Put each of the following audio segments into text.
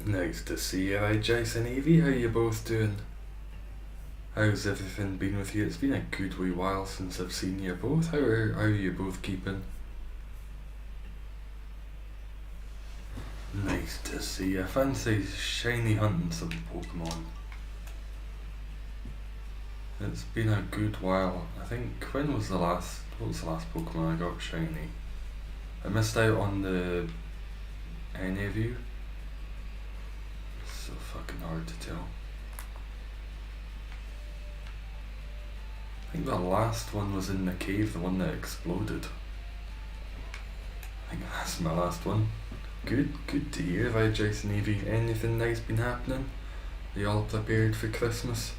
Nice to see you, right, Jason Evie? How you both doing? How's everything been with you? It's been a good wee while since I've seen you both. How are you both keeping? Nice to see you. Fancy shiny hunting some Pokemon. It's been a good while. I think what was the last Pokemon I got shiny? I missed out on the any of you. It's so fucking hard to tell. I think the last one was in the cave, the one that exploded. I think that's my last one. Good to hear, right, Jason Evie? Anything nice been happening? Are you all prepared for Christmas?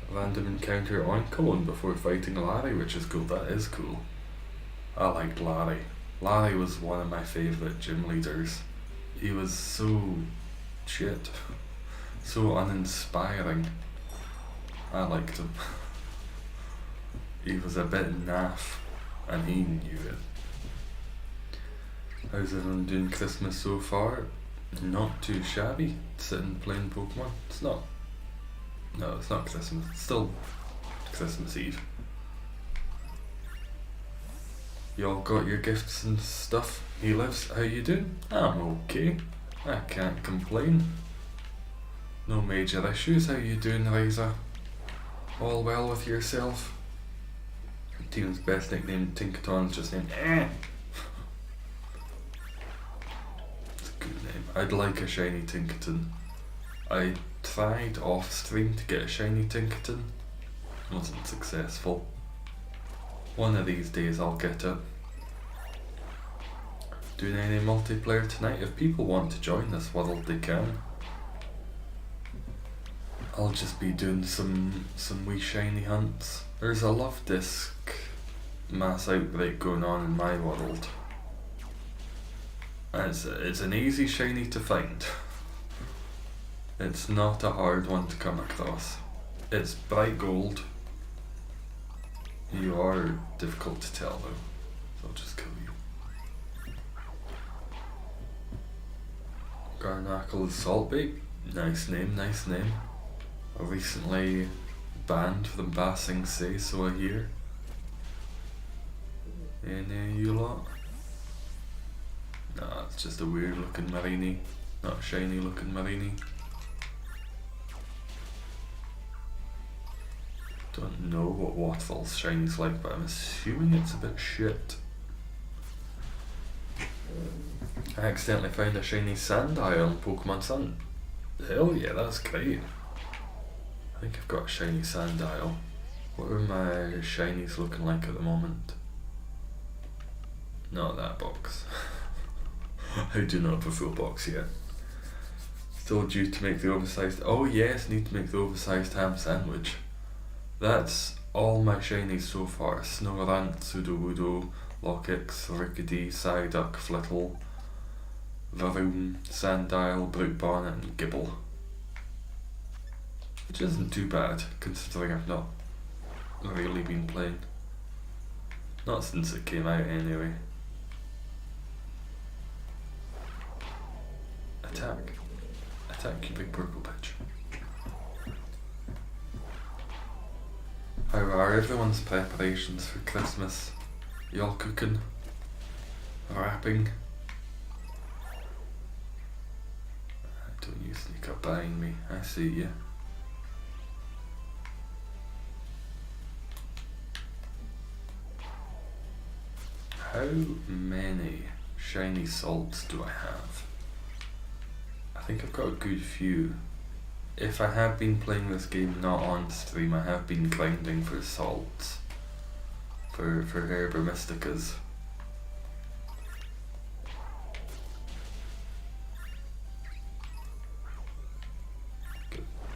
Random encounter on Cologne before fighting Larry, which is cool. That is cool. I liked Larry. Larry was one of my favourite gym leaders. He was so shit. So uninspiring. I liked him. He was a bit naff, and he knew it. How's everyone doing Christmas so far? Not too shabby. Sitting playing Pokemon. It's not Christmas. It's still Christmas Eve. Y'all got your gifts and stuff? He lives. How you doing? I'm okay. I can't complain. No major issues. How you doing, Liza? All well with yourself? Team's best nickname, Tinkaton's just named It's a good name. I'd like a shiny Tinkaton. I tried off stream to get a shiny Tinkaton. Wasn't successful. One of these days I'll get it. Doing any multiplayer tonight? If people want to join this world, they can. I'll just be doing some wee shiny hunts. There's a love disc mass outbreak going on in my world. And it's an easy shiny to find. It's not a hard one to come across. It's bright gold. You are difficult to tell though, so I'll just kill you. Garnacle Saltbait. Nice name, nice name. Recently banned from Basing Say, so I hear. Any you lot? Nah, it's just a weird looking Marini, not a shiny looking Marini. Don't know what Waterfall's shiny's like, but I'm assuming it's a bit shit. I accidentally found a shiny Sandile on Pokemon Sun. Hell yeah, that's great. I think I've got a shiny Sandile. What are my shinies looking like at the moment? Not that box. I do not have a full box yet. Still due to make the oversized. Oh yes, need to make the oversized ham sandwich. That's all my shinies so far. Snorunt, Sudowoodo, Lockix, Rickety, Psyduck, Flittle, Varoom, Sandile, Brute Bonnet and Gibble. Which isn't too bad, considering I've not really been playing. Not since it came out anyway. Attack. Attack, you big purple bitch. How are everyone's preparations for Christmas? Y'all cooking? Wrapping? Don't you sneak up behind me, I see you. How many shiny salts do I have? I think I've got a good few. If I have been playing this game not on stream, I have been grinding for salts. For Herba Mysticas.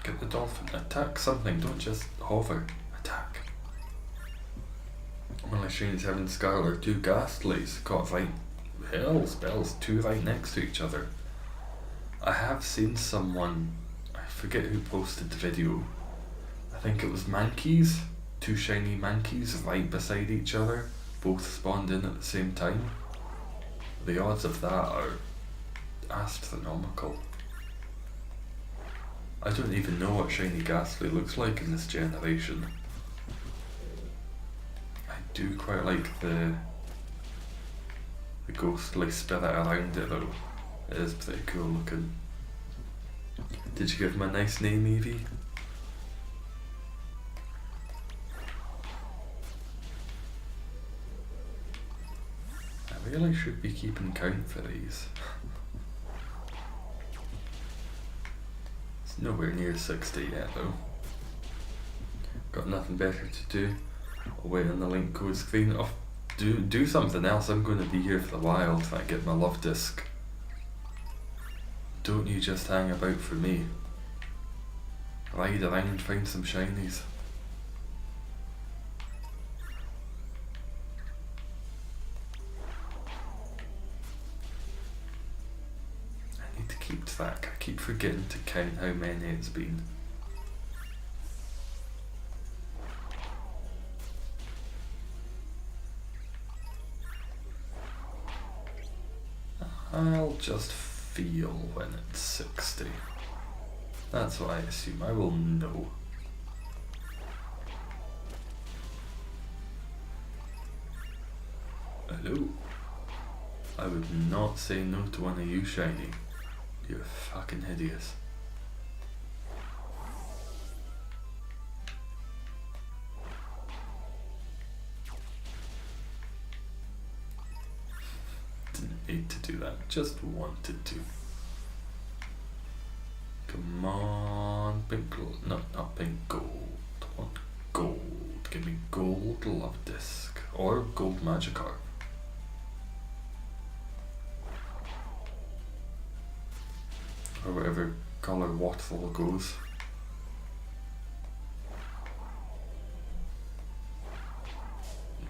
Get the dolphin. Attack something, don't just hover. Attack. Well, I shines having Scarlet, two Ghastlies. Got right. Hell, spells, two right next to each other. I have seen someone, I forget who posted the video. I think it was Mankeys. Two shiny Mankeys right beside each other. Both spawned in at the same time. The odds of that are astronomical. I don't even know what Shiny Ghastly looks like in this generation. I do quite like the ghostly spirit around it though. It is pretty cool looking. Did you give him a nice name, Evie? I really should be keeping count for these. It's nowhere near 60 yet though. Got nothing better to do. I'll wait on the link code screen. Oh, do something else. I'm going to be here for a while till I get my love disc. Don't you just hang about for me. Ride around, find some shinies. I need to keep track. I keep forgetting to count how many it's been. I'll just feel when it's 60. That's what I assume. I will know. Hello? I would not say no to one of you, Shiny. You're fucking hideous. Didn't need to do that, just wanted to. Come on, pink gold. No, not pink gold. I want gold. Give me gold love disc. Or gold Magikarp. Or whatever colour waterfall goes.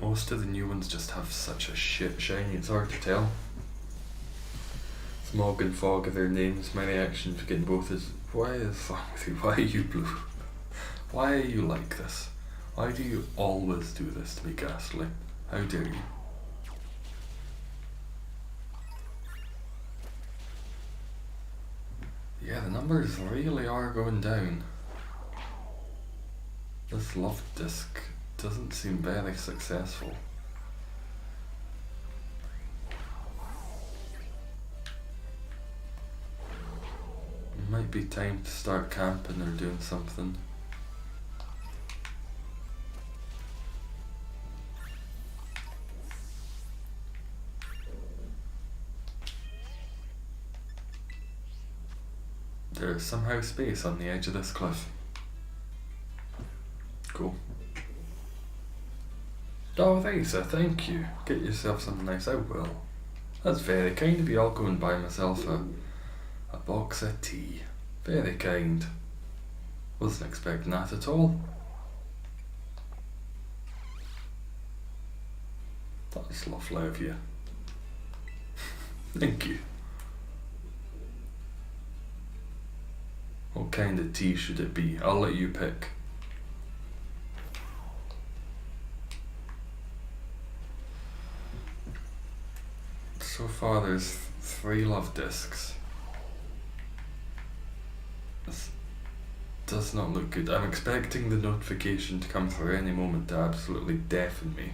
Most of the new ones just have such a shit shiny, it's hard to tell. Smog and Fog are their names. My reaction to getting both is, why is wrong with you? Why are you blue? Why are you like this? Why do you always do this to me, Ghastly? How dare you? Yeah, the numbers really are going down. This love disc doesn't seem very successful. Might be time to start camping or doing something. There's somehow space on the edge of this cliff. Cool. Oh, Thaisa, thank you. Get yourself something nice. I will. That's very kind of you. I'll go and buy myself a box of tea. Very kind. Wasn't expecting that at all. That's lovely of you. Thank you. What kind of tea should it be? I'll let you pick. So far there's 3 love discs. This does not look good. I'm expecting the notification to come through any moment to absolutely deafen me.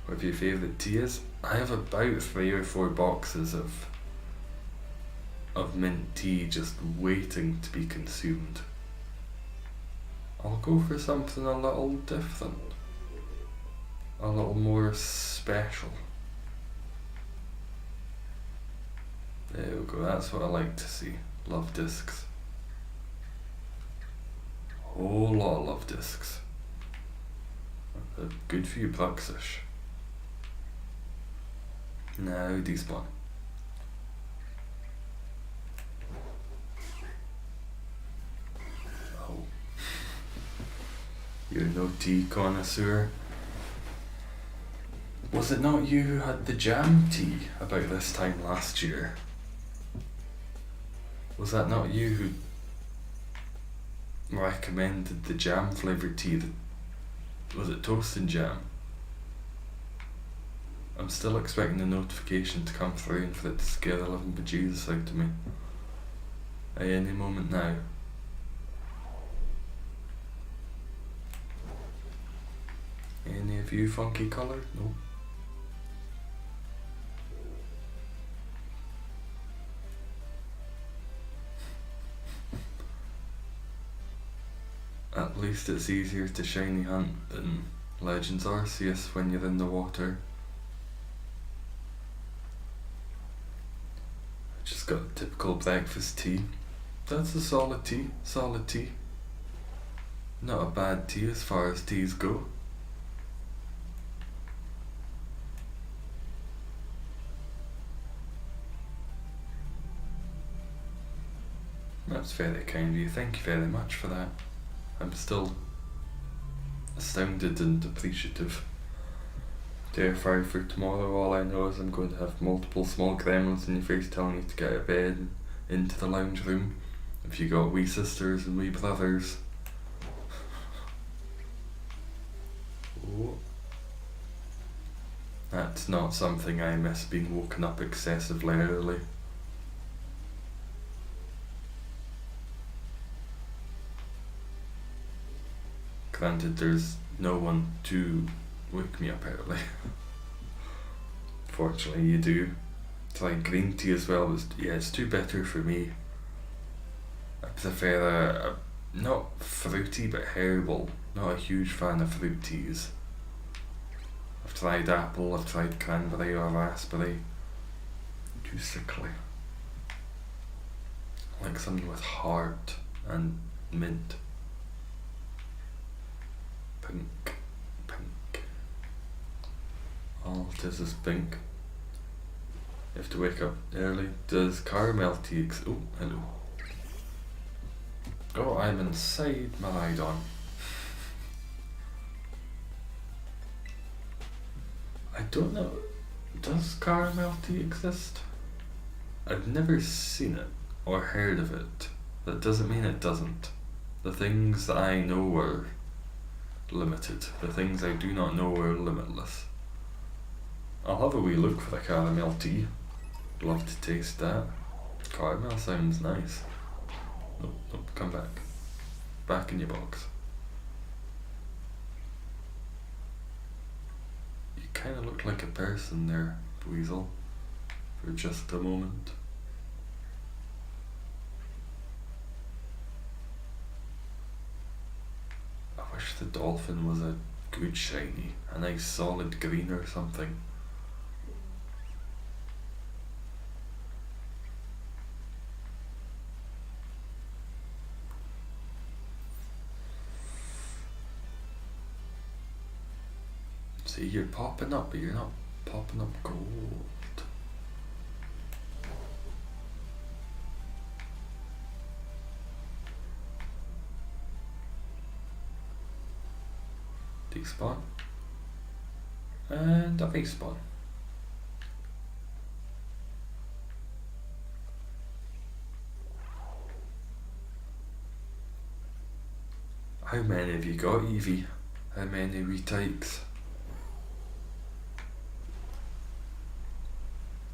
Whatever your favourite tea is. I have about 3 or 4 boxes of mint tea just waiting to be consumed. I'll go for something a little different. A little more special. There we go, that's what I like to see. Love discs. Whole lot of love discs. Good for you, Bruxish. Now, despawn. Oh. You're no tea connoisseur. Was it not you who had the jam tea about this time last year? Was that not you who recommended the jam flavoured tea? Was it toast and jam? I'm still expecting the notification to come through and for it to scare the living bejesus out of me. At any moment now. Any of you funky colour? Nope. At least it's easier to shiny hunt than Legends Arceus when you're in the water. Just got a typical breakfast tea. That's a solid tea, solid tea. Not a bad tea as far as teas go. That's very kind of you, thank you very much for that. I'm still astounded and appreciative. Terrified for tomorrow. All I know is I'm going to have multiple small gremlins in your face telling you to get out of bed and into the lounge room. If you got wee sisters and wee brothers. Oh. That's not something I miss, being woken up excessively early. Granted, there's no one to wake me up early. Fortunately, you do. Tried green tea as well. It's too bitter for me. I prefer a not fruity but herbal. Not a huge fan of fruit teas. I've tried apple, I've tried cranberry or raspberry. Too sickly. I like something with heart and mint. Pink. All it is pink. You have to wake up early. Does caramel tea oh, hello. Oh, I'm inside my Rhydon. I don't know. Does caramel tea exist? I've never seen it or heard of it. That doesn't mean it doesn't. The things that I know are limited. The things I do not know are limitless. I'll have a wee look for the caramel tea. Love to taste that. Caramel sounds nice. Nope, come back. Back in your box. You kinda look like a person there, Weasel. For just a moment. I wish the dolphin was a good shiny. A nice solid green or something. See, you're popping up, but you're not popping up gold. Despawn. And a respawn. How many have you got, Eevee? How many retakes?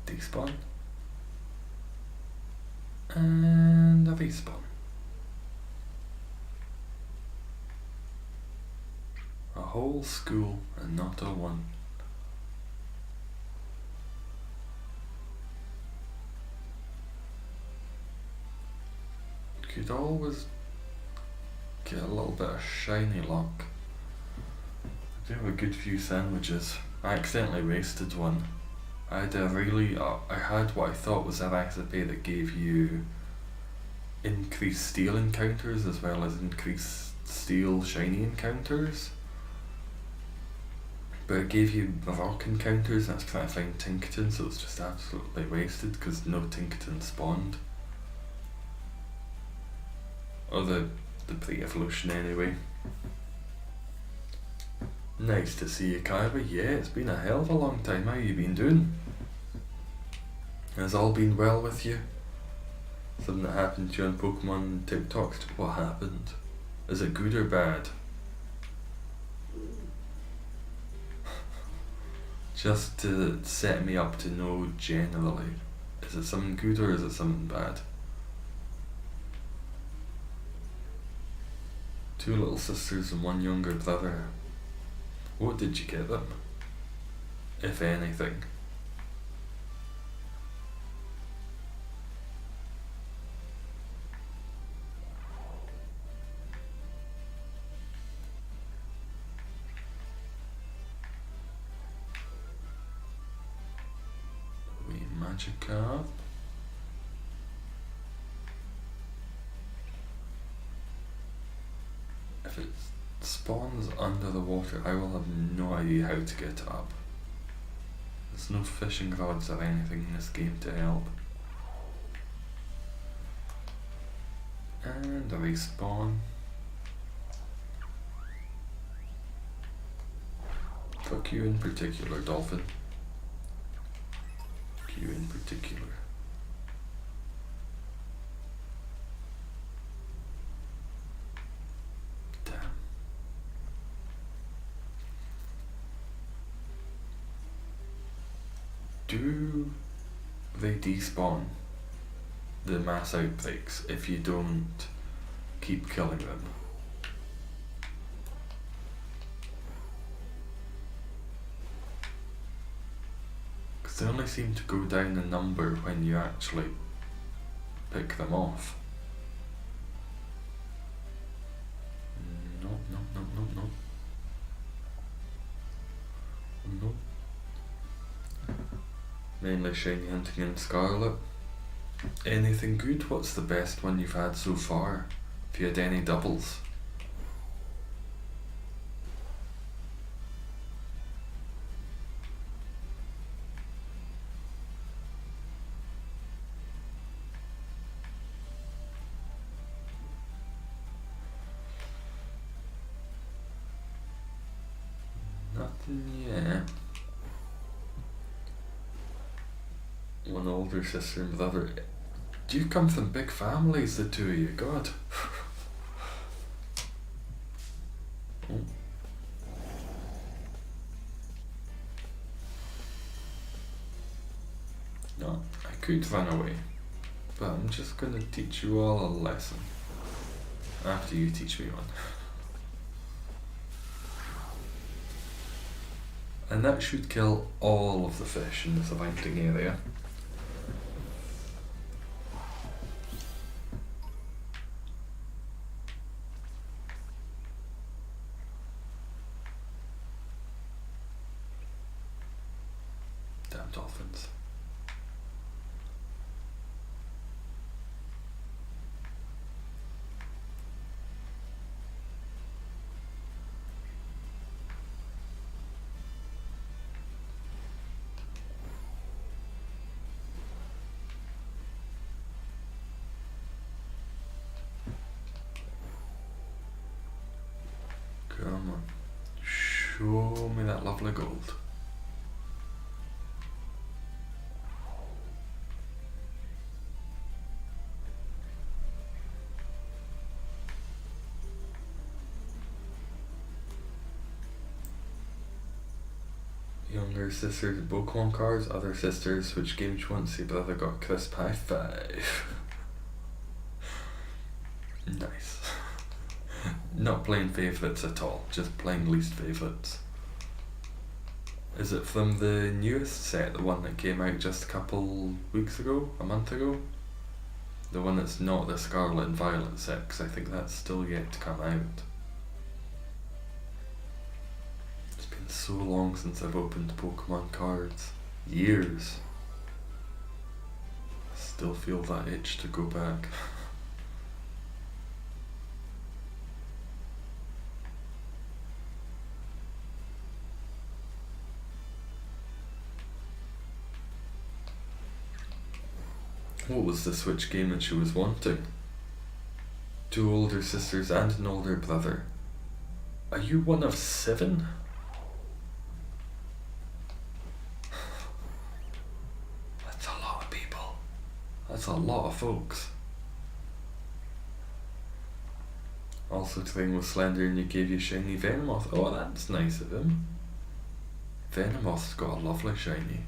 Despawn. And a respawn. A whole school and not a one. Could always get a little bit of shiny luck. I do have a good few sandwiches. I accidentally wasted one. I had what I thought was a recipe that gave you increased steel encounters as well as increased steel shiny encounters. But it gave you rock encounters and I was trying to find Tinkaton, so it's just absolutely wasted because no Tinkaton spawned. Or the pre-evolution anyway. Nice to see you, Kaiba. Yeah, it's been a hell of a long time. How you been doing? Has all been well with you? Something that happened to you on Pokemon TikTok? What happened? Is it good or bad? Just to set me up to know generally. Is it something good or is it something bad? Two little sisters and one younger brother. What did you get them? If anything. Wee magic card. If it spawns under the water, I will have no idea how to get it up. There's no fishing rods or anything in this game to help. And a respawn. Fuck you in particular, dolphin. Fuck you in particular. Damn. Do they despawn the mass outbreaks if you don't keep killing them? Because they only seem to go down in number when you actually pick them off. No, no, no, no, no. No. Mainly shiny hunting and scarlet. Anything good? What's the best one you've had so far? If you had any doubles? Nothing yet. One older sister and brother. Do you come from big families, the two of you? God. Oh. No, I could run away, but I'm just gonna teach you all a lesson. After you teach me one. And that should kill all of the fish in the surrounding area. Damn dolphins. Come on. Show me that lovely gold. Younger sisters Pokemon cards, other sisters which games once your brother got crisp high five. Nice. Not playing favourites at all, just playing least favourites. Is it from the newest set, the one that came out just a couple weeks ago, a month ago? The one that's not the Scarlet and Violet set, because I think that's still yet to come out. It's been so long since I've opened Pokemon cards. Years. Still feel that itch to go back. What was the Switch game that she was wanting? 2 older sisters and an older brother. Are you one of 7? That's a lot of people. That's a lot of folks. Also playing with Slender and you gave you shiny Venomoth. Oh, that's nice of him. Venomoth's got a lovely shiny.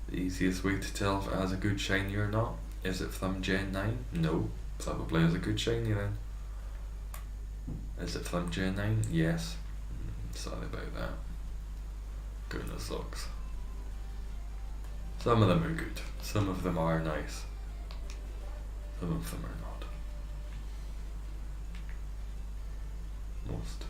The easiest way to tell if it has a good shiny or not, is it from Gen 9? No. Probably is a good shiny then. Is it from Gen 9? Yes. Sorry about that. Goodness looks. Some of them are good. Some of them are nice. Some of them are not. Most.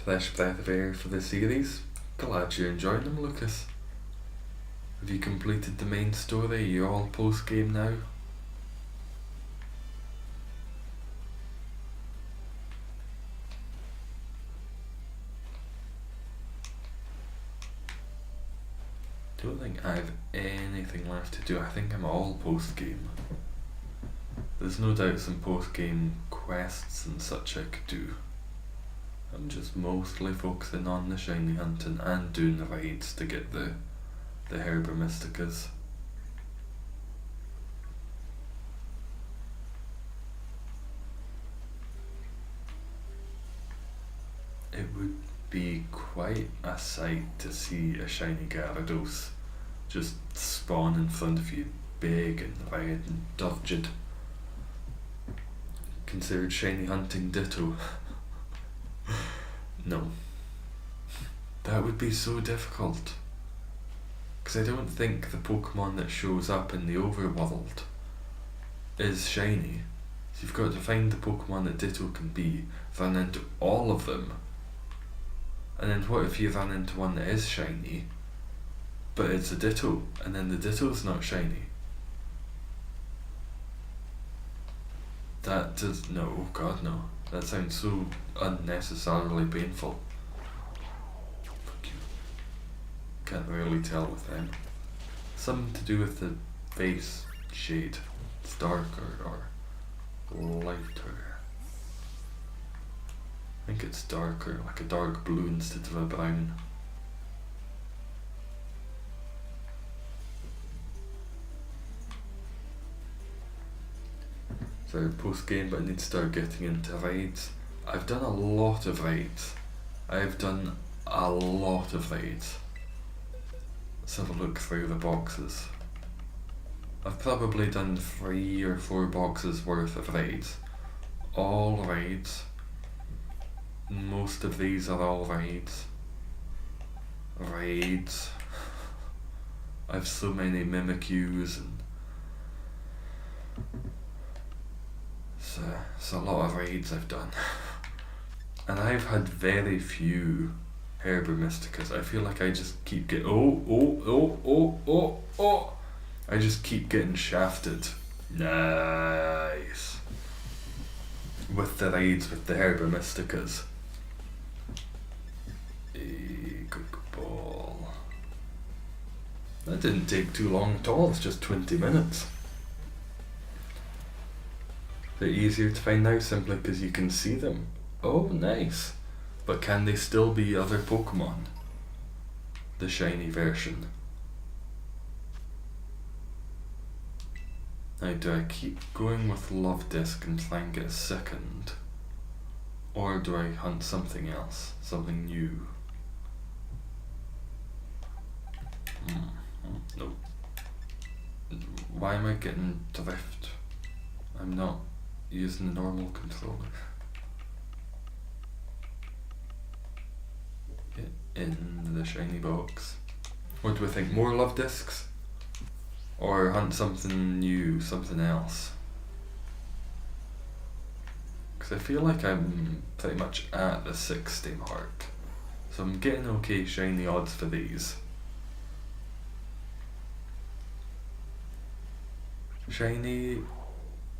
Fresh breath of air for the series. Glad you're enjoying them, Lucas. Have you completed the main story? Are you all post-game now? Don't think I have anything left to do. I think I'm all post-game. There's no doubt some post-game quests and such I could do. I'm just mostly focusing on the shiny hunting and doing the raids to get the Herba Mysticas. It would be quite a sight to see a shiny Gyarados just spawn in front of you, big and red and turgid. Considered shiny hunting Ditto. No. That would be so difficult. Because I don't think the Pokemon that shows up in the overworld is shiny. So you've got to find the Pokemon that Ditto can be, run into all of them. And then what if you run into one that is shiny, but it's a Ditto, and then the Ditto's not shiny? That does, no, oh god no. That sounds so unnecessarily painful. Fuck you. Can't really tell with them. Something to do with the face shade. It's darker or lighter. I think it's darker, like a dark blue instead of a brown. So post game, but I need to start getting into raids. I've done a lot of raids. Let's have a look through the boxes. I've probably done 3 or 4 boxes worth of raids. All raids. Most of these are all raids. Raids. I've so many Mimikyus and it's a lot of raids I've done. And I've had very few Herba Mysticas. I feel like I just keep getting I just keep getting shafted. Nice. With the raids with the Herba Mysticas. Good ball. That didn't take too long at all, it's just 20 minutes. They're easier to find now simply because you can see them. Oh, nice. But can they still be other Pokemon? The shiny version. Now, do I keep going with Love Disc and try and get a second? Or do I hunt something else? Something new? No. Why am I getting drift? I'm not using the normal controller. Get in the shiny box. What do we think? More Love Discs? Or hunt something new, something else? Because I feel like I'm pretty much at the 60 mark. So I'm getting okay shiny odds for these. Shiny,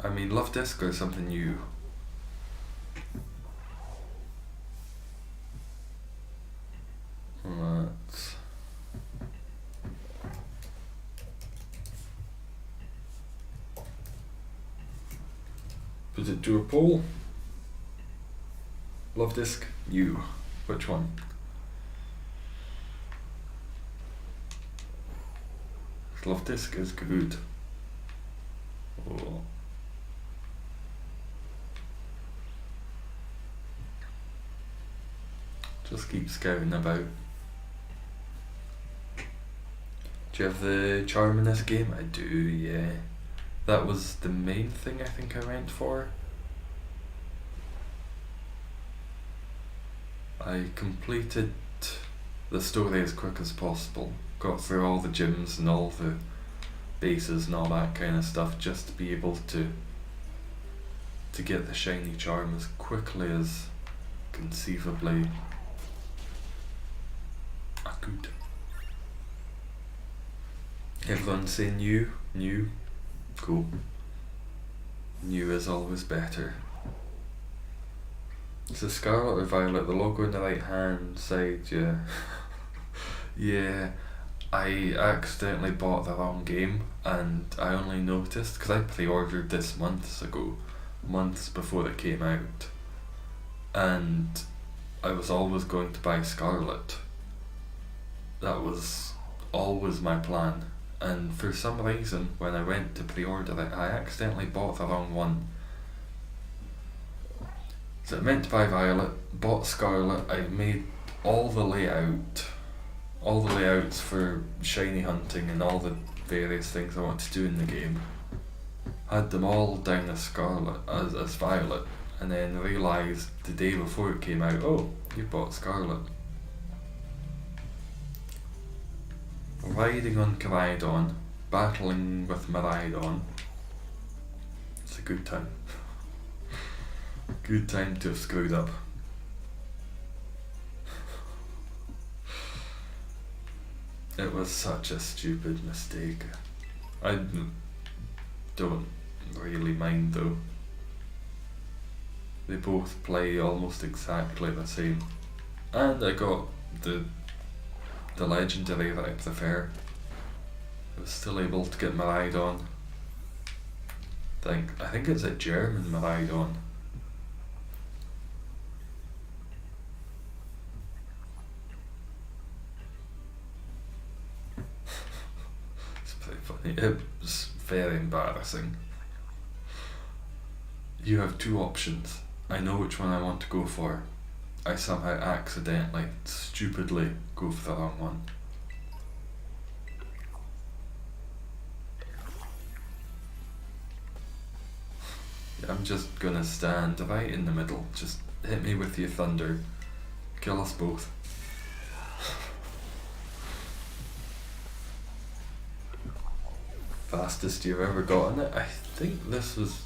I mean Love Disc or something new? Let's... Put it to a poll. Love Disc, new. Which one? Love Disc is good. Oh. Just keep scouting about. Do you have the charm in this game? I do, yeah. That was the main thing I think I went for. I completed the story as quick as possible. Got through all the gyms and all the bases and all that kind of stuff just to be able to get the shiny charm as quickly as conceivably I could. Everyone say new, cool. New is always better. Is it Scarlet or Violet? The logo on the right hand side, yeah. Yeah, I accidentally bought the wrong game and I only noticed because I pre-ordered this months before it came out, and I was always going to buy Scarlet. That was always my plan, and for some reason when I went to pre-order it I accidentally bought the wrong one. So I meant to buy Violet, bought Scarlet. I made all the layouts for shiny hunting and all the various things I want to do in the game. Had them all down as Scarlet, as Violet, and then realised the day before it came out, oh, you bought Scarlet. Riding on Caridon, battling with Maridon. It's a good time. Good time to have screwed up. It was such a stupid mistake. I don't really mind though. They both play almost exactly the same. And I got the legendary that I prefer. I was still able to get Maridon. I think it's a German Maridon. It's pretty funny. It was very embarrassing. You have two options. I know which one I want to go for. I somehow accidentally, stupidly go for the wrong one. I'm just gonna stand right in the middle. Just hit me with your thunder. Kill us both. Fastest you've ever gotten it? I think this was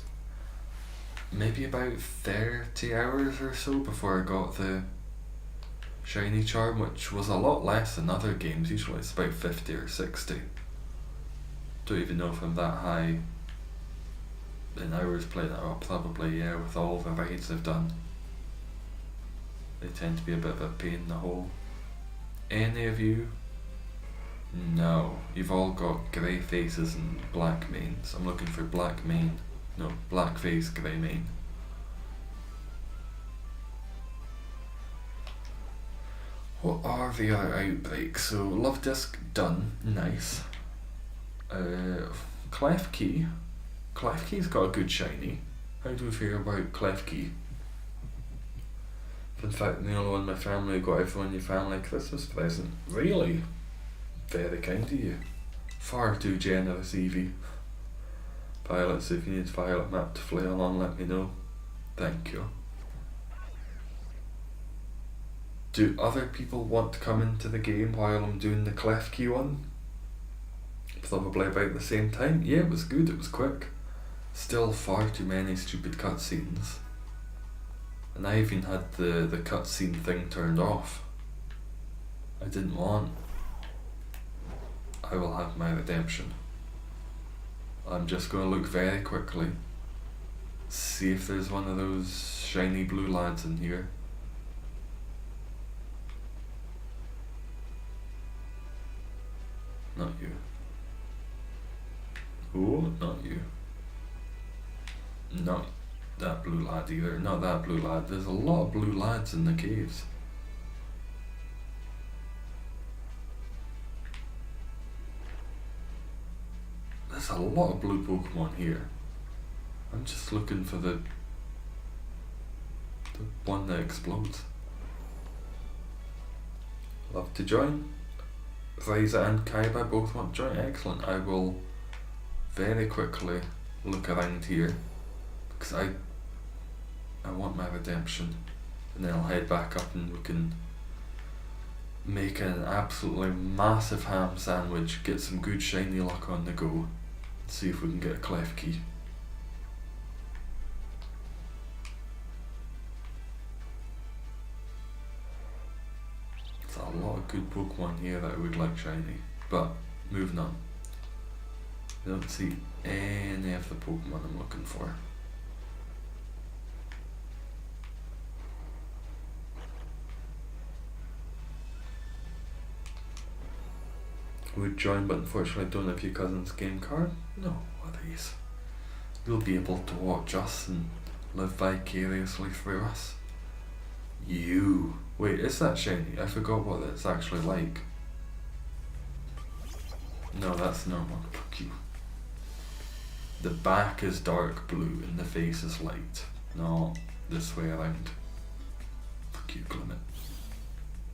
maybe about 30 hours or so before I got the shiny charm, which was a lot less than other games. Usually it's about 50 or 60. Don't even know if I'm that high in hours playing it. Oh, probably, yeah, with all the raids I've done. They tend to be a bit of a pain in the hole. Any of you? No. You've all got grey faces and black mains. I'm looking for black mane. No, black face, grey mane. What are the other outbreaks? So, Love Disc done. Nice. Clef Key. Clef Key's got a good shiny. How do we feel about Clef Key? In fact, the only one in my family who got everyone in your family a Christmas present. Really? Very kind of you. Far too generous, Evie. Violets, if you need Violet map to flail on, let me know. Thank you. Do other people want to come into the game while I'm doing the Clef Key one? Probably about the same time. Yeah, it was good, it was quick. Still far too many stupid cutscenes. And I even had the cutscene thing turned off. I didn't want. I will have my redemption. I'm just going to look very quickly. See if there's one of those shiny blue lads in here. Not you. Oh, not you. Not that blue lad either. Not that blue lad. There's a lot of blue lads in the caves. There's a lot of blue Pokemon here. I'm just looking for the one that explodes. Love to join. Ryza and Kaiba both want to join. Excellent. I will very quickly look around here because I want my redemption, and then I'll head back up and we can make an absolutely massive ham sandwich, get some good shiny luck on the go, see if we can get a clef key. There's a lot of good Pokemon here that I would like shiny, but moving on. I don't see any of the Pokemon I'm looking for. Would join, but unfortunately don't have your cousin's game card. No worries. You'll be able to watch us and live vicariously through us. You. Wait, is that shiny? I forgot what it's actually like. No, that's normal. Fuck you. The back is dark blue and the face is light. No, this way around. Fuck you, Clement.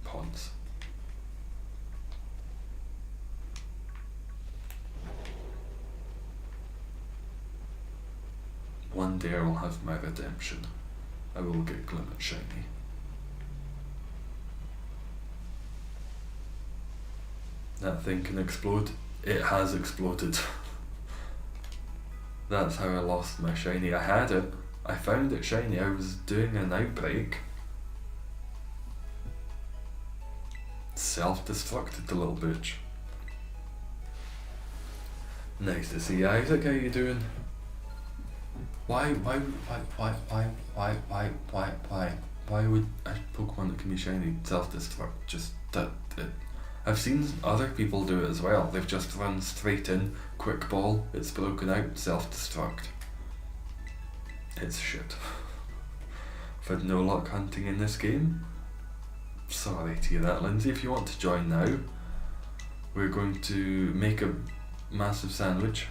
Pawns. One day I will have my redemption. I will get Clement shiny. That thing can explode. It has exploded. That's how I lost my shiny. I had it. I found it shiny. I was doing an outbreak. Self-destructed the little bitch. Nice to see you, Isaac. How you doing? Why would a Pokemon that can be shiny self-destruct? Just that it. I've seen other people do it as well. They've just run straight in, quick ball, it's broken out, self-destruct. It's shit. I've had no luck hunting in this game. Sorry to hear that, Lindsay. If you want to join now, we're going to make a massive sandwich.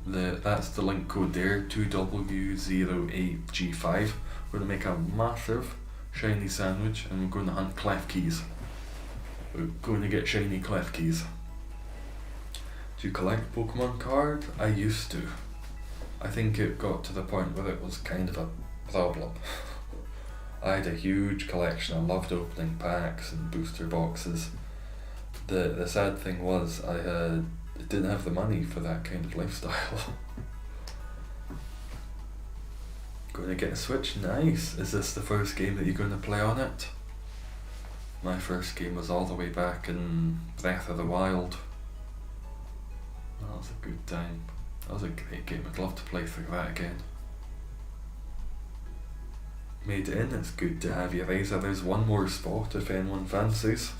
That's the link code there, 2W08G5. We're going to make a massive shiny sandwich and we're going to hunt clef keys. We're going to get shiny clef keys. Do you collect Pokemon cards? I used to. I think it got to the point where it was kind of a problem. I had a huge collection. I loved opening packs and booster boxes. The sad thing was I didn't have the money for that kind of lifestyle. Going to get a Switch? Nice. Is this the first game that you're going to play on it? My first game was all the way back in Breath of the Wild. That was a good time. That was a great game. I'd love to play through that again. Made it in. It's good to have you, Razor. There's one more spot if anyone fancies.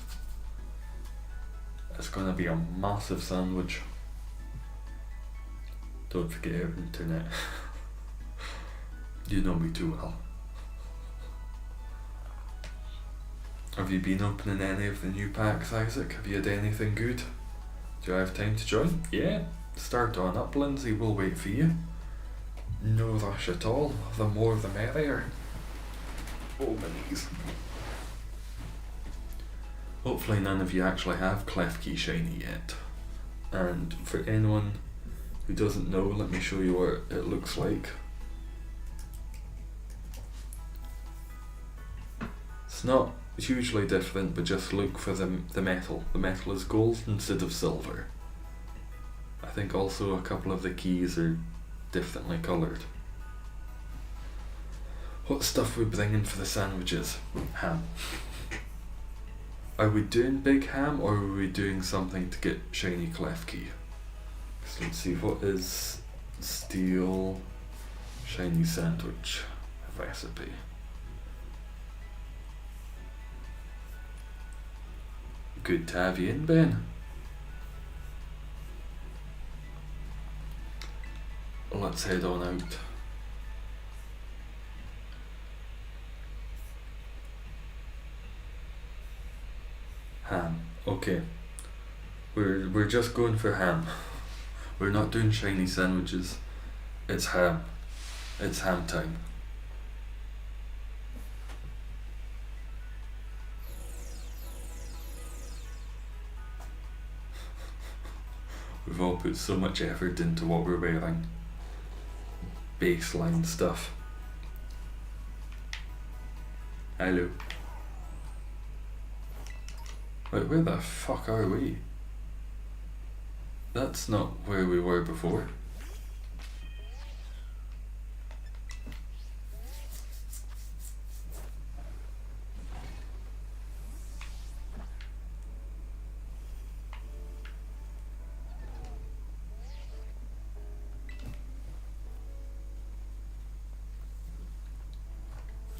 It's going to be a massive sandwich. Don't forget our internet. You know me too well. Have you been opening any of the new packs, Isaac? Have you had anything good? Do I have time to join? Yeah, start on up, Lindsay. We'll wait for you. No rush at all. The more the merrier. Oh, my knees. Hopefully none of you actually have Klefki shiny yet. And for anyone who doesn't know, let me show you what it looks like. It's not hugely different, but just look for the metal. The metal is gold instead of silver. I think also a couple of the keys are differently coloured. What stuff we bringing for the sandwiches? Ham. Are we doing big ham or are we doing something to get shiny Klefki? So let's see, what is steel shiny sandwich recipe? Good to have you in, Ben. Let's head on out. Ham. Okay. We're just going for ham. We're not doing shiny sandwiches. It's ham. It's ham time. We've all put so much effort into what we're wearing. Baseline stuff. Hello. Wait, where the fuck are we? That's not where we were before.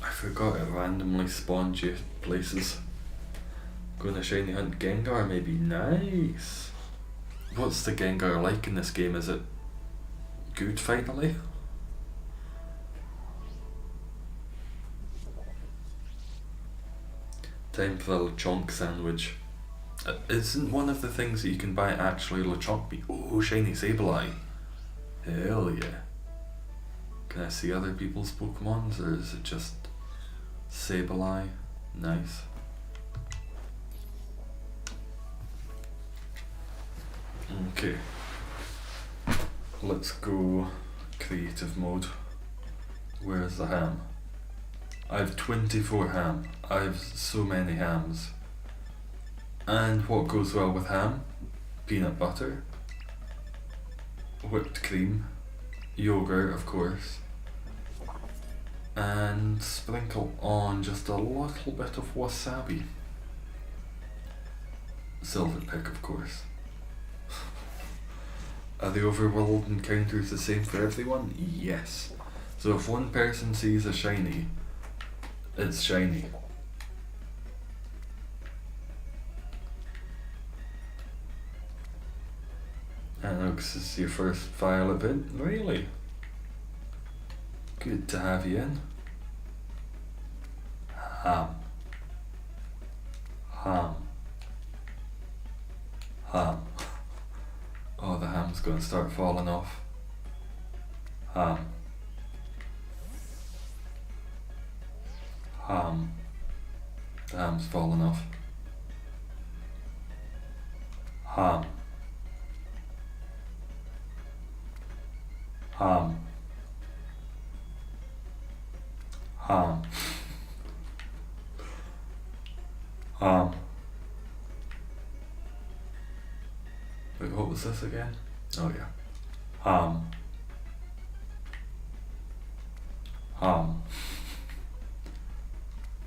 I forgot it randomly spawned you places. Gonna shiny hunt Gengar maybe? Nice! What's the Gengar like in this game? Is it good finally? Time for the Lechonk sandwich. Isn't one of the things that you can buy actually Lechonk meat? Oh, shiny Sableye. Hell yeah. Can I see other people's Pokemons or is it just Sableye? Nice. Okay. Let's go creative mode. Where's the ham? I have 24 ham. I have so many hams. And what goes well with ham? Peanut butter, whipped cream, yogurt of course, and sprinkle on just a little bit of wasabi. Silver pick of course. Are the overworld encounters the same for everyone? Yes. So if one person sees a shiny, it's shiny. And this is your first Violet vid? Really? Good to have you in. Ham. Ham. Ham. Oh, the ham's going to start falling off. Ham. Ham. The ham's falling off. Ham. Ham. Ham. Ham. Wait, what was this again? Oh yeah. Ham. Ham.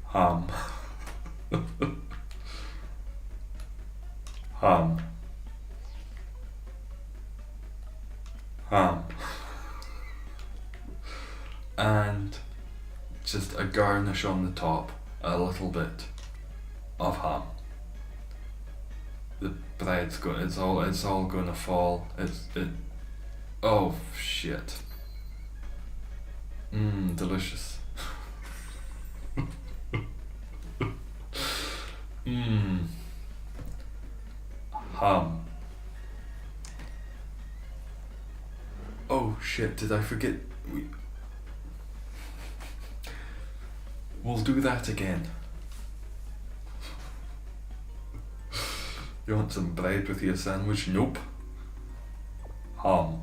Ham. Ham. Ham. And just a garnish on the top, a little bit of ham. The bread's it's all gonna fall. Oh shit. Delicious. Ham. Oh shit, did I forget? We'll do that again. You want some bread with your sandwich? Nope. Ham.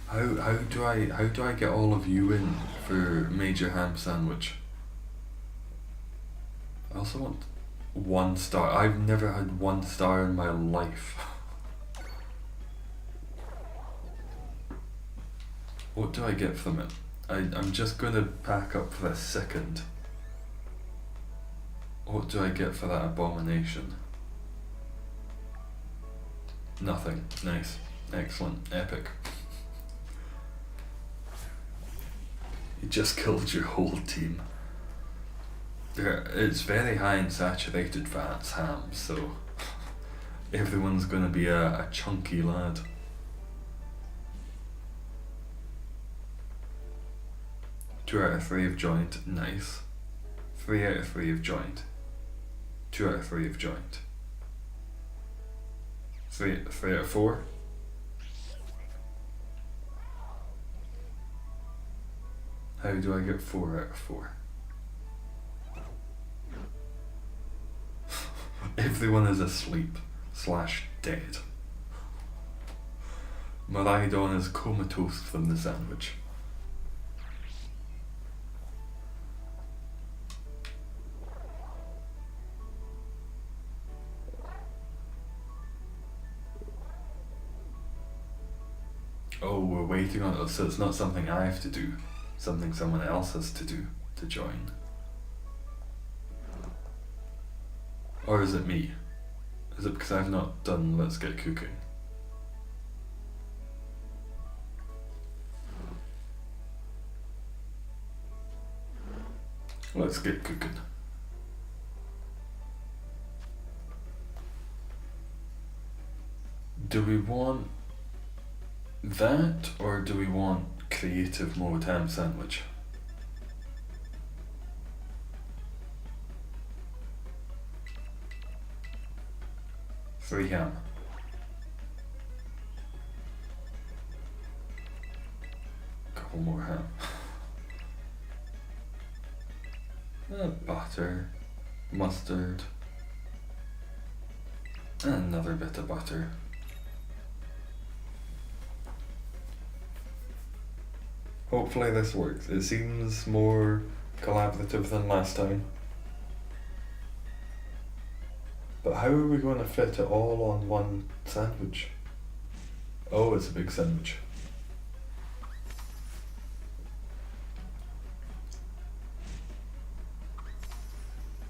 How do I get all of you in for major ham sandwich? I also want 1 star. I've never had 1 star in my life. What do I get from it? I'm just gonna pack up for a second. What do I get for that abomination? Nothing. Nice. Excellent. Epic. You just killed your whole team. It's very high in saturated fats ham, so everyone's gonna be a chunky lad. 2 out of 3 have joined. Nice. 3 out of 3 have joined. 2 out of 3 have joined. 3 out of 4. How do I get 4 out of 4? Everyone is asleep slash dead. Miraidon is comatose from the sandwich. Oh, we're waiting on it, so it's not something I have to do, something someone else has to do to join. Or is it me? Is it because I've not done Let's Get Cooking? Let's get cooking. Do we want that, or do we want creative mode ham sandwich? Free ham. Couple more ham. Butter, mustard, and another bit of butter. Hopefully this works. It seems more collaborative than last time. But how are we going to fit it all on one sandwich? Oh, it's a big sandwich.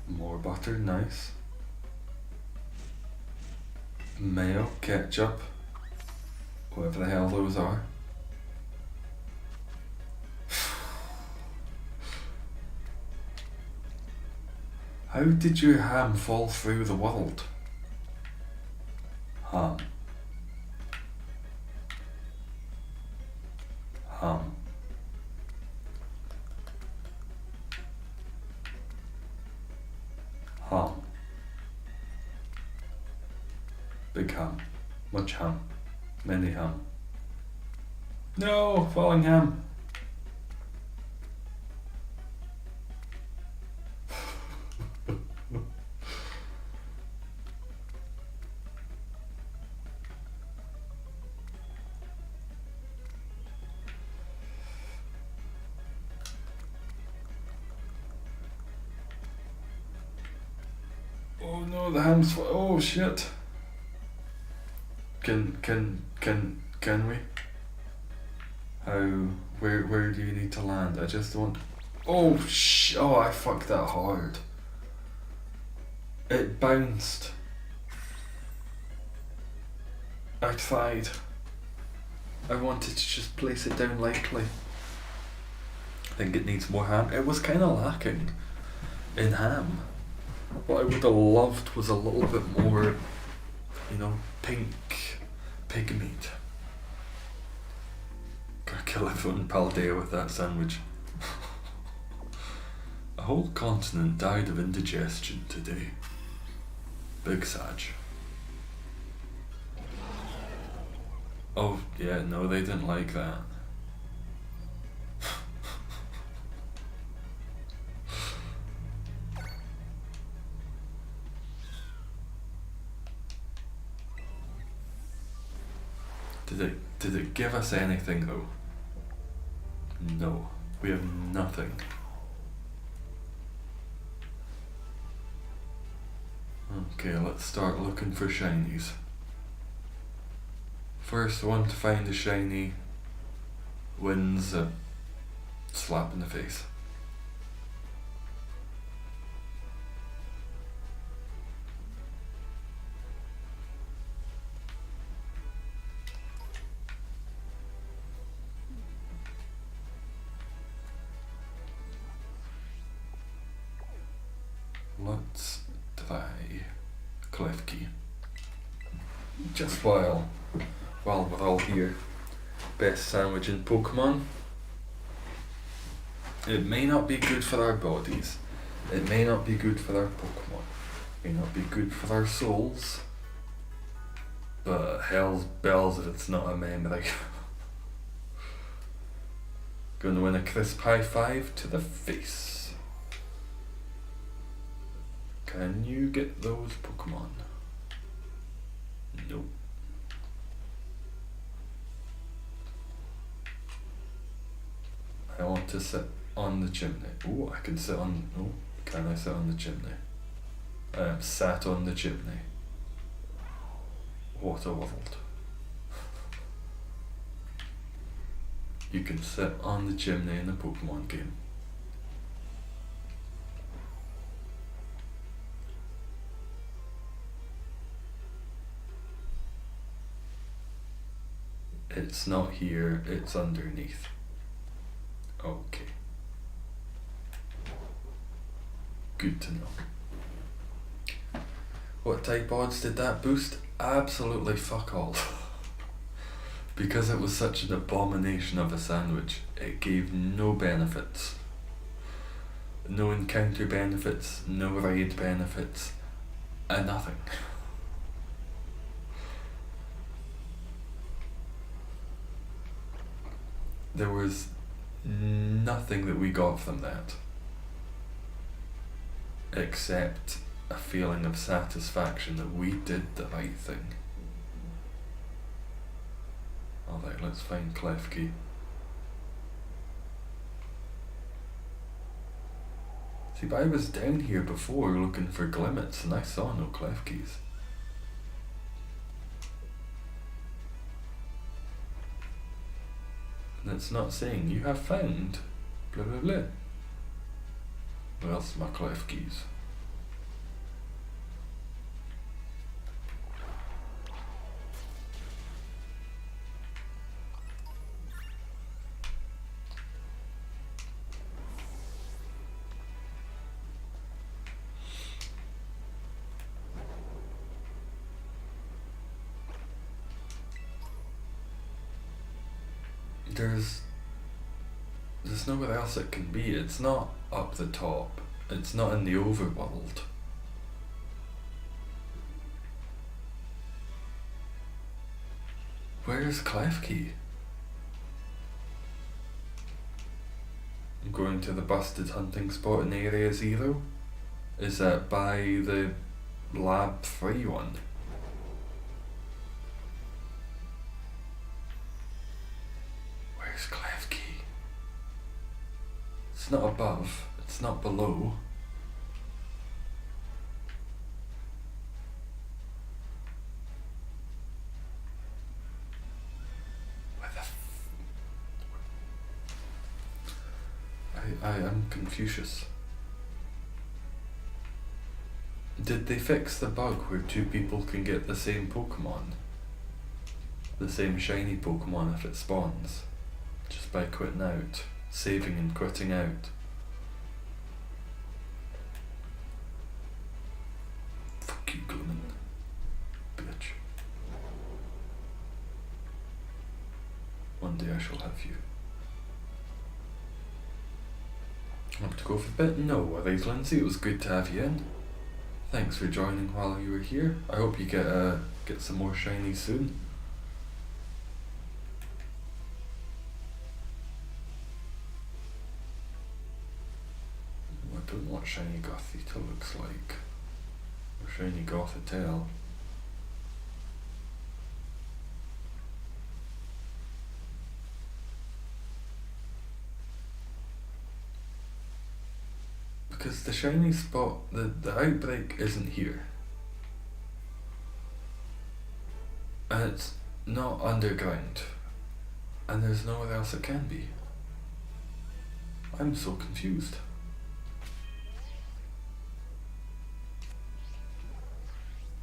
More butter, nice. Mayo, ketchup, whatever the hell those are. How did your ham fall through the world? Ham. Ham. Ham. Big ham. Much ham. Many ham. No! Falling ham! Oh no, the ham's oh shit. Can we? How, where do you need to land? I just don't, oh I fucked that hard. It bounced. I tried. I wanted to just place it down lightly. I think it needs more ham. It was kind of lacking in ham. What I would have loved was a little bit more, pink pig meat. Gotta kill everyone in Paldea with that sandwich. A whole continent died of indigestion today. Big Sag. Oh, yeah, no, they didn't like that. Did it give us anything though? No, we have nothing. Okay, let's start looking for shinies. First one to find a shiny wins a slap in the face. Let's try Klefki. Just while we're all here. Best sandwich in Pokemon. It may not be good for our bodies. It may not be good for our Pokemon. It may not be good for our souls. But hell's bells if it's not a memory. Gonna win a crisp high five to the face. Can you get those Pokemon? Nope. I want to sit on the chimney. Oh, I can sit on... Oh, can I sit on the chimney? I am sat on the chimney. What a world. You can sit on the chimney in a Pokemon game. It's not here, it's underneath. Okay. Good to know. What type odds did that boost? Absolutely fuck all. Because it was such an abomination of a sandwich, it gave no benefits. No encounter benefits, no raid benefits, and nothing. There was nothing that we got from that, except a feeling of satisfaction that we did the right thing. Alright, let's find Klefki. See, but I was down here before looking for Glimmets and I saw no Klefkis. And it's not saying you have found blah blah blah. Where's my Klefkis? There's nowhere else it can be. It's not up the top. It's not in the overworld. Where's Klefki? I'm going to the busted hunting spot in Area 0. Is that by the Lab 3 one? Where's Klefki? It's not above, it's not below. Where the I am Confucius. Did they fix the bug where two people can get the same Pokemon? The same shiny Pokemon if it spawns? Just by quitting out. Saving and quitting out. Fuck you, Glimmin. Bitch. One day I shall have you. Want to go for a bit? No worries, Lindsay. It was good to have you in. Thanks for joining while you were here. I hope you get some more shinies soon. I don't know what shiny Gothita looks like. Or shiny Gothitelle. Because the shiny spot, the outbreak isn't here. And it's not underground. And there's nowhere else it can be. I'm so confused.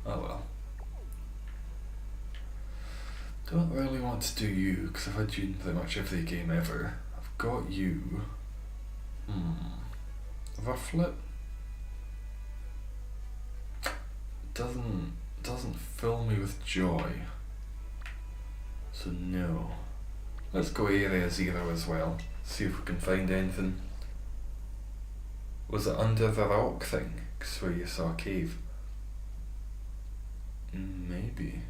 Oh well. Don't really want to do you, because I've had you in pretty much every game ever. I've got you. Rufflet doesn't fill me with joy. So no. Let's go Area 0 as well. See if we can find anything. Was it under the rock thing? 'Cause where you saw a cave. Maybe.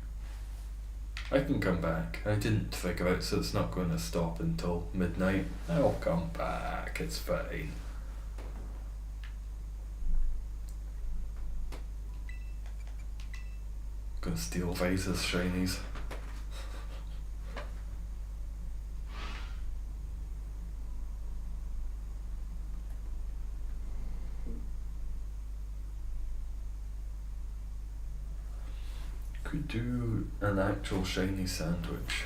I can come back. I didn't figure out, so it's not going to stop until midnight. I'll come back. It's fine. Gonna steal Vice's shinies. Could do an actual shiny sandwich.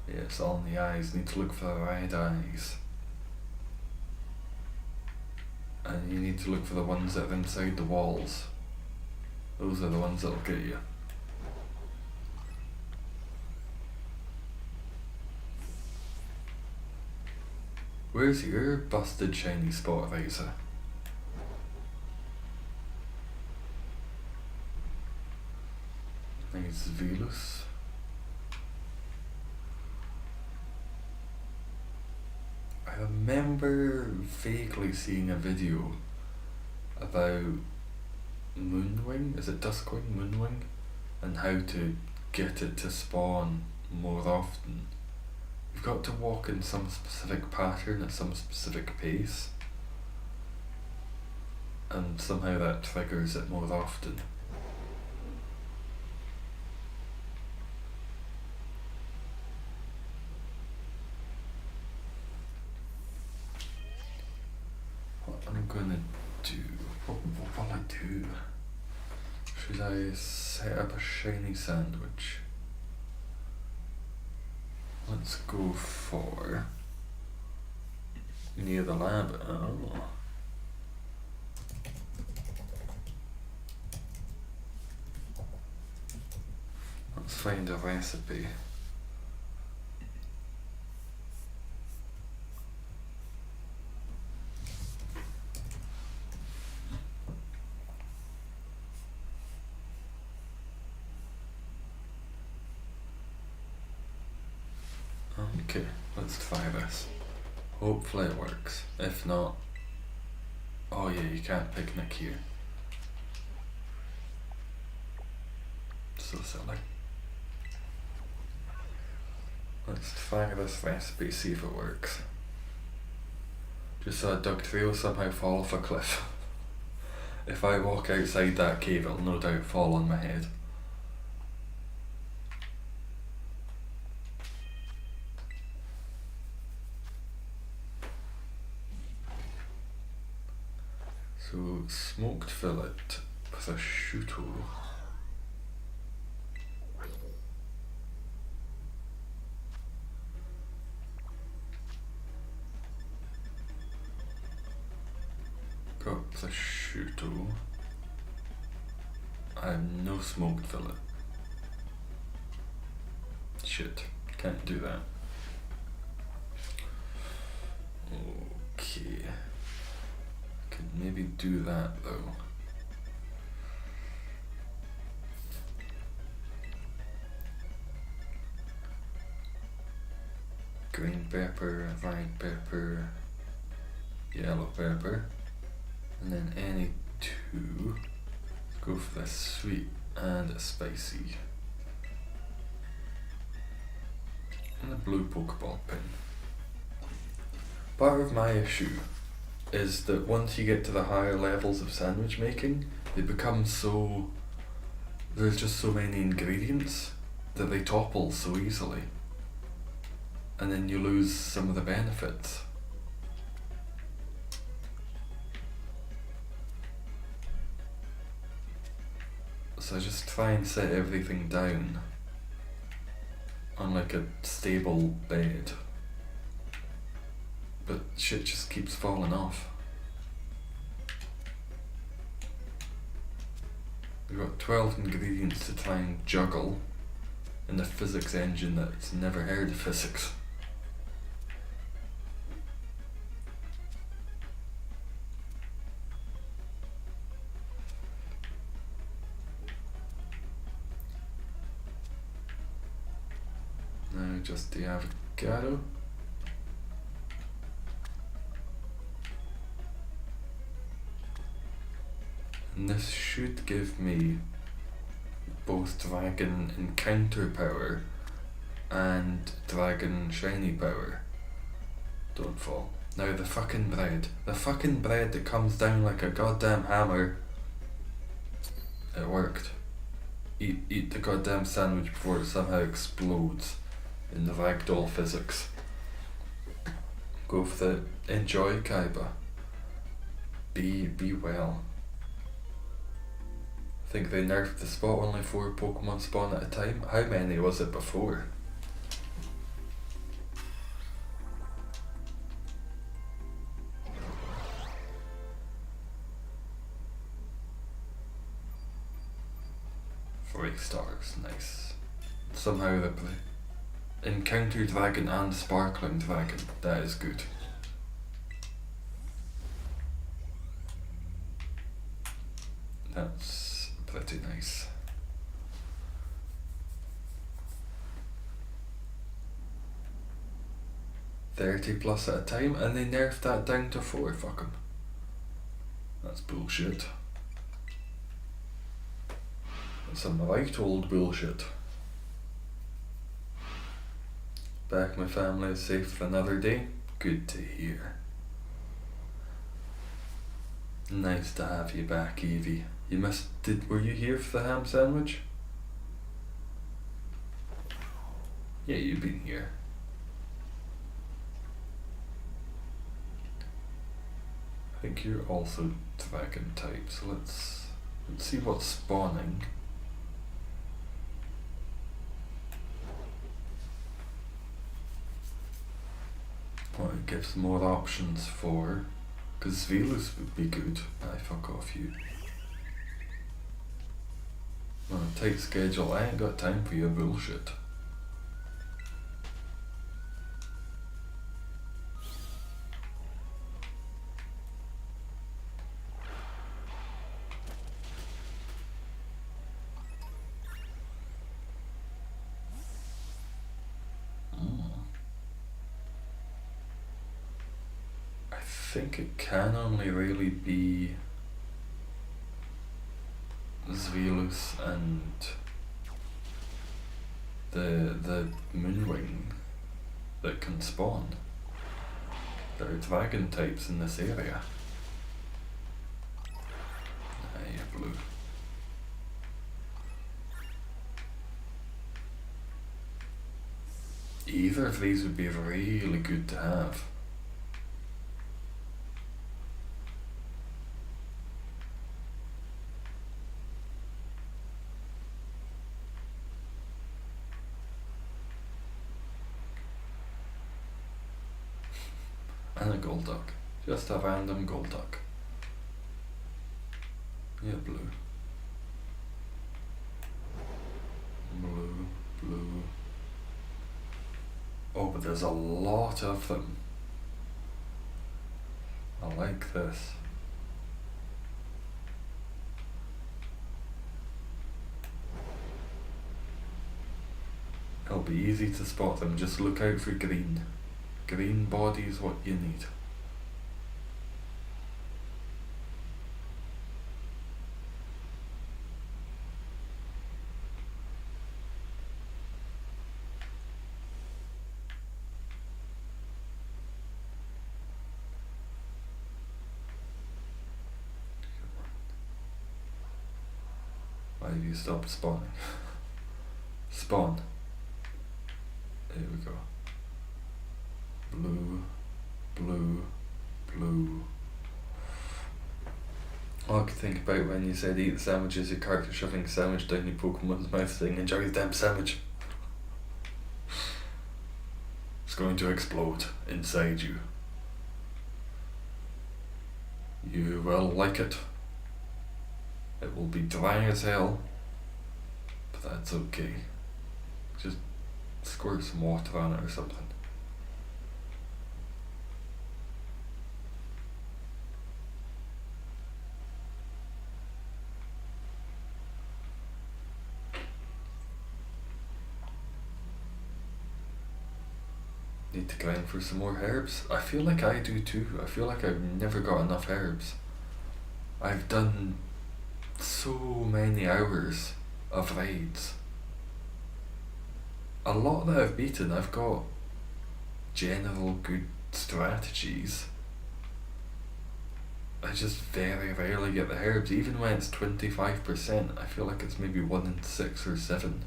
Yes, all in the eyes. Need to look for the red eyes. And you need to look for the ones that are inside the walls. Those are the ones that'll get you. Where's your busted shiny spot, Visor? Nice Velus. I remember vaguely seeing a video about Moonwing, is it Duskwing? Moonwing? And how to get it to spawn more often. You've got to walk in some specific pattern at some specific pace, and somehow that triggers it more often. What I'm gonna do, what will I do? Should I set up a shiny sandwich? Let's go for near the lab. Oh. Let's find a recipe. Okay, let's try this. Hopefully it works. If not, oh yeah, you can't picnic here. So silly. Let's try this recipe, see if it works. Just saw a Dugtrio somehow fall off a cliff. If I walk outside that cave, it'll no doubt fall on my head. So, smoked fillet, prosciutto. Got prosciutto. I have no smoked fillet. Shit, can't do that. Okay. Could maybe do that though. Green pepper, red pepper, yellow pepper, and then any two. Go for the sweet and spicy. And a blue Pokeball pin. Part of my issue is that once you get to the higher levels of sandwich making, they become so... there's just so many ingredients that they topple so easily. And then you lose some of the benefits. So I just try and set everything down on like a stable bed. But shit just keeps falling off. We've got 12 ingredients to try and juggle in a physics engine that's never heard of physics. Now just the avocado. And this should give me both dragon encounter power and dragon shiny power. Don't fall. Now the fucking bread. The fucking bread that comes down like a goddamn hammer. It worked. Eat the goddamn sandwich before it somehow explodes in the ragdoll physics. Go for the enjoy, Kaiba. Be well. I think they nerfed the spot only 4 Pokemon spawn at a time. How many was it before? Three stars, nice. Somehow the encounter dragon and sparkling dragon, that is good. That's pretty nice. $30+ at a time, and they nerfed that down to 4, fuck 'em. That's bullshit. That's some right old bullshit. Back my family is safe for another day. Good to hear. Nice to have you back, Evie. Were you here for the ham sandwich? Yeah, you've been here. I think you're also dragon type, so let's see what's spawning. Well, it gives more options for, because Velus would be good. Fuck off you. On a tight schedule, I ain't got time for your bullshit. I think it can only really be Velus and the Moonwing that can spawn. There are dragon types in this area. You're blue. Either of these would be really good to have. And a Golduck. Just a random Golduck. Yeah, blue. Blue. Oh, but there's a lot of them. I like this. It'll be easy to spot them, just look out for green. Green body is what you need. Why have you stopped spawning? Spawn. There we go. Blue. All I could think about when you said eat the sandwich is your character shoving a sandwich down your Pokemon's mouth saying enjoy the damn sandwich. It's going to explode inside you. You will like it. It will be dry as hell, but that's okay. Just squirt some water on it or something. Need to grind for some more herbs. I feel like I do too. I feel like I've never got enough herbs. I've done so many hours of raids. A lot that I've beaten, I've got general good strategies. I just very rarely get the herbs. Even when it's 25%, I feel like it's maybe 1 in 6 or 7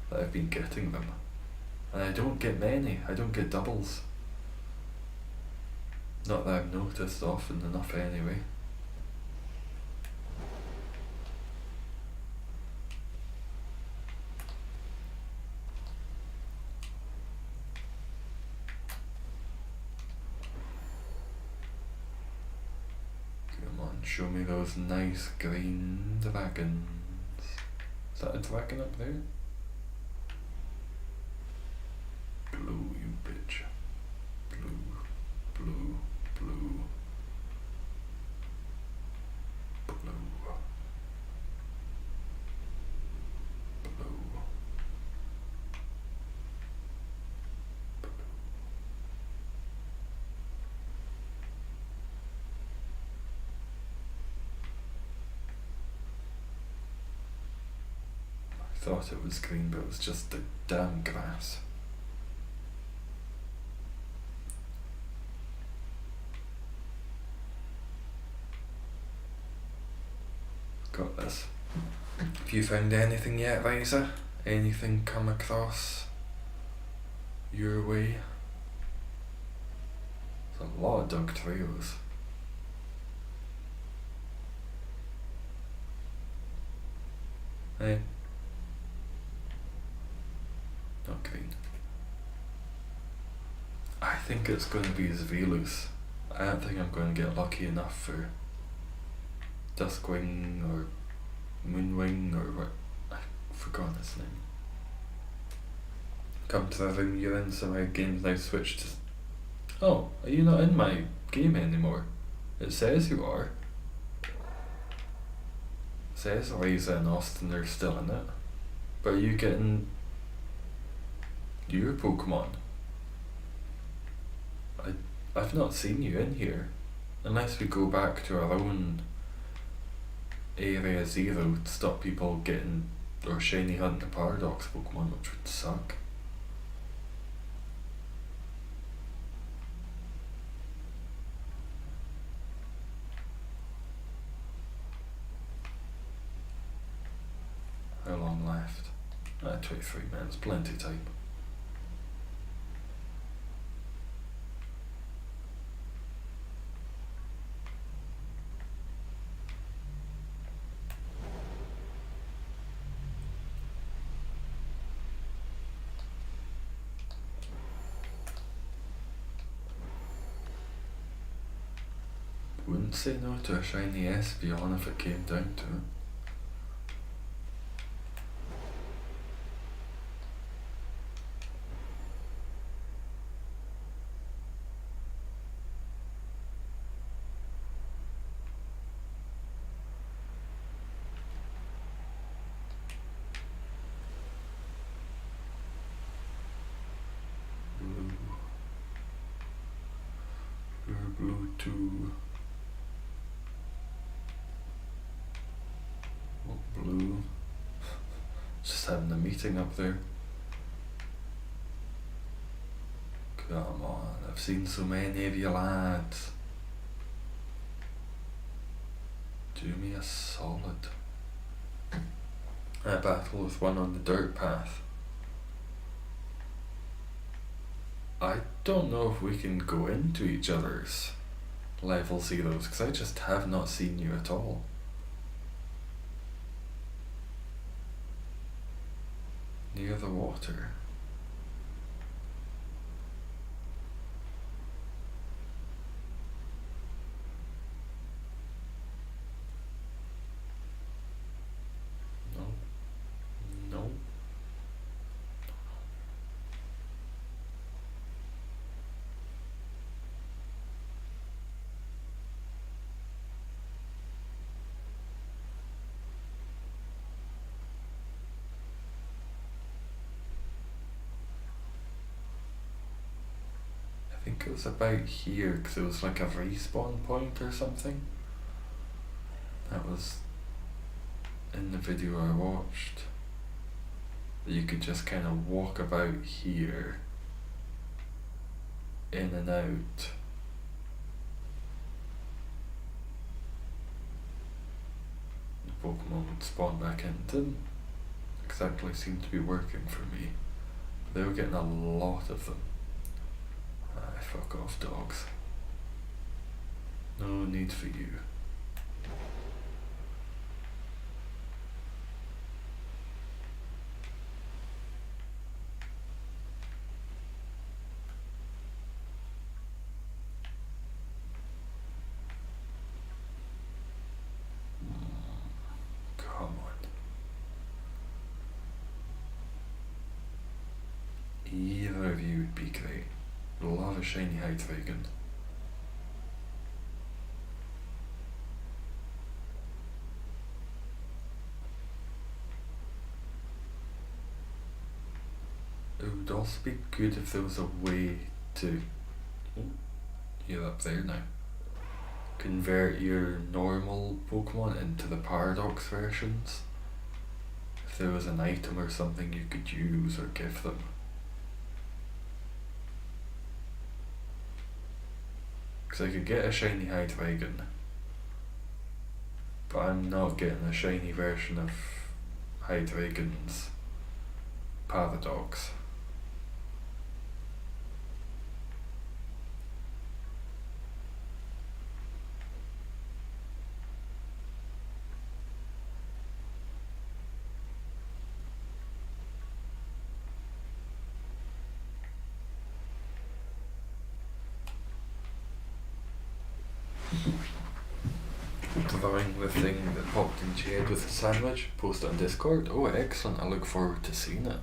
that I've been getting them. And I don't get many, I don't get doubles. Not that I've noticed often enough anyway. Come on, show me those nice green dragons. Is that a dragon up there? Blue, you bitch. Blue, blue, blue. Blue. Blue. I thought it was green, but it was just the damn grass. Got this. Have you found anything yet, Liza? Anything come across your way? There's a lot of dug trails. Hey. Not green. I think it's going to be Zvelus. I don't think I'm going to get lucky enough for Duskwing or Moonwing or what. I've forgotten his name. Come to the room you're in, so my game's now switched to. Oh, are you not in my game anymore? It says you are. It says Liza and Austin are still in it. But are you getting your Pokemon? I've not seen you in here. Unless we go back to our own Area 0 to stop people getting or shiny hunting the Paradox Pokemon, which would suck. How long left? 23 minutes, plenty of time. Wouldn't say no to a shiny Espeon if it came down to it. Blue. You're blue too. Blue. Just having a meeting up there. Come on, I've seen so many of you lads. Do me a solid. I battle with one on the dirt path. I don't know if we can go into each other's level zeros because I just have not seen you at all. Near the water. No. No. I think it was about here because it was like a respawn point or something. That was in the video I watched that you could just kind of walk about here, in and out. The Pokemon would spawn back in. Didn't exactly seem to be working for me. They were getting a lot of them. Fuck off, dogs. No need for you. Come on. Either of you would be great. Love a shiny Hydreigon. It would also be good if there was a way to, you're up there now, convert your normal Pokemon into the Paradox versions. If there was an item or something you could use or give them. Because I could get a shiny Hydreigon, but I'm not getting a shiny version of Hydreigon's Paradox. Drawing the thing that popped into your head with a sandwich, post it on Discord. Oh, excellent, I look forward to seeing it.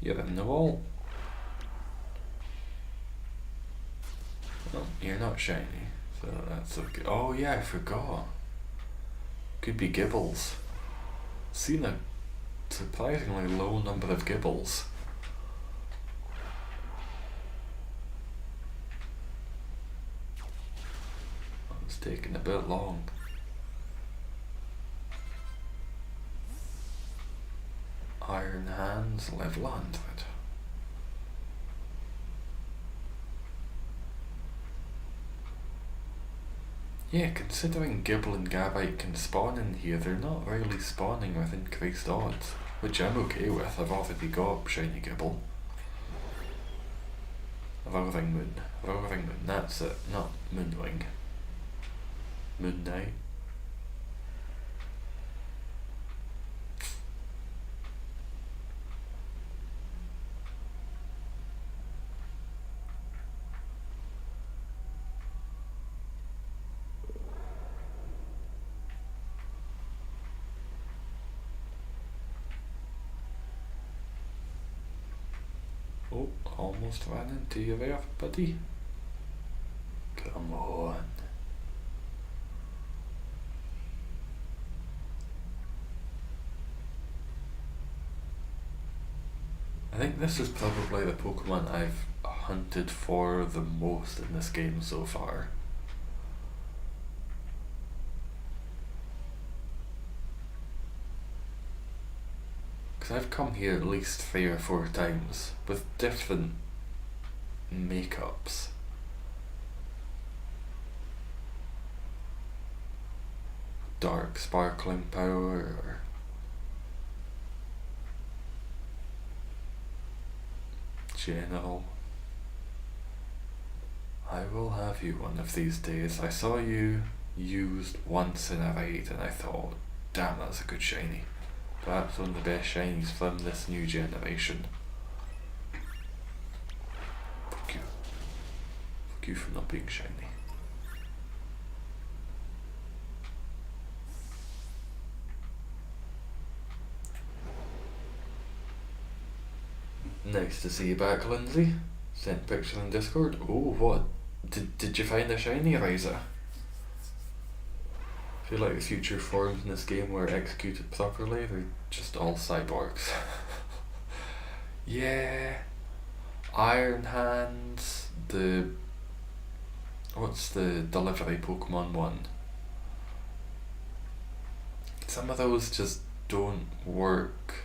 You're in the wall. Oh, you're not shiny, so that's okay. Oh yeah, I forgot. Could be Gibbles. Seen a surprisingly low number of Gibbles. It's taking a bit long. Iron Hands, level 100. Yeah, considering Gibble and Gabite can spawn in here, they're not really spawning with increased odds, which I'm okay with. I've already got shiny Gibble. Rolling Moon, that's it, not Moonwing. Moon Knight. Oh, almost ran into you there, buddy. Come on. I think this is probably the Pokemon I've hunted for the most in this game so far. Because I've come here at least 3 or 4 times with different makeups. Dark sparkling power or general. I will have you one of these days. I saw you used once in a raid and I thought, damn, that's a good shiny. Perhaps one of the best shinies from this new generation. Fuck you. Fuck you for not being shiny. Nice to see you back, Lindsay. Sent picture on Discord. Oh, what? Did you find a shiny, Riza? I feel like the future forms in this game were executed properly, they're just all cyborgs. Yeah, Iron Hands, what's the delivery Pokemon one? Some of those just don't work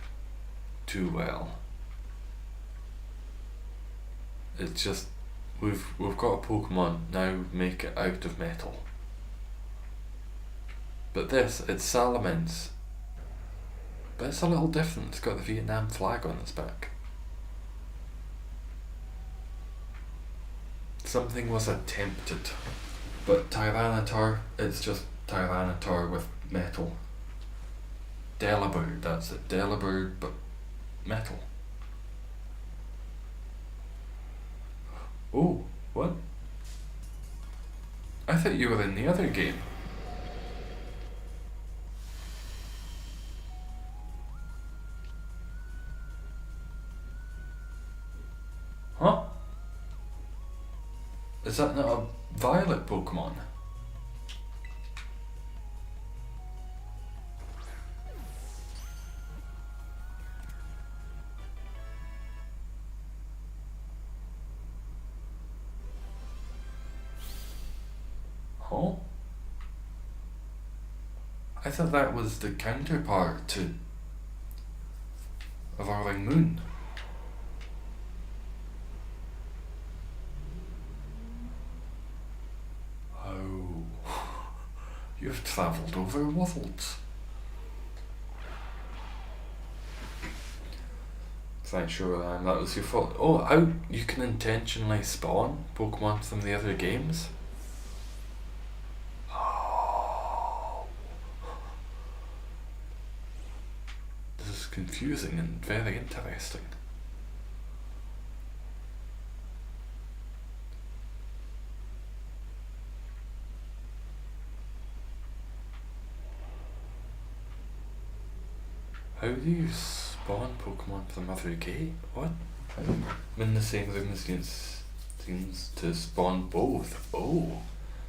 too well. It's just we've got a Pokemon, now make it out of metal. But this, it's Salamence. But it's a little different, it's got the Vietnam flag on its back. Something was attempted. But Tyranitar, it's just Tyranitar with metal. Delibird, that's it. Delibird, but metal. Oh, what? I thought you were in the other game. Huh? Is that not a violet Pokemon? Huh? I thought that was the counterpart to Roaring Moon. Oh, you've travelled over worlds. Thanks, sure, that was your fault. Oh, how you can intentionally spawn Pokemon from the other games? This is confusing and very interesting. How do you spawn Pokemon from other game? What? I'm in the same room as seems to spawn both. Oh,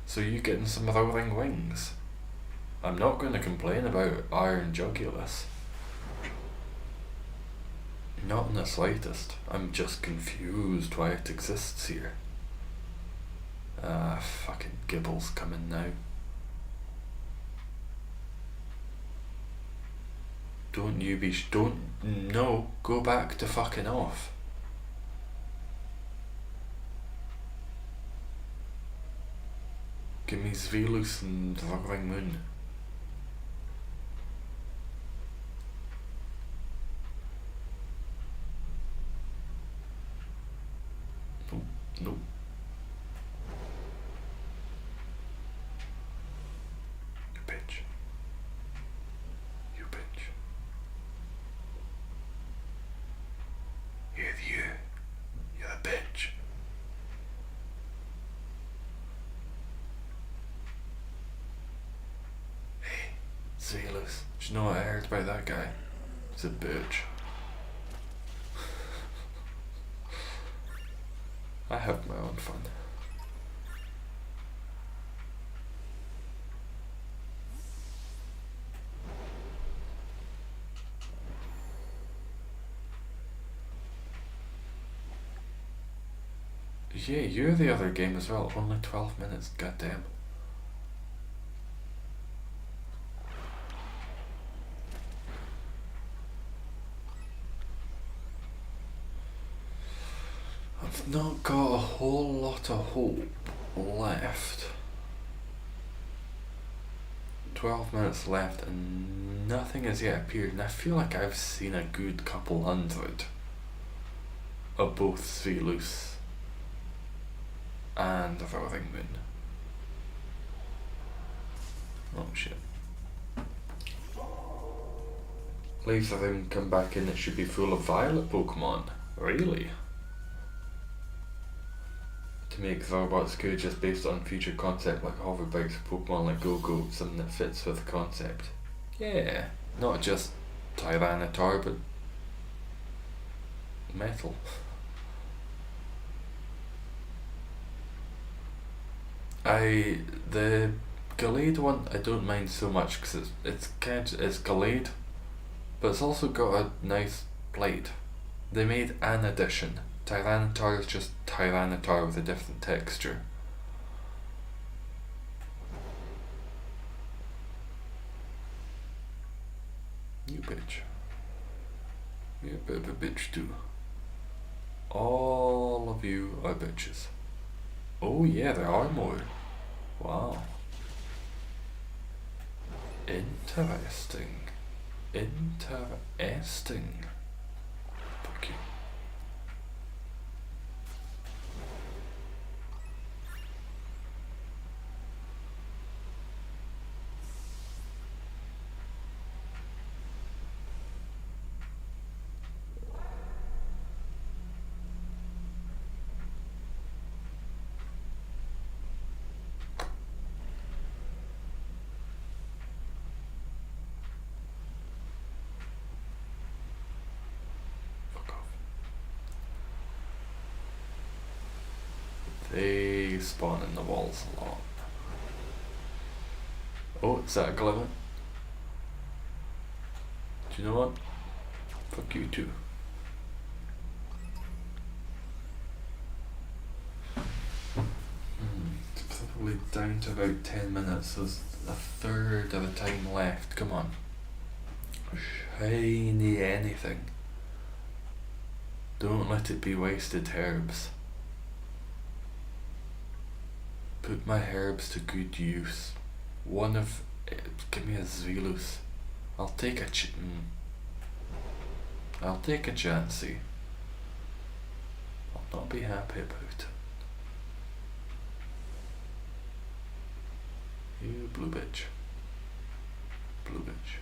so you getting some Roaring Wings? I'm not going to complain about Iron Jugulus. Not in the slightest. I'm just confused why it exists here. Fucking Gibble's coming now. Don't you be no, go back to fucking off. Give me Svelus and Roaring Moon. Nope, nope. You bitch. You bitch. You're a bitch. Hey, Svelus, do you know what I heard about that guy? He's a bitch. I have my own fun. Yeah, you're the other game as well. Only 12 minutes, goddamn. I've not got a whole lot of hope left. 12 minutes left and nothing has yet appeared, and I feel like I've seen a good couple hundred of both Svelus and the Roaring Moon. Oh shit. Leave the room, come back in, it should be full of violet Pokemon. Really? To make the robots good just based on future concept like hoverbikes or Pokemon like Go-Go, something that fits with the concept. Yeah, not just Tyranitar, but metal. The Gallade one I don't mind so much because it's Gallade, but it's also got a nice blade. They made an addition Tyranitar is just Tyranitar with a different texture. You bitch. You're a bit of a bitch too. All of you are bitches. Oh yeah, there are more. Wow. Interesting. Interesting. Fuck you. They spawn in the walls a lot. Oh, is that a glimmer? Do you know what? Fuck you too. It's probably down to about 10 minutes. There's a third of the time left. Come on. Shiny anything. Don't let it be wasted herbs. Put my herbs to good use. Give me a Zvelus. I'll take a chancey. I'll not be happy about it. You blue bitch. Blue bitch.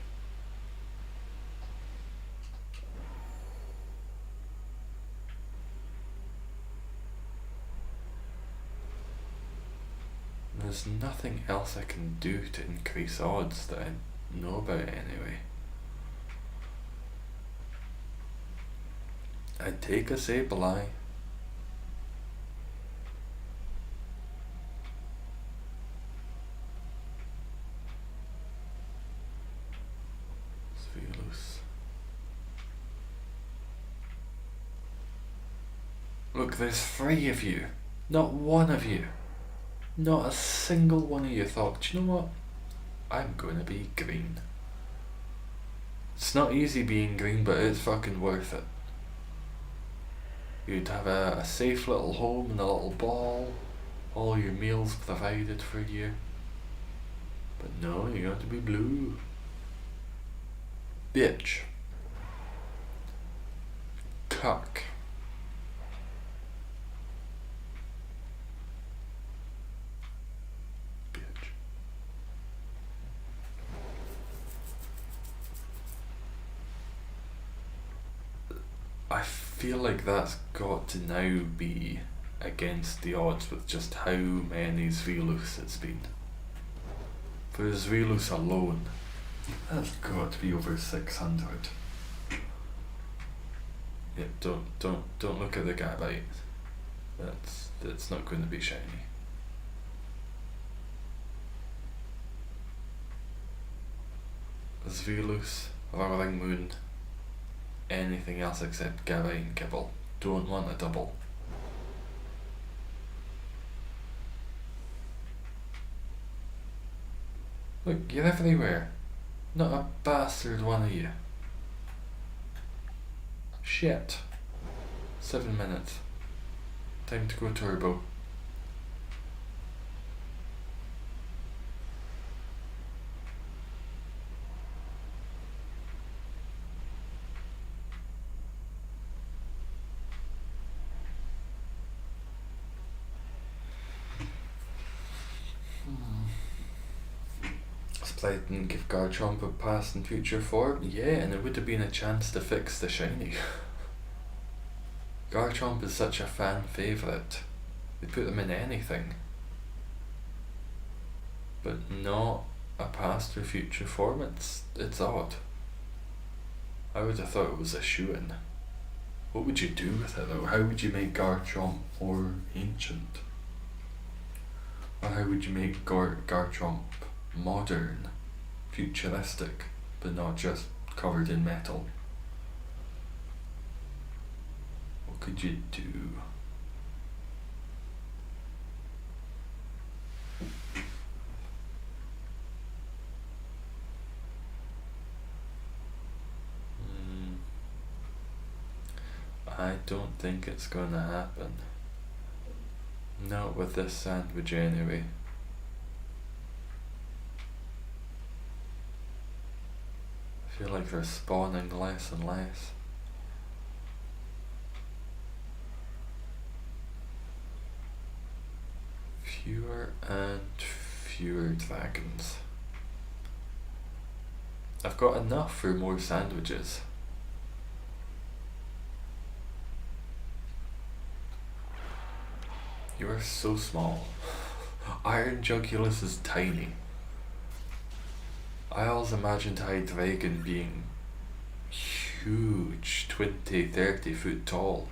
There's nothing else I can do to increase odds that I know about anyway. I'd take a Sableye. Zvelus. Look, there's 3 of you. Not one of you. Not a single one of you thought, do you know what? I'm gonna be green. It's not easy being green, but it's fucking worth it. You'd have a safe little home and a little ball, all your meals provided for you. But no, you got to be blue. Bitch. Cuck. I feel like that's got to now be against the odds with just how many Zvelus it's been. For Zvelus alone, that's got to be over 600. Yeah, don't look at the Gabite. That's not going to be shiny. Zvelus, Rolling Moon, anything else except Gabite and Kibble. Don't want a double. Look, you're everywhere. Not a bastard one of you. Shit. 7 minutes. Time to go turbo. Split and give Garchomp a past and future form? Yeah, and it would have been a chance to fix the shiny. Garchomp is such a fan favourite. They put them in anything. But not a past or future form. It's odd. I would have thought it was a shoo-in. What would you do with it though? How would you make Garchomp more ancient? Or how would you make Garchomp modern, futuristic, but not just covered in metal? What could you do? I don't think it's gonna happen. Not with this sandwich anyway. I feel like they're spawning less and less. Fewer and fewer dragons. I've got enough for more sandwiches. You are so small. Iron Jugulus is tiny. I always imagined High Dragon being huge, 20, 30 foot tall.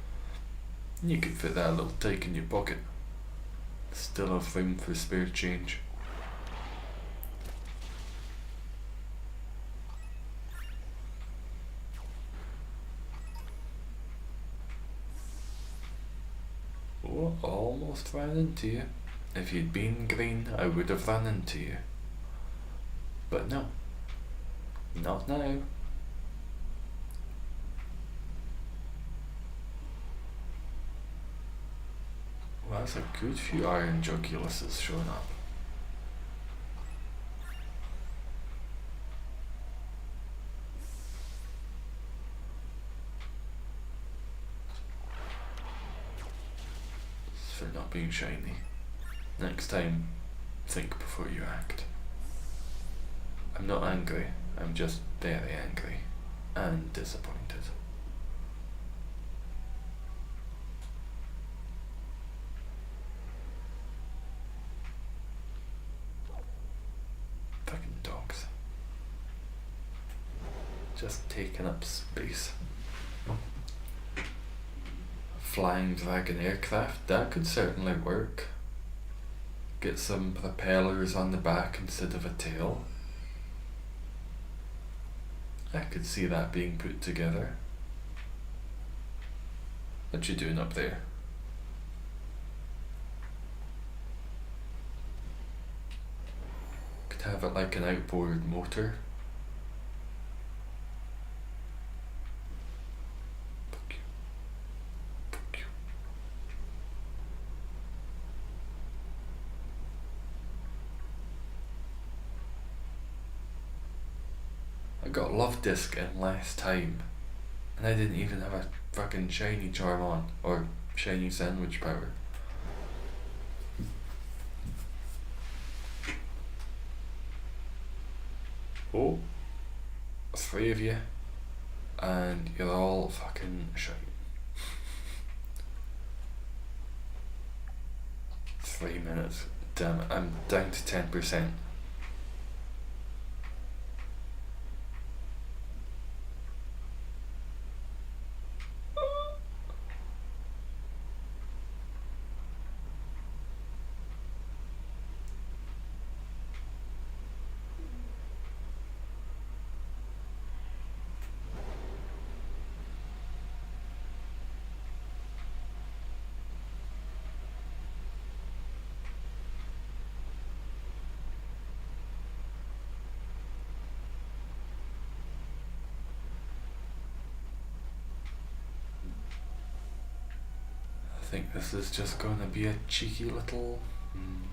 You could fit that little tyke in your pocket. Still have room for spare change. Oh, almost ran into you. If you'd been green, I would have run into you. But no. Not now. Well, that's a good few Iron Juguluses showing up. For not being shiny. Next time, think before you act. I'm not angry, I'm just very angry and disappointed. Fucking dogs. Just taking up space. Flying dragon aircraft, that could certainly work. Get some propellers on the back instead of a tail. I could see that being put together. What you doing up there? Could have it like an outboard motor. I got Love Disc in last time, and I didn't even have a fucking shiny charm on, or shiny sandwich power. Oh, 3 of you, and you're all fucking shite. 3 minutes, damn it, I'm down to 10%. I think this is just gonna be a cheeky little...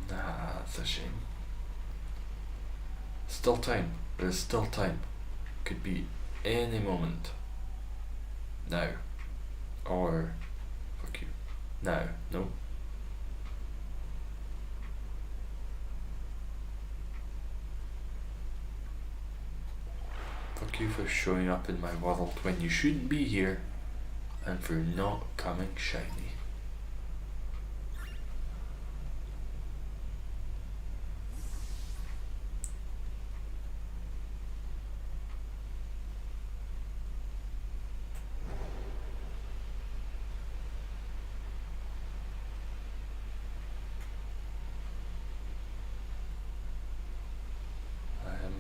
Nah, that's a shame. Still time. There's still time. Could be any moment. Now. Or... fuck you. Now. No. Fuck you for showing up in my world when you shouldn't be here, and for not coming shiny.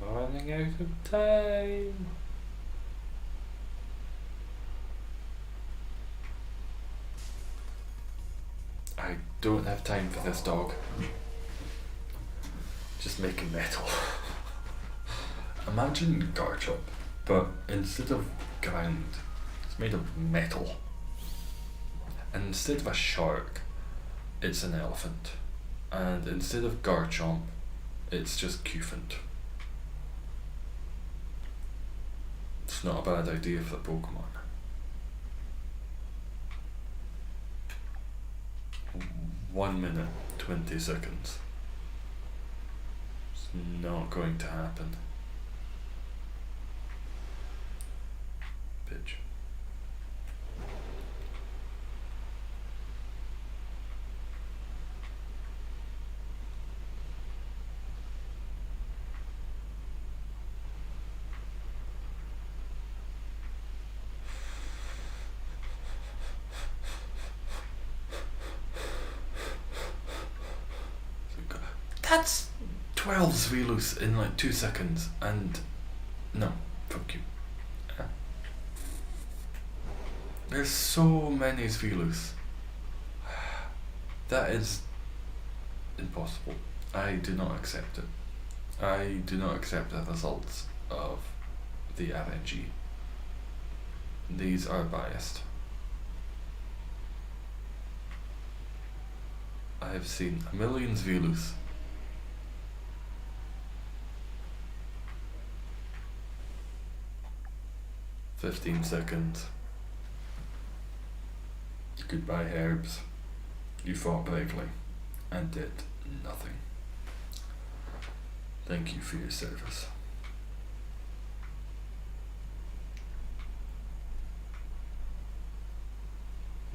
Running out of time. don't have time for this dog. Just making metal. Imagine Garchomp, but instead of ground, it's made of metal. And instead of a shark, it's an elephant. And instead of Garchomp, it's just Cufant. It's not a bad idea for the Pokemon. 1 minute, 20 seconds. It's not going to happen. Bitch. That's 12 Zvelus in like 2 seconds, and no, fuck you. There's so many Zvelus. That is impossible. I do not accept it. I do not accept the results of the RNG. These are biased. I have seen a million Zvelus. "15 seconds. Goodbye, herbs. You fought bravely and did nothing. Thank you for your service."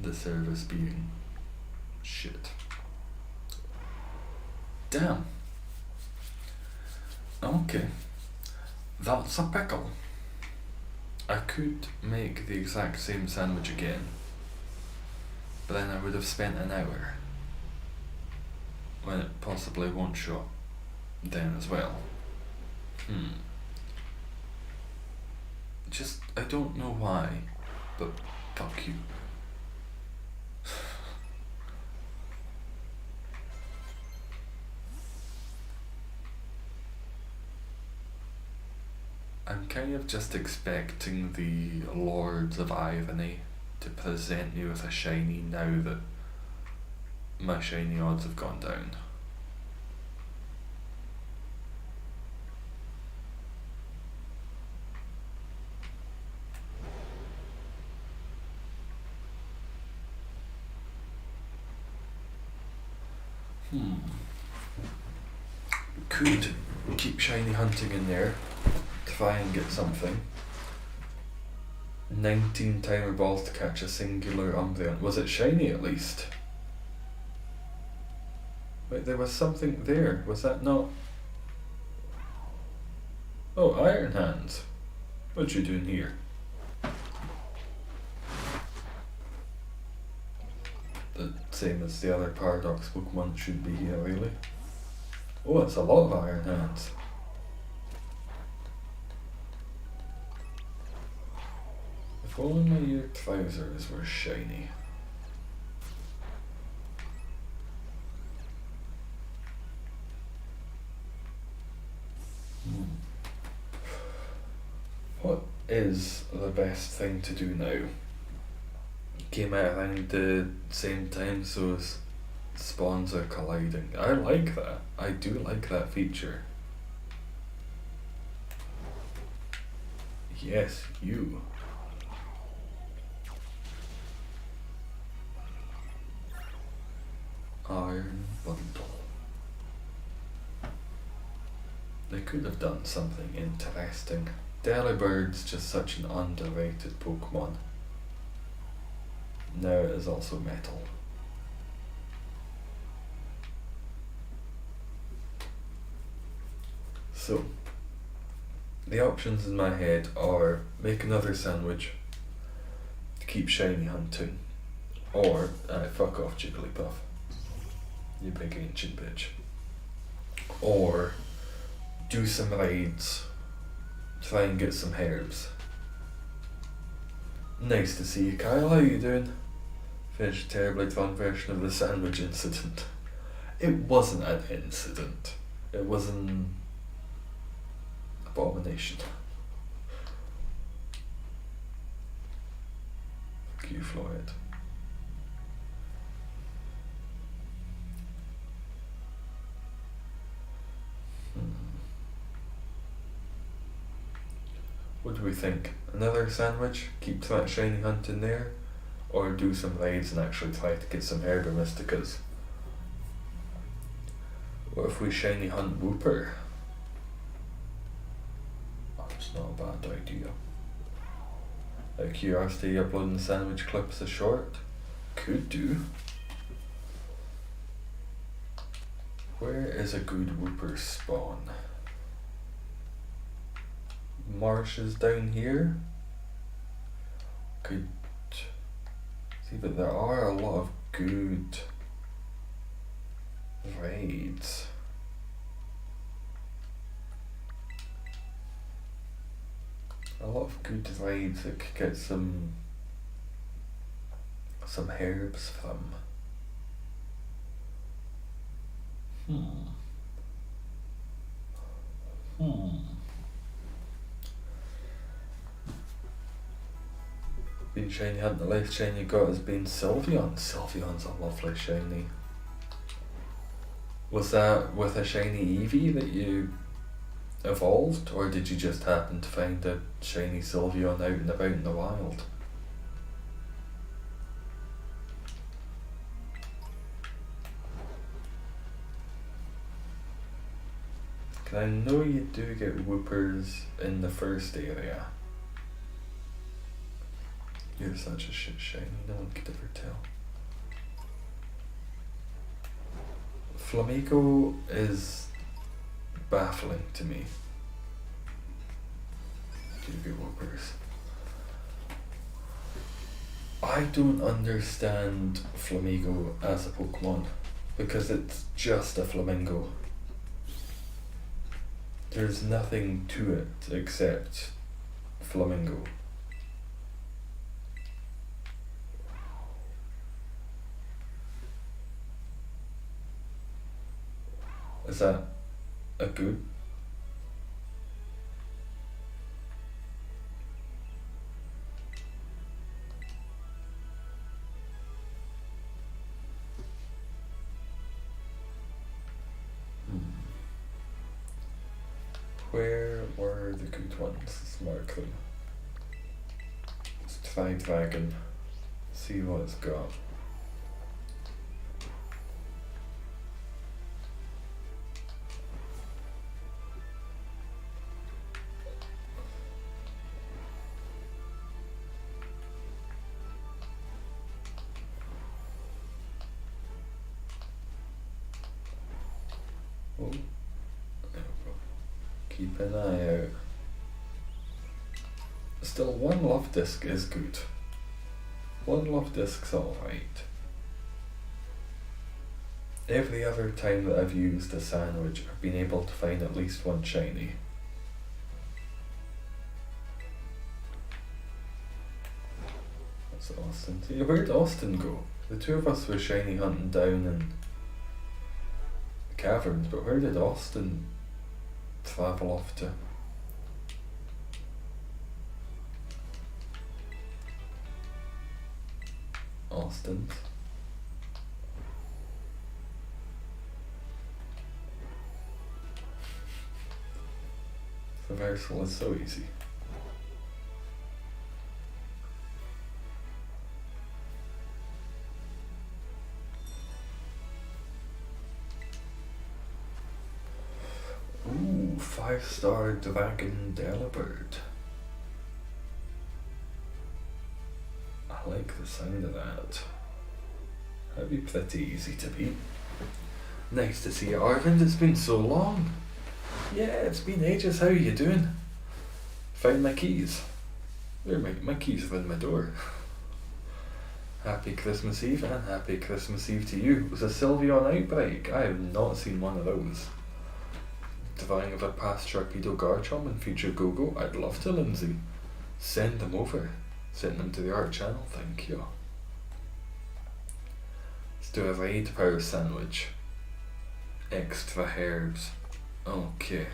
The service being shit. Damn. Okay. That's a pickle. I could make the exact same sandwich again, but then I would have spent an hour when it possibly won't show up then as well. Just, I don't know why, but fuck you. I'm kind of just expecting the Lords of Irony to present me with a shiny now that my shiny odds have gone down. Could keep shiny hunting in there, try and get something. 19 timer balls to catch a singular Umbreon. Was it shiny at least? Wait, there was something there. Was that not? Oh, Iron Hands. What you doing here? The same as the other Paradox Pokemon should be here, really. Oh, it's a lot of Iron Hands. If only your trousers were shiny. What is the best thing to do now? Came out around the same time, so spawns are colliding. I like that. I do like that feature. Yes, you. Iron Bundle. They could have done something interesting. Delibird's just such an underrated Pokemon. Now it is also metal. So, the options in my head are make another sandwich, keep shiny hunting, or fuck off Jigglypuff, you big ancient bitch. Or do some raids, try and get some herbs. Nice to see you, Kyle. How you doing? Finished a terribly drawn version of the sandwich incident. It wasn't an incident. It was an abomination. Fuck you, Floyd. What do we think? Another sandwich? Keep that shiny hunt in there? Or do some raids and actually try to get some Herba Mysticas? What if we shiny hunt Whooper? Oh, it's not a bad idea. Out of curiosity, uploading the sandwich clips as short? Could do. Where is a good Whooper spawn? Marshes down here? Could see, but there are a lot of good raids. A lot of good raids that could get some herbs from. Been shiny hunting, the last shiny you got has been Sylveon. Sylveon's a lovely shiny. Was that with a shiny Eevee that you evolved, or did you just happen to find a shiny Sylveon out and about in the wild? I know you do get Whoopers in the first area. You're such a shit shiny, no one could ever tell. Flamigo is baffling to me. Do get Whoopers. I don't understand Flamigo as a Pokemon because it's just a flamingo. There's nothing to it except flamingo. Is that a good? Where were the good ones? Let's mark them. Let's try Dragon. See what it's got. Oh, keep an eye out. Still, one love disc is good. One love disc's alright. Every other time that I've used a sandwich, I've been able to find at least one shiny. That's Austin. See, where'd Austin go? The two of us were shiny hunting down in the caverns, but where did Austin travel off to? Austin's. Traversal is so easy. Ooh, 5-star Dragon Delibird. I like the sound of that. That'd be pretty easy to beat. Nice to see you, Arvind. It's been so long. Yeah, it's been ages. How are you doing? Found my keys. There, my keys are in my door. Happy Christmas Eve and happy Christmas Eve to you. Was a Sylveon outbreak? I have not seen one of those. Drawing of a past Sharpedo Garchomp and future Go-Go? I'd love to, Lindsay. Send them over. Send them to the art channel, thank you. Let's do a raid power sandwich. Extra herbs. Okay.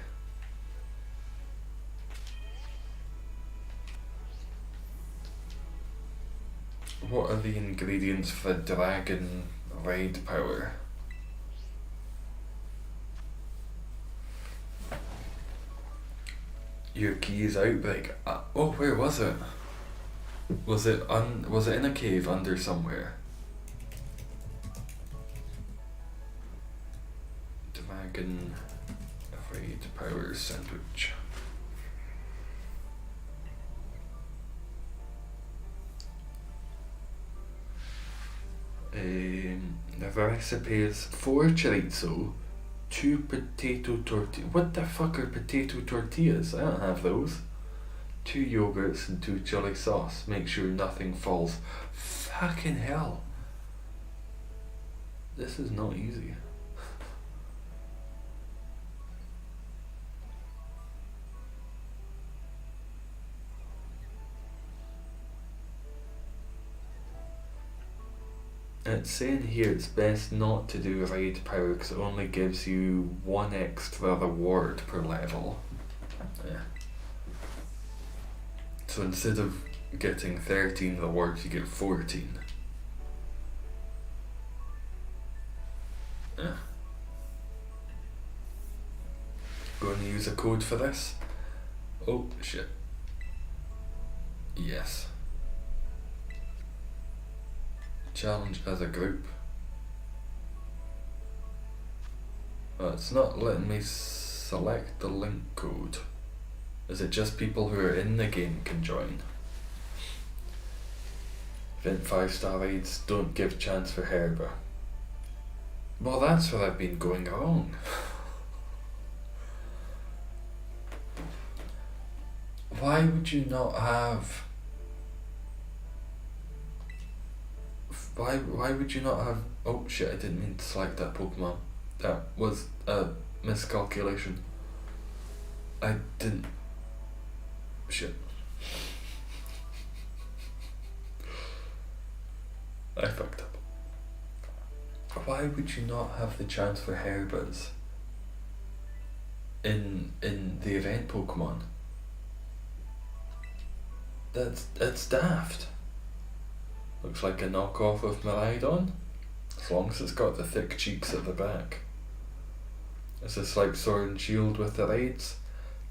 What are the ingredients for a dragon raid power? Your keys outbreak. Oh, where was it? Was it in a cave under somewhere? Dragon raid power sandwich. The recipe is 4 chorizo, 2 potato tortillas. What the fuck are potato tortillas? I don't have those. 2 yogurts and 2 chili sauce. Make sure nothing falls. Fucking hell. This is not easy. It's saying here it's best not to do raid power because it only gives you 1 extra reward per level. Yeah. So instead of getting 13 rewards, you get 14. Yeah. Going to use a code for this? Oh shit. Yes. Challenge as a group. It's not letting me select the link code. Is it just people who are in the game can join? Event 5-star raids don't give chance for Herba. Well, that's where I've been going wrong. Why would you not have... Why would you not have... Oh shit, I didn't mean to select that Pokemon. That was a miscalculation. I didn't... Shit. I fucked up. Why would you not have the chance for Hairbuzz in the event Pokemon? That's daft. Looks like a knockoff of Miraidon, as long as it's got the thick cheeks at the back. Is this like Sword and Shield with the raids?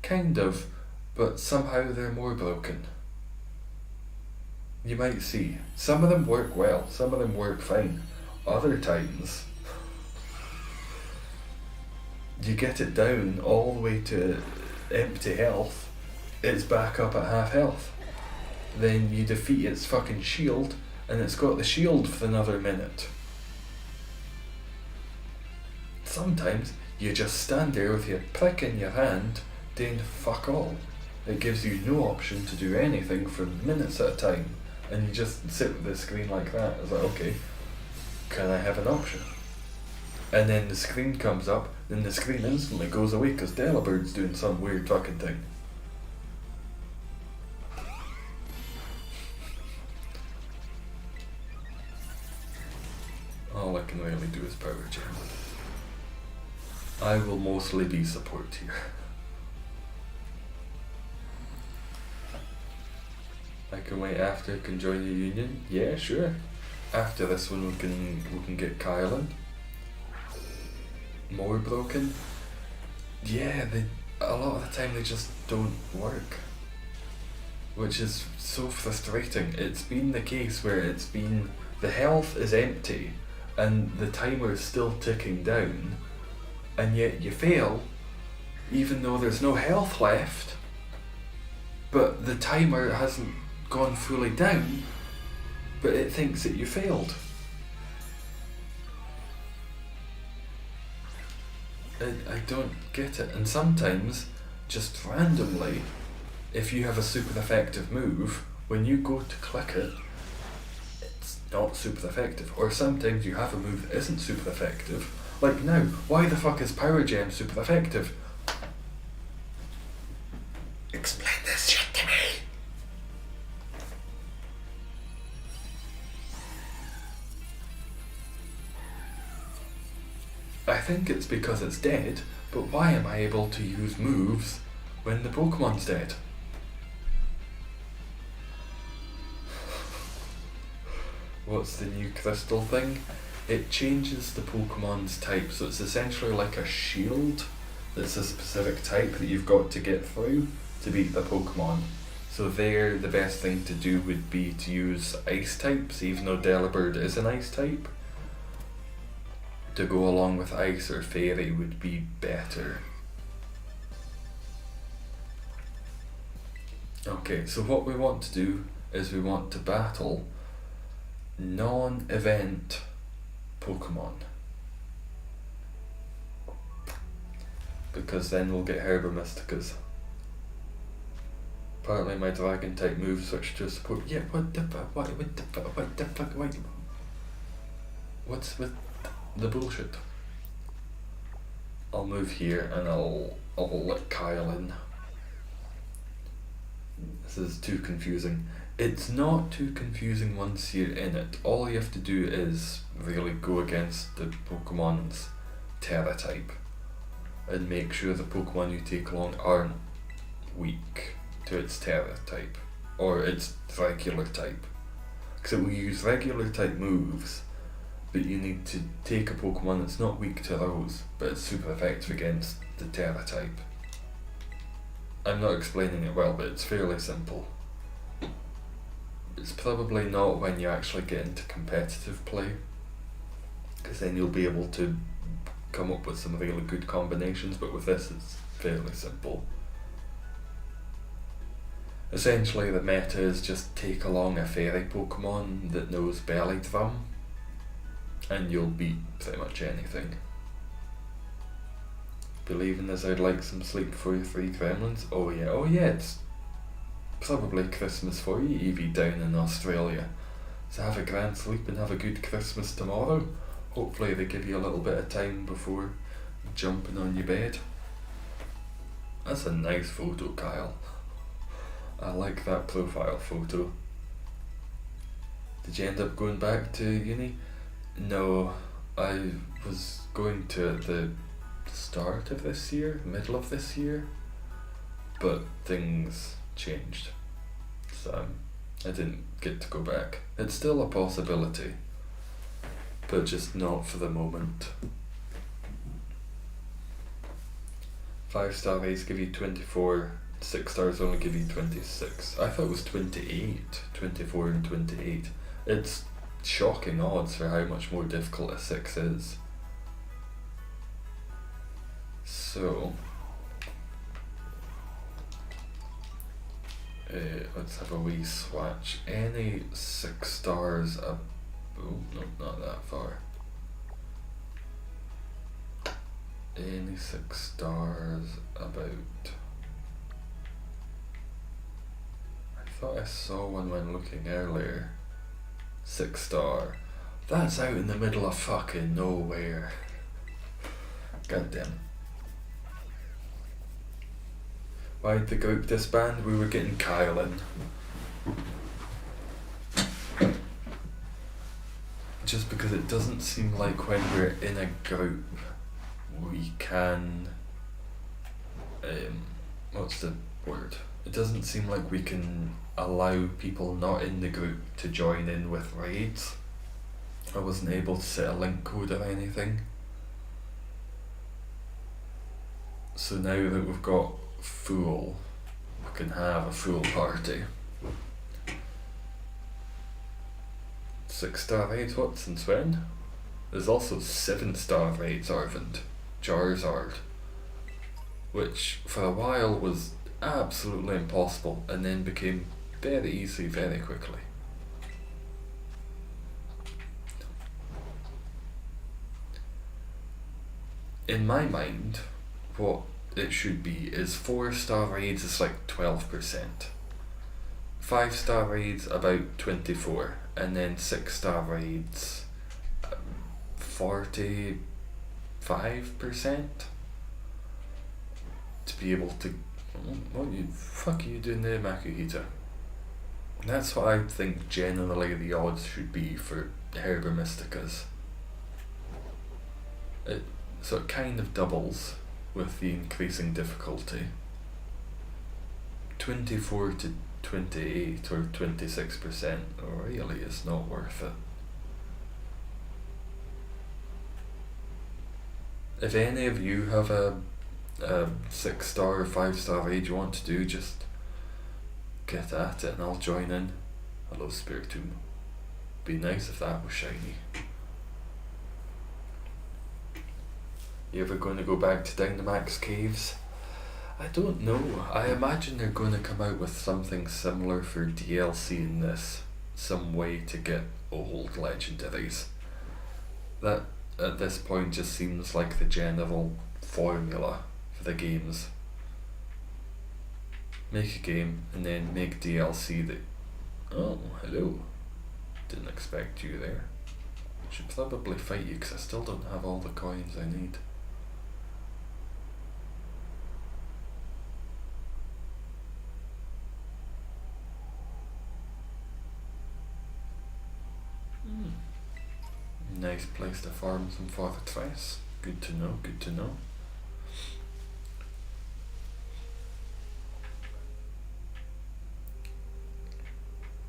Kind of, but somehow they're more broken. You might see, some of them work well, some of them work fine. Other times, you get it down all the way to empty health, it's back up at half health. Then you defeat its fucking shield, and it's got the shield for another minute. Sometimes you just stand there with your prick in your hand doing fuck all. It gives you no option to do anything for minutes at a time, and you just sit with the screen like that. It's like, okay, can I have an option? And then the screen comes up, then the screen instantly goes away because Delabird's doing some weird fucking thing. All I can really do is power jam. I will mostly be support here. I can wait after, can join the union. Yeah, sure. After this one, we can get Kylan. More broken. Yeah, a lot of the time they just don't work, which is so frustrating. It's been the case where it's been the health is empty and the timer is still ticking down, and yet you fail even though there's no health left, but the timer hasn't gone fully down, but it thinks that you failed. I don't get it. And sometimes, just randomly, if you have a super effective move, when you go to click it, it's not super effective. Or sometimes you have a move that isn't super effective. Like now, why the fuck is Power Gem super effective? Explain this shit to me! think it's because it's dead, but why am I able to use moves when the Pokemon's dead? What's the new crystal thing? It changes the Pokemon's type, so it's essentially like a shield that's a specific type that you've got to get through to beat the Pokemon. So there, the best thing to do would be to use ice types, even though Delibird is an ice type. To go along with ice or fairy would be better. Okay, so what we want to do is we want to battle non-event Pokemon. Because then we'll get Herba-Mysticas. Apparently my dragon type move switched to support. Yeah, what the fuck? What the fuck? What the fuck? What's with the bullshit? I'll move here and I'll let Kyle in. This is too confusing. It's not too confusing once you're in it. All you have to do is really go against the Pokemon's Terra type and make sure the Pokemon you take along aren't weak to its Terra type or its regular type. Because it will use regular type moves, but you need to take a Pokemon that's not weak to those, but it's super effective against the Terra type. I'm not explaining it well, but it's fairly simple. It's probably not when you actually get into competitive play, because then you'll be able to come up with some really good combinations, but with this it's fairly simple. Essentially the meta is just take along a fairy Pokemon that knows Belly Drum, and you'll beat pretty much anything. Believing as I'd like some sleep for your 3 gremlins. Oh yeah, it's probably Christmas for you, Evie, down in Australia. So have a grand sleep and have a good Christmas tomorrow. Hopefully they give you a little bit of time before jumping on your bed. That's a nice photo, Kyle. I like that profile photo. Did you end up going back to uni? No, I was going to the start of this year, middle of this year, but things changed, so I didn't get to go back. It's still a possibility, but just not for the moment. 5-star raids give you 24, 6 stars only give you 26. I thought it was 28, 24 and 28. It's shocking odds for how much more difficult a 6 is. So, let's have a wee swatch. Any 6 stars up. Oh, no, not that far. Any 6 stars about. I thought I saw one when looking earlier. 6 star. That's out in the middle of fucking nowhere. God damn it. Why did the group disband? We were getting Kyle in. Just because it doesn't seem like when we're in a group we can what's the word? It doesn't seem like we can allow people not in the group to join in with raids. I wasn't able to set a link code or anything. So now that we've got full, we can have a full party. 6-star raids, what, since when? There's also 7-star raids, Arvind. Charizard. Which for a while was absolutely impossible and then became very easy very quickly. In my mind, what it should be is 4-star raids is like 12%. 5-star raids about 24, and then 6-star raids 45%, to be able to. What the fuck are you doing there, Makuhita? That's what I think generally the odds should be for Herba-Mysticas. So it kind of doubles with the increasing difficulty. 24 to 28 or 26% really is not worth it. If any of you have a 6-star or 5-star raid you want to do, just get at it and I'll join in. I love Spiritomb. Be nice if that was shiny. You ever going to go back to Dynamax Caves? I don't know. I imagine they're going to come out with something similar for DLC in this. Some way to get old legendaries. That at this point just seems like the general formula for the games. Make a game and then make DLC that... Oh, hello. Didn't expect you there. Should probably fight you because I still don't have all the coins I need. Nice place to farm some fortress. Good to know, good to know.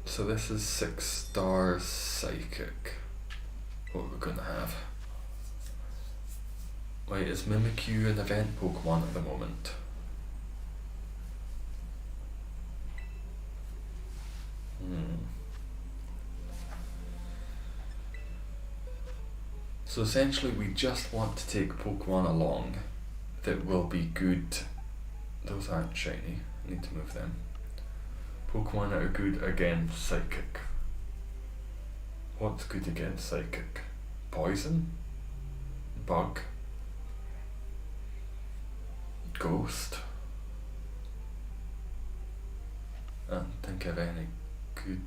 So this is 6-star Psychic. What we're gonna have. Wait, is Mimikyu an event Pokemon at the moment? So essentially we just want to take Pokemon along that will be good. Those aren't shiny, I need to move them. Pokemon that are good against Psychic. What's good against Psychic? Poison? Bug? Ghost? I don't think of any good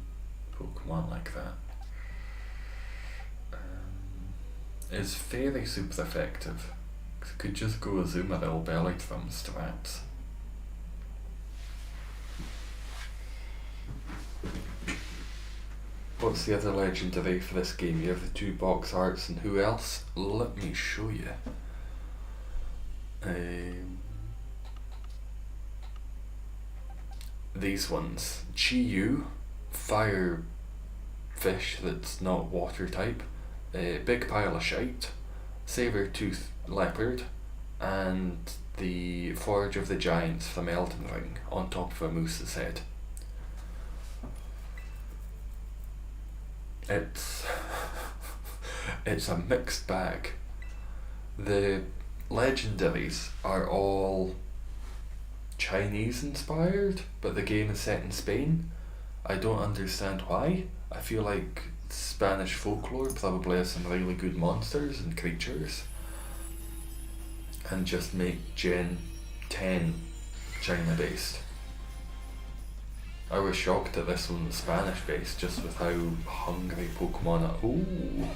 Pokemon like that. Is Fairy super effective? Cause it could just go Azumarill bellied from strats. What's the other legendary for this game? You have the 2 box arts and who else? Let me show you. These ones. Chi-Yu, fire fish that's not water type. Big pile of shite, saber-tooth leopard, and the Forge of the Giants from Elden Ring on top of a moose's head. It's a mixed bag. The legendaries are all Chinese inspired, but the game is set in Spain. I don't understand why. I feel like Spanish folklore probably has some really good monsters and creatures, and just make Gen 10 China based. I was shocked that this one was Spanish based just with how hungry Pokemon are. Ooh,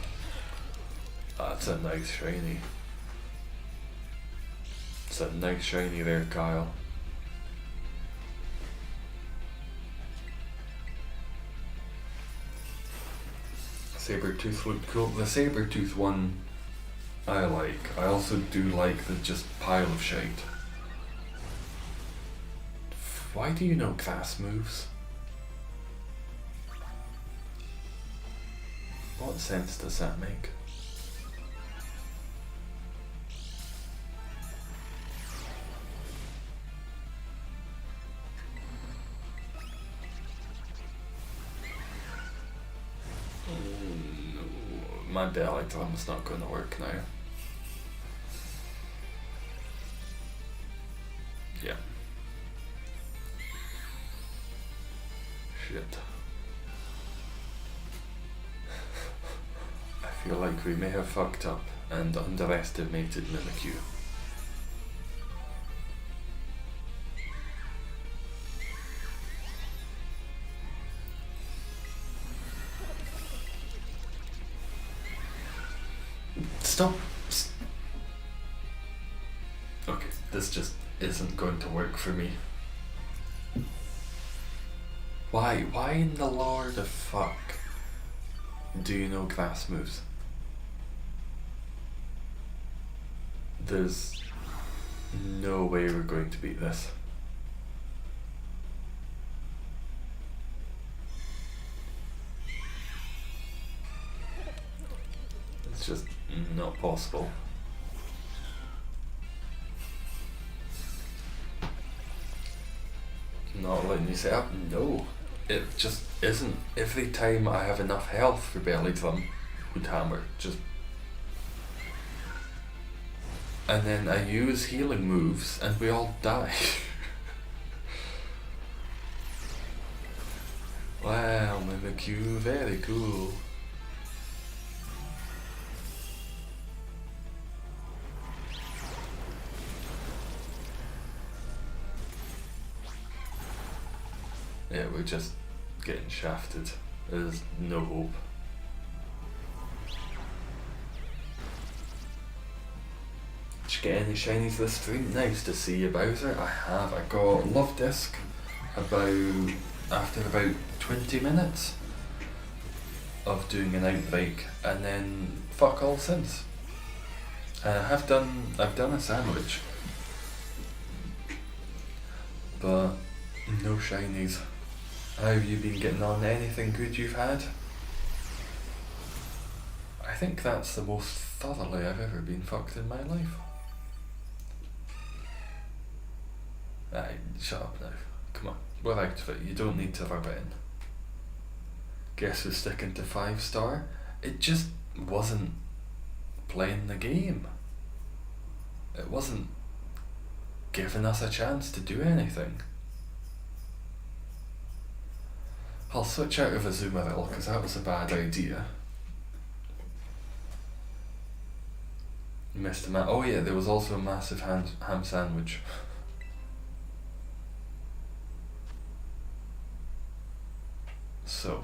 that's a nice shiny. It's a nice shiny there, Kyle. Saber-tooth looked cool. The Saber-tooth one I like. I also do like the just pile of shite. Why do you know grass moves? What sense does that make? My belly drum's not going to work now. Yeah. Shit. I feel like we may have fucked up and underestimated Mimikyu. Stop. Okay, this just isn't going to work for me. Why? Why in the Lord of fuck do you know grass moves? There's no way we're going to beat this. It's just not possible. Not letting you set up? No. It just isn't. Every time I have enough health for Belly Drum, Wood Hammer, just... And then I use healing moves and we all die. Wow, Mimikyu, very cool. Yeah, we're just getting shafted. There's no hope. Did you get any shinies this stream? Nice to see you, Bowser. I have. I got Love Disc after about 20 minutes of doing an outbreak, and then fuck all since. I've done a sandwich, but no shinies. How have you been getting on? Anything good you've had? I think that's the most thoroughly I've ever been fucked in my life. Aye, shut up now. Come on, we're out of it. You don't need to rub it in. Guess we're sticking to 5-star? It just wasn't playing the game. It wasn't giving us a chance to do anything. I'll switch out of Azumarill because that was a bad idea. Missed a oh yeah, there was also a massive ham sandwich. So,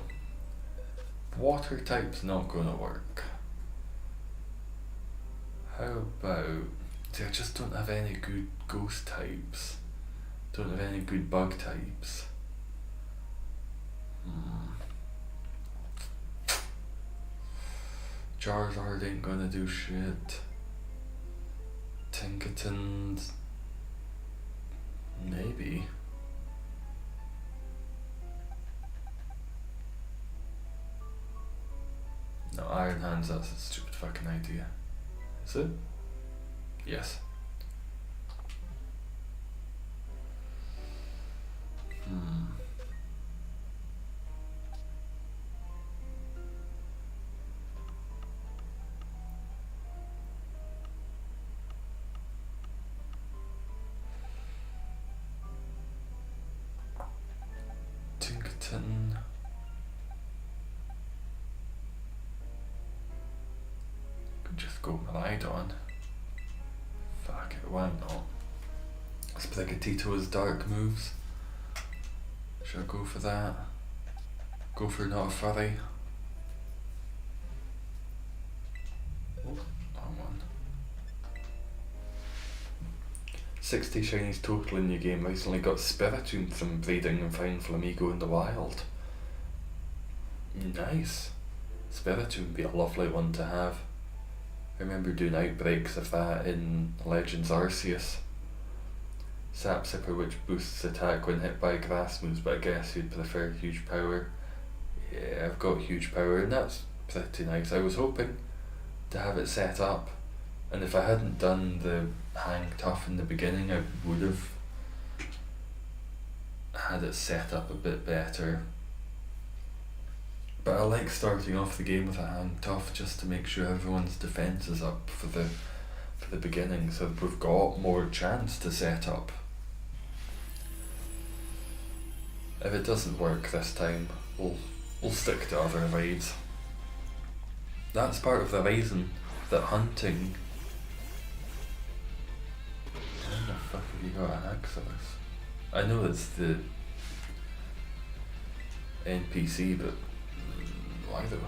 water type's not gonna work. How about... See, I just don't have any good ghost types. Don't have any good bug types. Charizard ain't gonna do shit. Tinkaton's... maybe. No, Iron Hands, that's a stupid fucking idea. Is it? Yes. Tinkerton. Could just go Miraidon. Fuck it, why not? Sprigatito's dark moves. Should I go for that? Go for not a furry. Oh, wrong one. 60 shinies total in your game. Recently got Spiritomb from breeding and found Flamigo in the wild. Nice. Spiritomb would be a lovely one to have. I remember doing outbreaks of that in Legends Arceus. Sap Sipper, which boosts attack when hit by grass moves, but I guess you'd prefer huge power. Yeah, I've got huge power and that's pretty nice. I was hoping to have it set up, and if I hadn't done the hang tough in the beginning, I would have had it set up a bit better. But I like starting off the game with a hang tough just to make sure everyone's defense is up for the beginning, so we've got more chance to set up. If it doesn't work this time, we'll stick to other raids. That's part of the reason that hunting... When the fuck have you got an Axorus? I know it's the NPC, but why though?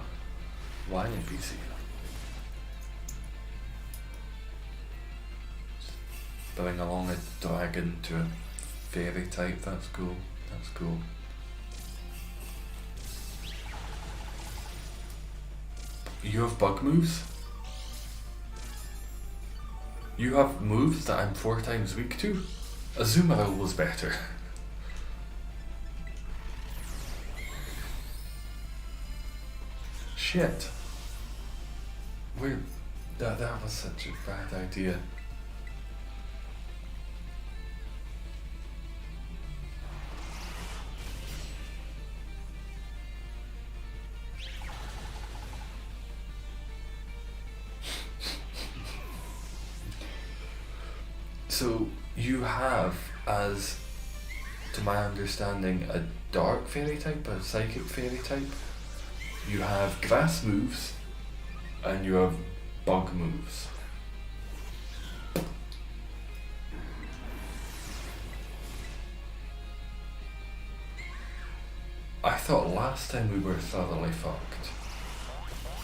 Why NPC? Bring along a dragon to a fairy type, that's cool. That's cool. You have bug moves? You have moves that I'm 4 times weak to? Azumarill was better. Shit. That was such a bad idea. So you have, as to my understanding, a dark fairy type, a psychic fairy type. You have grass moves, and you have bug moves. I thought last time we were thoroughly fucked.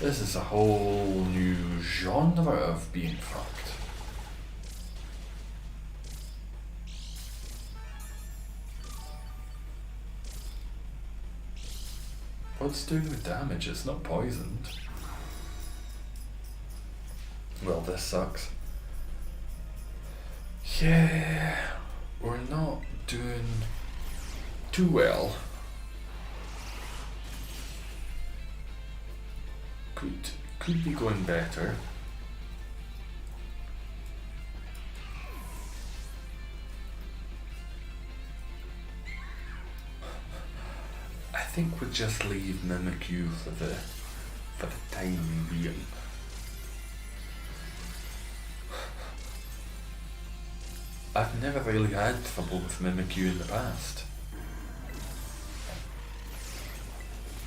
This is a whole new genre of being fucked. What's doing the damage? It's not poisoned. Well, this sucks. Yeah, we're not doing too well. Could be going better. I think we'll just leave Mimikyu for the time being. I've never really had trouble with Mimikyu in the past.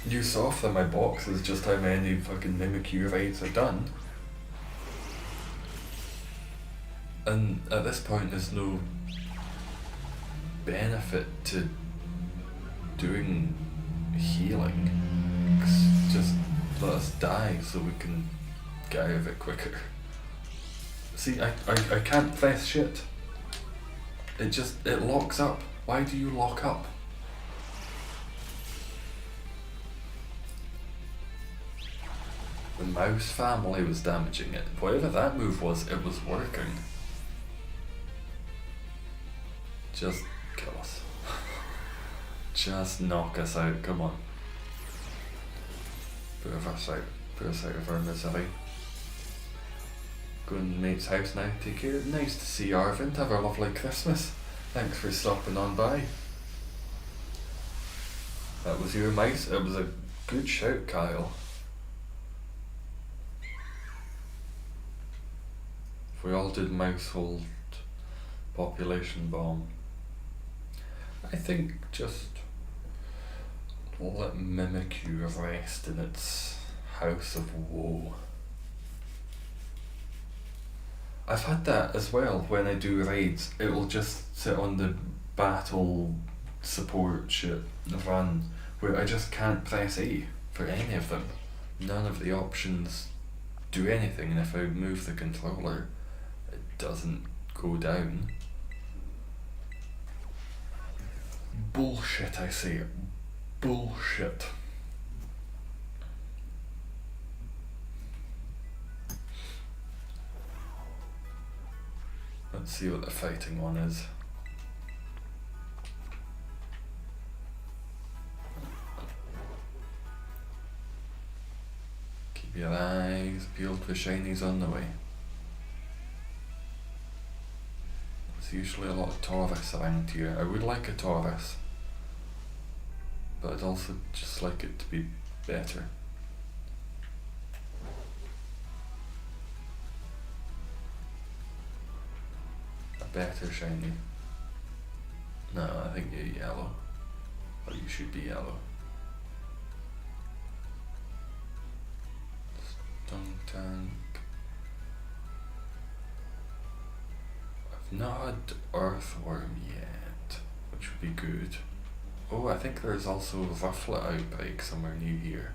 You saw from my boxes just how many fucking Mimikyu raids I've done. And at this point there's no benefit to doing healing. Just let us die so we can get out of it quicker. See, I can't press shit. It locks up. Why do you lock up? The mouse family was damaging it. Whatever that move was, it was working. Just kill us. Just knock us out, come on. Put us out of our misery. Going to mate's house now, take care. Nice to see you, Arvind. Have a lovely Christmas. Thanks for stopping on by. That was your mouse. It was a good shout, Kyle. If we all did household population bomb, I think just let Mimikyu rest in its house of woe. I've had that as well when I do raids. It will just sit on the battle support shit run where I just can't press A for any of them. None of the options do anything, and if I move the controller, it doesn't go down. Bullshit, I say. Bullshit. Let's see what the fighting one is. Keep your eyes peeled for shinies on the way. There's usually a lot of Taurus around here. I would like a Taurus, but I'd also just like it to be better. A better shiny. No, I think you're yellow. Or you should be yellow. Stung tank. I've not had earthworm yet, which would be good. Oh, I think there's also a Rufflet outbreak somewhere near here.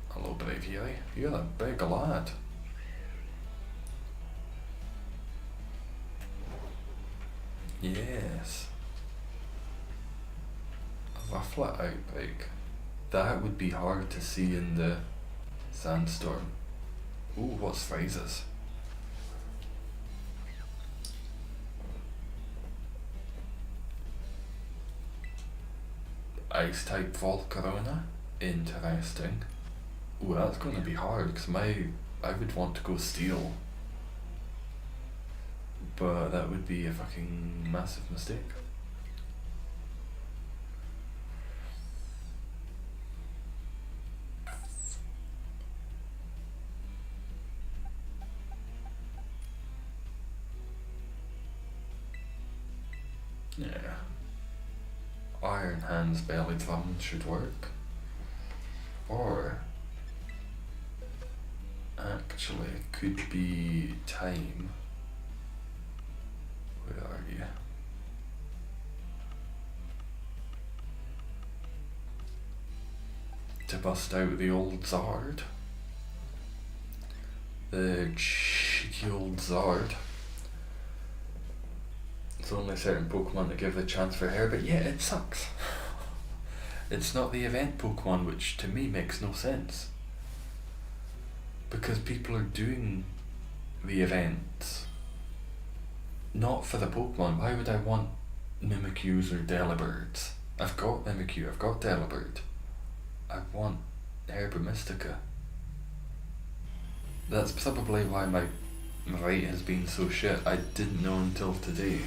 Hello, Braviary. You're a big lad. Yes. A Rufflet outbreak. That would be hard to see in the sandstorm. Ooh, what's phrases? Ice type Volcarona? Interesting. Ooh, that's gonna be hard, because I would want to go steel. But that would be a fucking massive mistake. Yeah. Iron Hands belly drum should work. Or actually it could be time. Where are you? To bust out the old Zard. The cheeky old Zard. It's only certain Pokemon that give the chance for hair, but yeah, it sucks. It's not the event Pokemon, which to me makes no sense. Because people are doing the events not for the Pokemon. Why would I want Mimikyus or Delibirds? I've got Mimikyu, I've got Delibird. I want Herba Mystica. That's probably why my rate has been so shit. I didn't know until today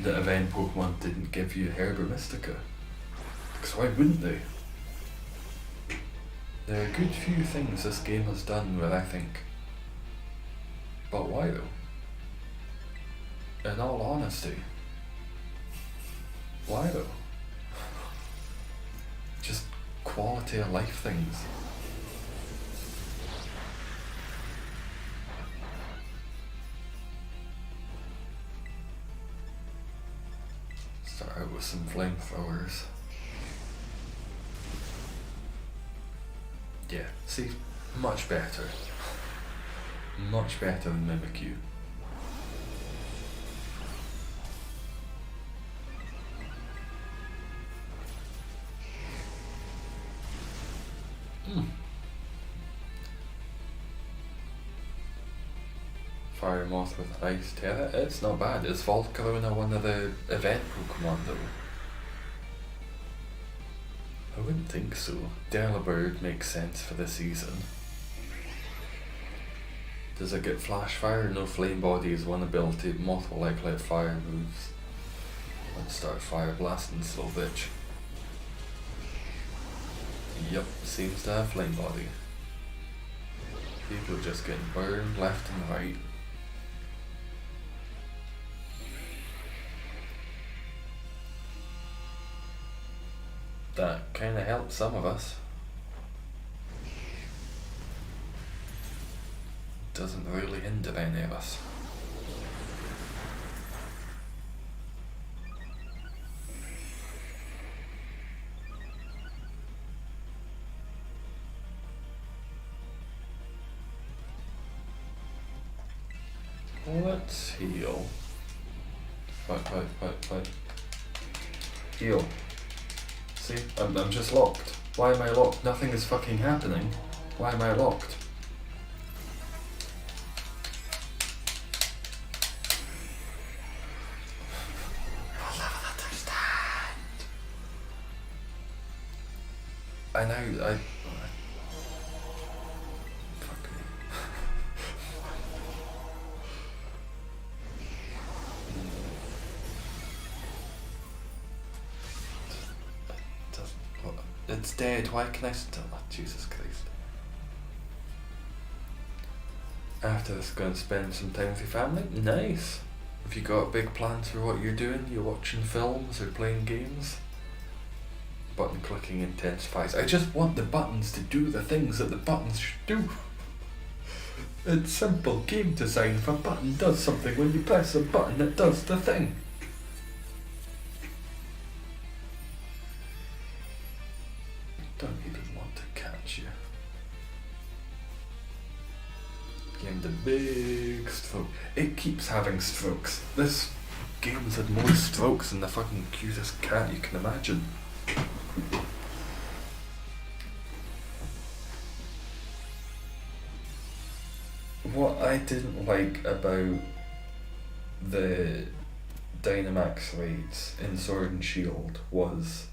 that event Pokemon didn't give you Herba Mystica. Because why wouldn't they? There are a good few things this game has done where I think, but why though? In all honesty, why though? Just quality of life things. Start out with some flamethrowers. Yeah, see, much better. Much better than Mimikyu. Fire Moth with Ice Terra, it's not bad. Is Volcarona one of the event Pokemon though? I wouldn't think so. Delibird makes sense for the season. Does it get Flash Fire? No, Flame Body is one ability. Moth will likely let fire moves. Let's start Fire Blasting, slow bitch. Yup, seems to have Flame Body. People are just getting burned left and right. That kinda helped some of us. Doesn't really hinder any of us. Let's heal. Fight. Heal. See, I'm just locked. Why am I locked? Nothing is fucking happening. Why am I locked? I'll never understand. I fuck me. It's dead, why can I still... Oh, Jesus Christ. After this, going to spend some time with your family? Nice. Have you got big plans for what you're doing? You're watching films or playing games? Button clicking intensifies. I just want the buttons to do the things that the buttons should do. It's simple game design. If a button does something, when you press a button, it does the thing. Don't even want to catch you. Getting the big stroke. It keeps having strokes. This game's had more strokes than the fucking cutest cat you can imagine. I didn't like about the Dynamax raids in Sword and Shield was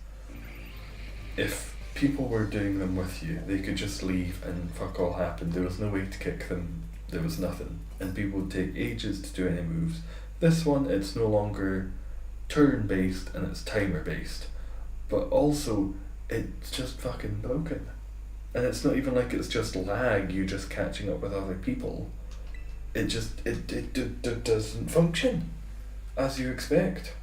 if people were doing them with you, they could just leave and fuck all happened. There was no way to kick them, there was nothing. And people would take ages to do any moves. This one, it's no longer turn based and it's timer based. But also, it's just fucking broken. And it's not even like it's just lag, you just catching up with other people. It just, it doesn't function as you expect.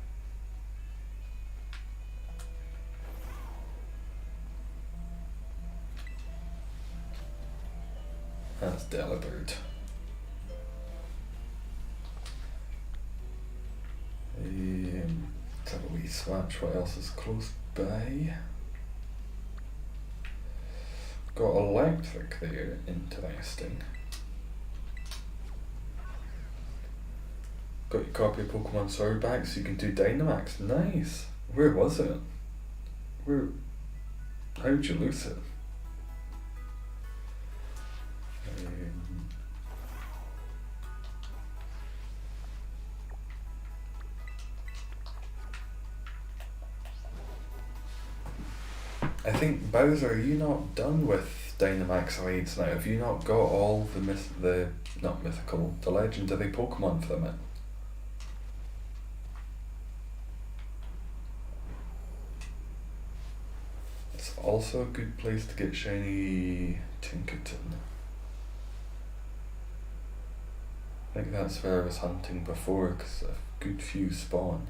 That's Delibird. Let's have a wee swatch what else is close by. Got electric there, interesting. Got your copy of Pokemon Sword back so you can do Dynamax. Nice. Where was it? How'd you lose it? I think Bowser, are you not done with Dynamax raids now? Have you not got all the not mythical, the legendary Pokemon from it? It's also a good place to get shiny Tinkerton. I think that's where I was hunting before, because a good few spawn.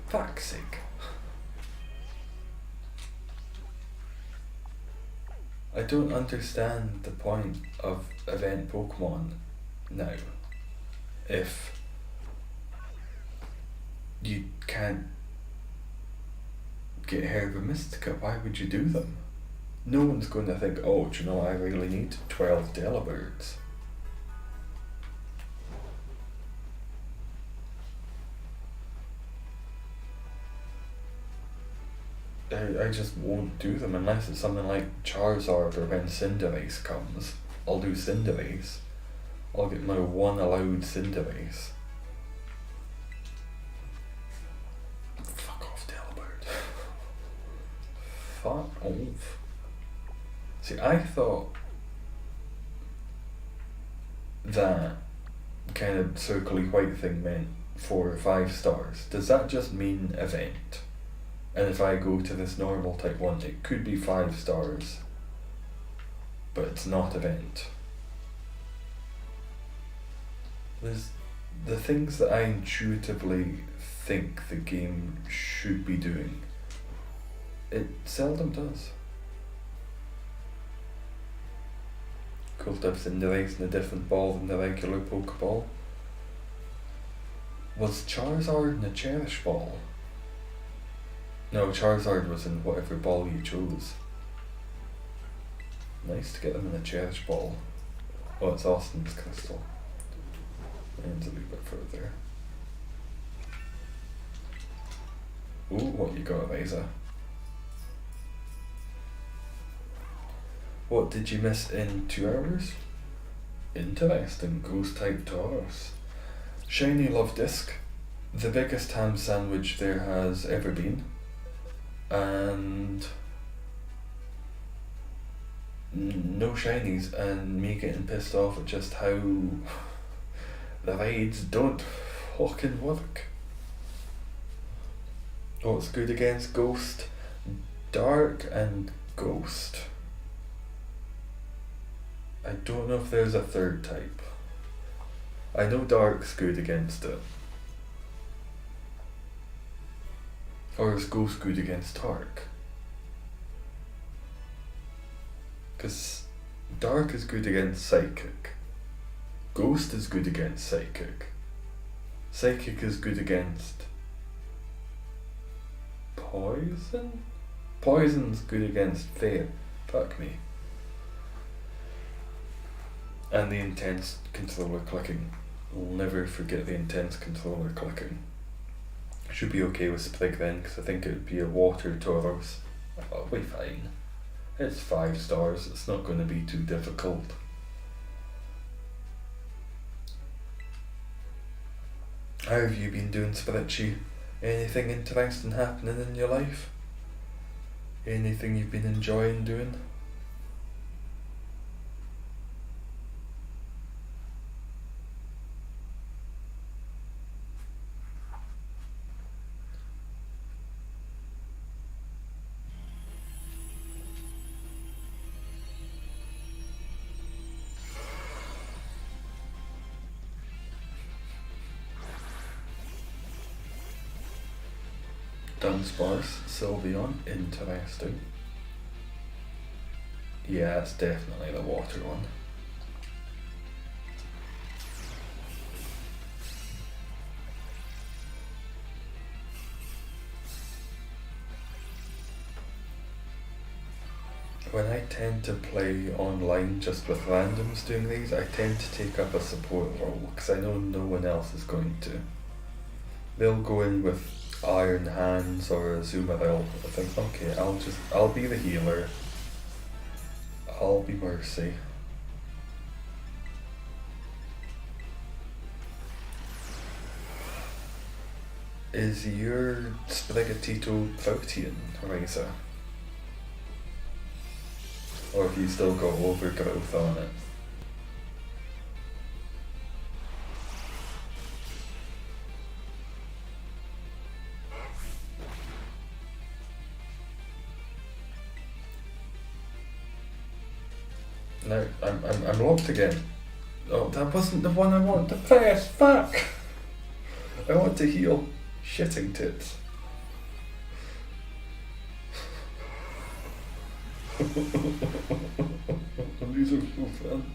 Fuck's sake. I don't understand the point of event Pokemon now. If you can't get Herba Mystica, why would you do them? No one's going to think, oh, do you know, I really need 12 Delibirds. I just won't do them unless it's something like Charizard, or when Cinderace comes, I'll do Cinderace. I'll get my one allowed Cinderace. Fuck off, Delibird. Fuck off. See, I thought that kind of circly white thing meant 4 or 5 stars. Does that just mean event? And if I go to this normal type 1, it could be 5 stars, but it's not event. There's the things that I intuitively think the game should be doing, it seldom does. Cool to have Cinderace in a different ball than the regular Pokeball. Was Charizard in a Cherish Ball? No, Charizard was in whatever ball you chose. Nice to get them in a Cherish Ball. Oh, it's Austin's Crystal. And a wee bit further. Ooh, what you got, Eliza? What did you miss in 2 hours? Interesting, Ghost type Taurus. Shiny Love Disc. The biggest ham sandwich there has ever been. And no shinies, and me getting pissed off at just how the raids don't fucking work. Oh, it's good against Ghost, Dark and Ghost. I don't know if there's a third type. I know Dark's good against it. Or is Ghost good against Dark? Because Dark is good against Psychic. Ghost is good against Psychic. Psychic is good against Poison? Poison's good against Fair. Fuck me. And the intense controller clicking. We'll never forget the intense controller clicking. Should be okay with Sprig then, because I think it would be a water Tauros. I'll be fine. It's 5 stars, it's not going to be too difficult. How have you been doing, Spritchy? Anything interesting happening in your life? Anything you've been enjoying doing? Dunsparce, Sylveon, interesting. Yeah, it's definitely the water one. When I tend to play online just with randoms doing these, I tend to take up a support role because I know no one else is going to. They'll go in with Iron Hands or Azumarill. I think, okay, I'll be the healer. I'll be Mercy. Is your Sprigatito protein, Razor? Or have you still got overgrowth on it? No, I'm locked again. Oh, that wasn't the one I wanted to press. Fuck! I want to heal. Shitting tits. These are so fun.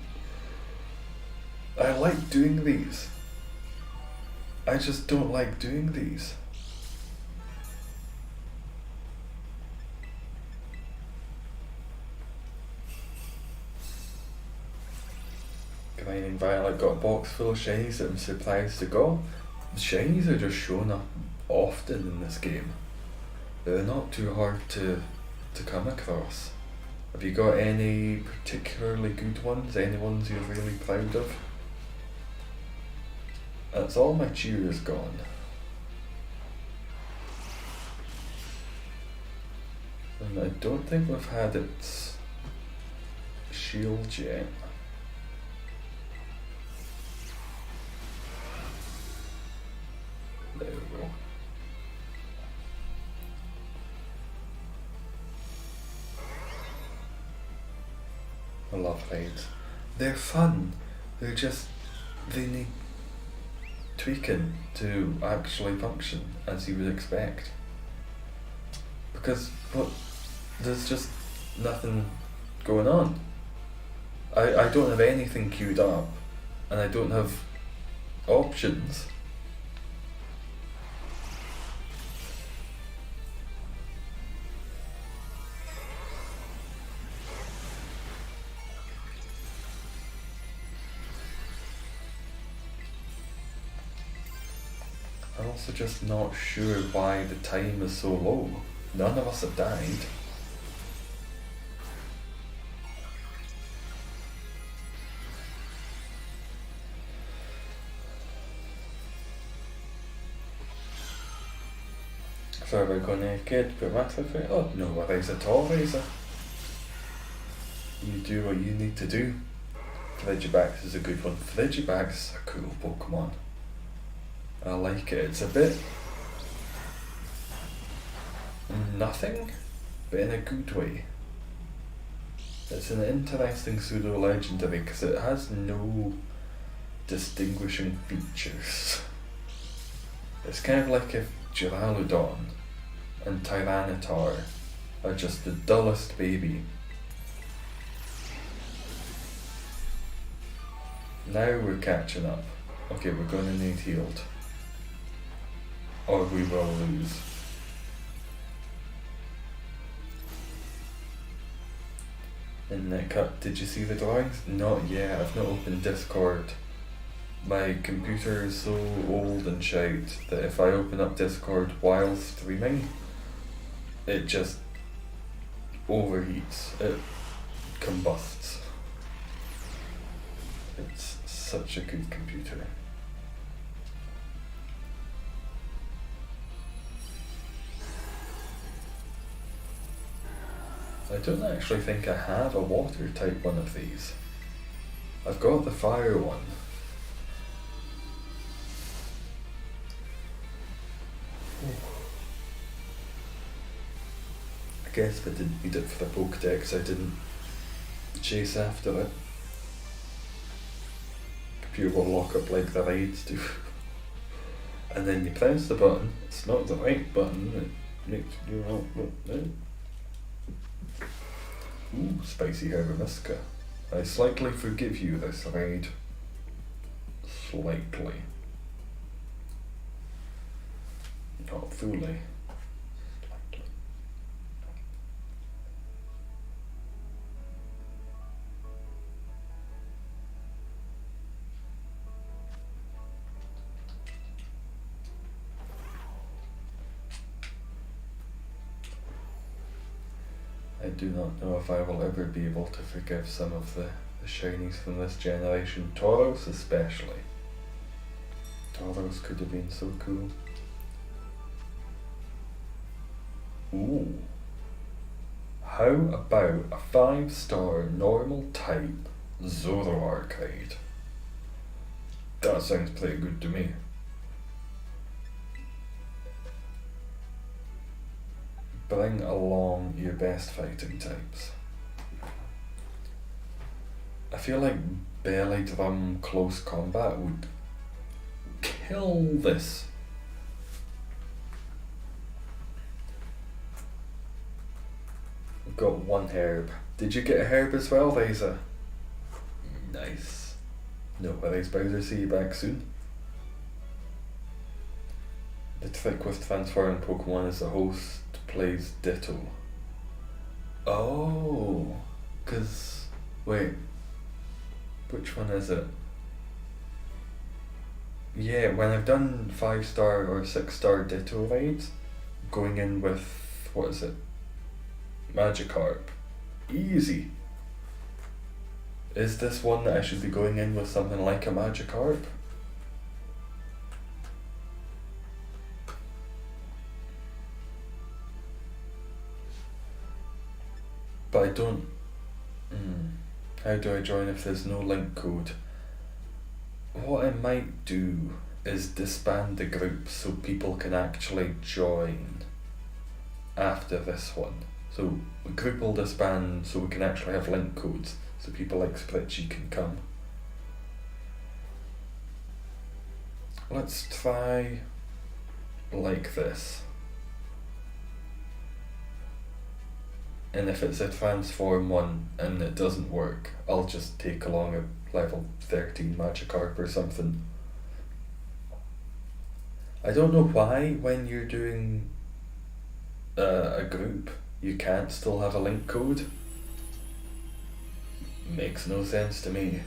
I like doing these. I just don't like doing these. Grinding Violet got a box full of shinies that I'm surprised to go. The shinies are just showing up often in this game. They're not too hard to come across. Have you got any particularly good ones? Any ones you're really proud of? That's all my cheers gone. And I don't think we've had its shield yet. There we go. I love raids. They're fun. They need tweaking to actually function as you would expect. Because there's just nothing going on. I don't have anything queued up, and I don't have options. I'm also just not sure why the time is so low. None of us have died. So we're going to get put max life rate? Oh, no worries at all, Razor. You do what you need to do. Frigibax is a good one. Frigibax is a cool Pokemon. I like it. It's a bit nothing, but in a good way. It's an interesting pseudo-legendary because it has no distinguishing features. It's kind of like if Duraludon and Tyranitar are just the dullest baby. Now we're catching up. Okay, we're going to need healed. Or we will lose. In that cut, did you see the drawings? Not yet, I've not opened Discord. My computer is so old and shite that if I open up Discord while streaming, it just overheats, it combusts. It's such a good computer. I don't actually think I have a water type one of these. I've got the fire one. I guess if I didn't need it for the Pokedex, I didn't chase after it. Computer will lock up like the raids do. And then you press the button, it's not the right button, it makes you out. Ooh, spicy Herbamusca. I slightly forgive you this raid. Slightly. Not fully. Slightly. I do not know if I will ever be able to forgive some of the shinies from this generation. Tauros especially. Tauros could have been so cool. Ooh. How about a 5-star normal type Zoroark? That sounds pretty good to me. Bring along your best fighting types. I feel like belly drum close combat would kill this. We've got one herb. Did you get a herb as well, Liza? Nice. No worries, Bowser. See you back soon. The trick with transferring Pokemon is the host plays Ditto. Oh, cause wait, which one is it? Yeah, when I've done 5-star or 6-star Ditto raids, going in with, what is it? Magikarp. Easy. Is this one that I should be going in with something like a Magikarp? But I don't... How do I join if there's no link code? What I might do is disband the group so people can actually join after this one. So the group will disband so we can actually have link codes so people like Spritchy can come. Let's try like this. And if it's a transform one and it doesn't work, I'll just take along a level 13 Magikarp or something. I don't know why when you're doing a group you can't still have a link code. Makes no sense to me.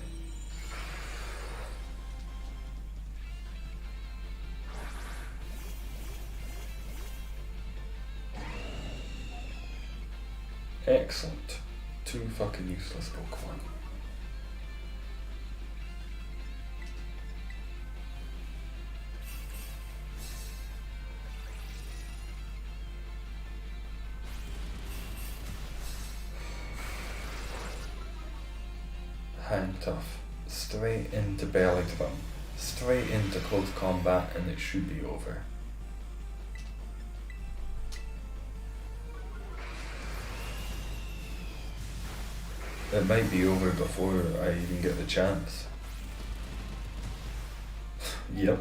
Excellent. 2 fucking useless Pokemon. Hang tough. Straight into belly drum. Straight into close combat and it should be over. It might be over before I even get the chance. Yep.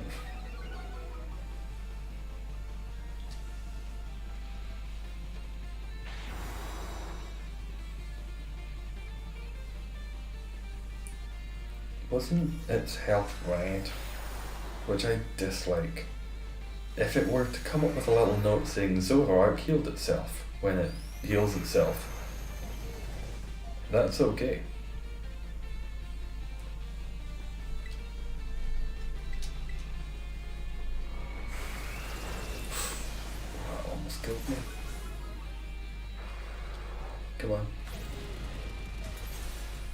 Wasn't its health red? Which I dislike. If it were to come up with a little note saying Zoroark healed itself when it heals itself, that's okay. That almost killed me. Come on.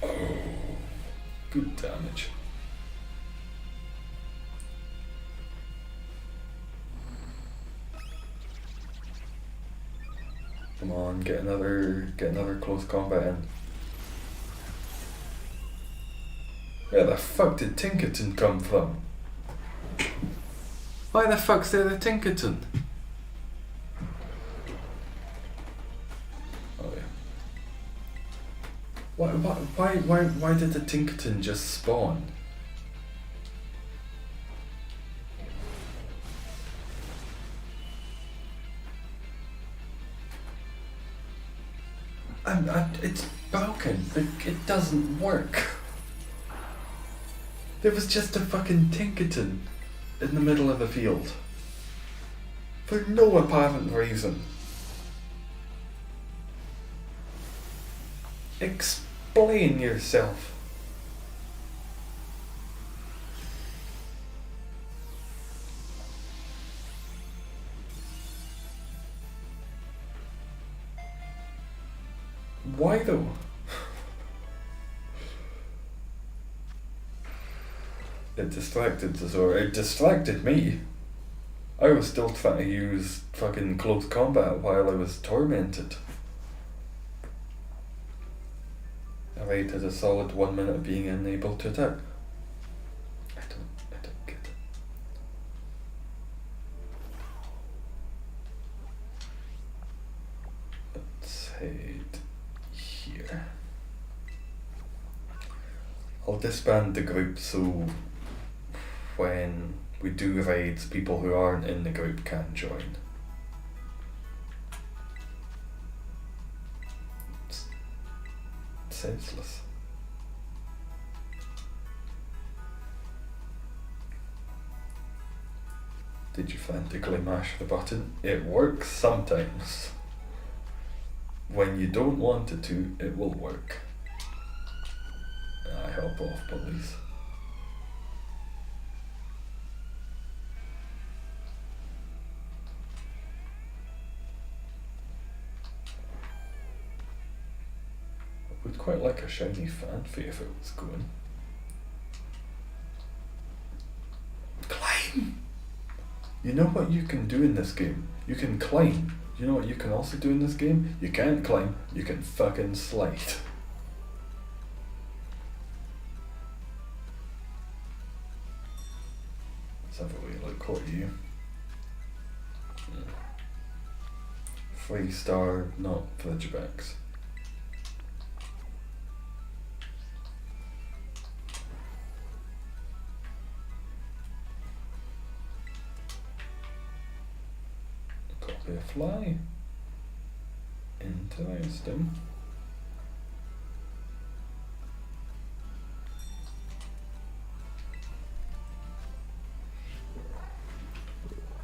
Oh, good damage. Come on, get another close combat in. Where the fuck did Tinkerton come from? Why the fuck's there a Tinkerton? Oh yeah. Why did the Tinkerton just spawn? It's broken. It doesn't work. There was just a fucking Tinkerton in the middle of the field. For no apparent reason. Explain yourself. Why though? It distracted Zazora. It distracted me. I was still trying to use fucking close combat while I was tormented. I waited a solid 1 minute of being unable to attack. I don't get it. Let's head here. I'll disband the group so when we do raids, people who aren't in the group can join. It's senseless. Did you frantically mash the button? It works sometimes. When you don't want it to, it will work. I hop off, police. I would quite like a shiny fanfare if it was going. Climb! You know what you can do in this game? You can climb. You know what you can also do in this game? You can't climb, you can fucking slide. Let's have a wee look. What are you? 3-star, not Fridgebacks. Copy a fly. Interesting.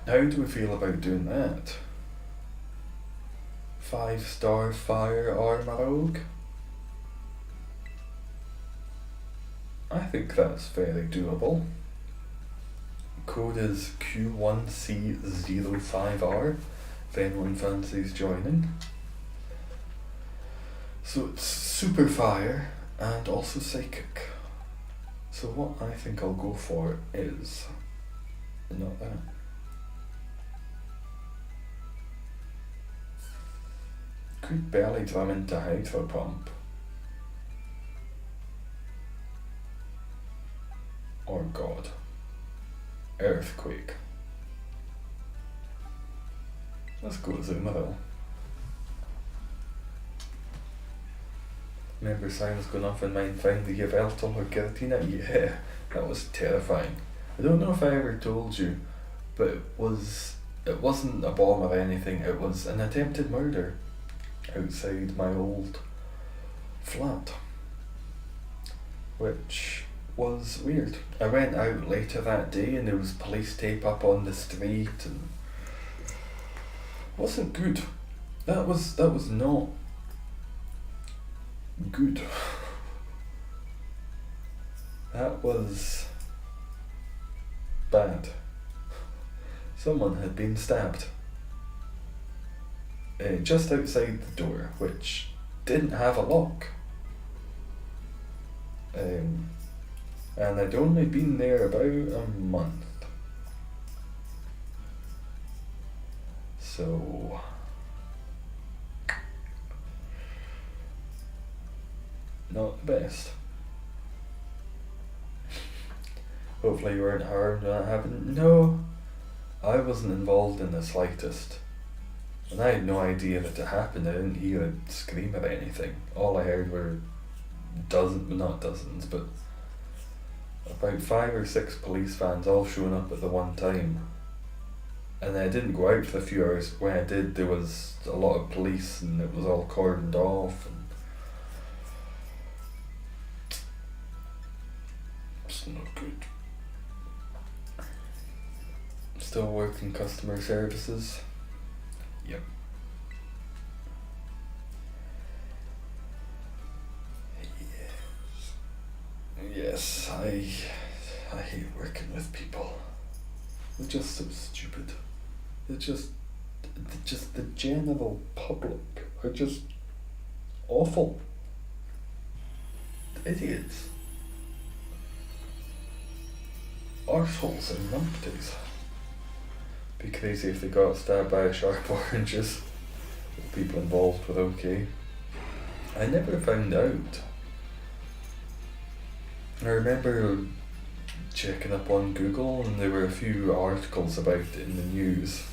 How do we feel about doing that? 5-star fire armor rogue? I think that's very doable. Code is Q1C05R if anyone fancies joining. So it's super fire and also psychic. So what I think I'll go for is not that. Could barely drum into Hydro Pump. Or God. Earthquake. Let's go Zoomerville. Remember Simon's going off in mine finally give Elton or Giratina? Yeah, that was terrifying. I don't know if I ever told you, but it wasn't a bomb or anything, it was an attempted murder outside my old flat, which was weird. I went out later that day and there was police tape up on the street and wasn't good. That was not good. That was bad. Someone had been stabbed just outside the door, which didn't have a lock. And I'd only been there about a month. So not the best. Hopefully you weren't harmed when that happened. No, I wasn't involved in the slightest. And I had no idea that it happened. I didn't hear a scream or anything. All I heard were not dozens, but about 5 or 6 police vans all showing up at the one time. And I didn't go out for a few hours. When I did, there was a lot of police and it was all cordoned off. And it's not good. Still working customer services. Yep. Yes, I hate working with people. They're just so stupid. They're just the general public are just awful. Idiots. Arseholes and numpties. Be crazy if they got stabbed by a sharp oranges. The people involved were okay. I never found out. I remember checking up on Google and there were a few articles about it in the news.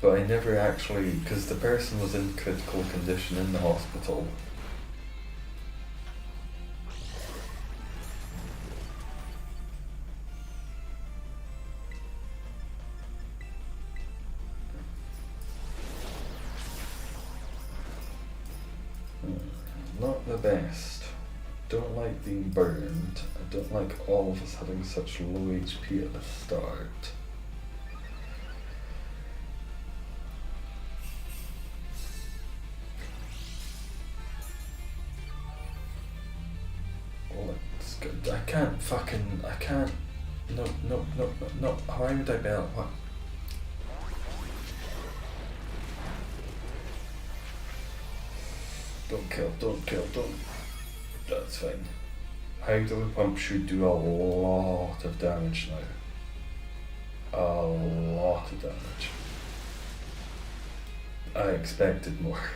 But I never actually, because the person was in critical condition in the hospital. Not the best. Don't like being burned. I don't like all of us having such low HP at the start. Let's go. I can't. No. Why would I bail? What? Don't kill. That's fine. Hydro pump should do a lot of damage now. A lot of damage. I expected more.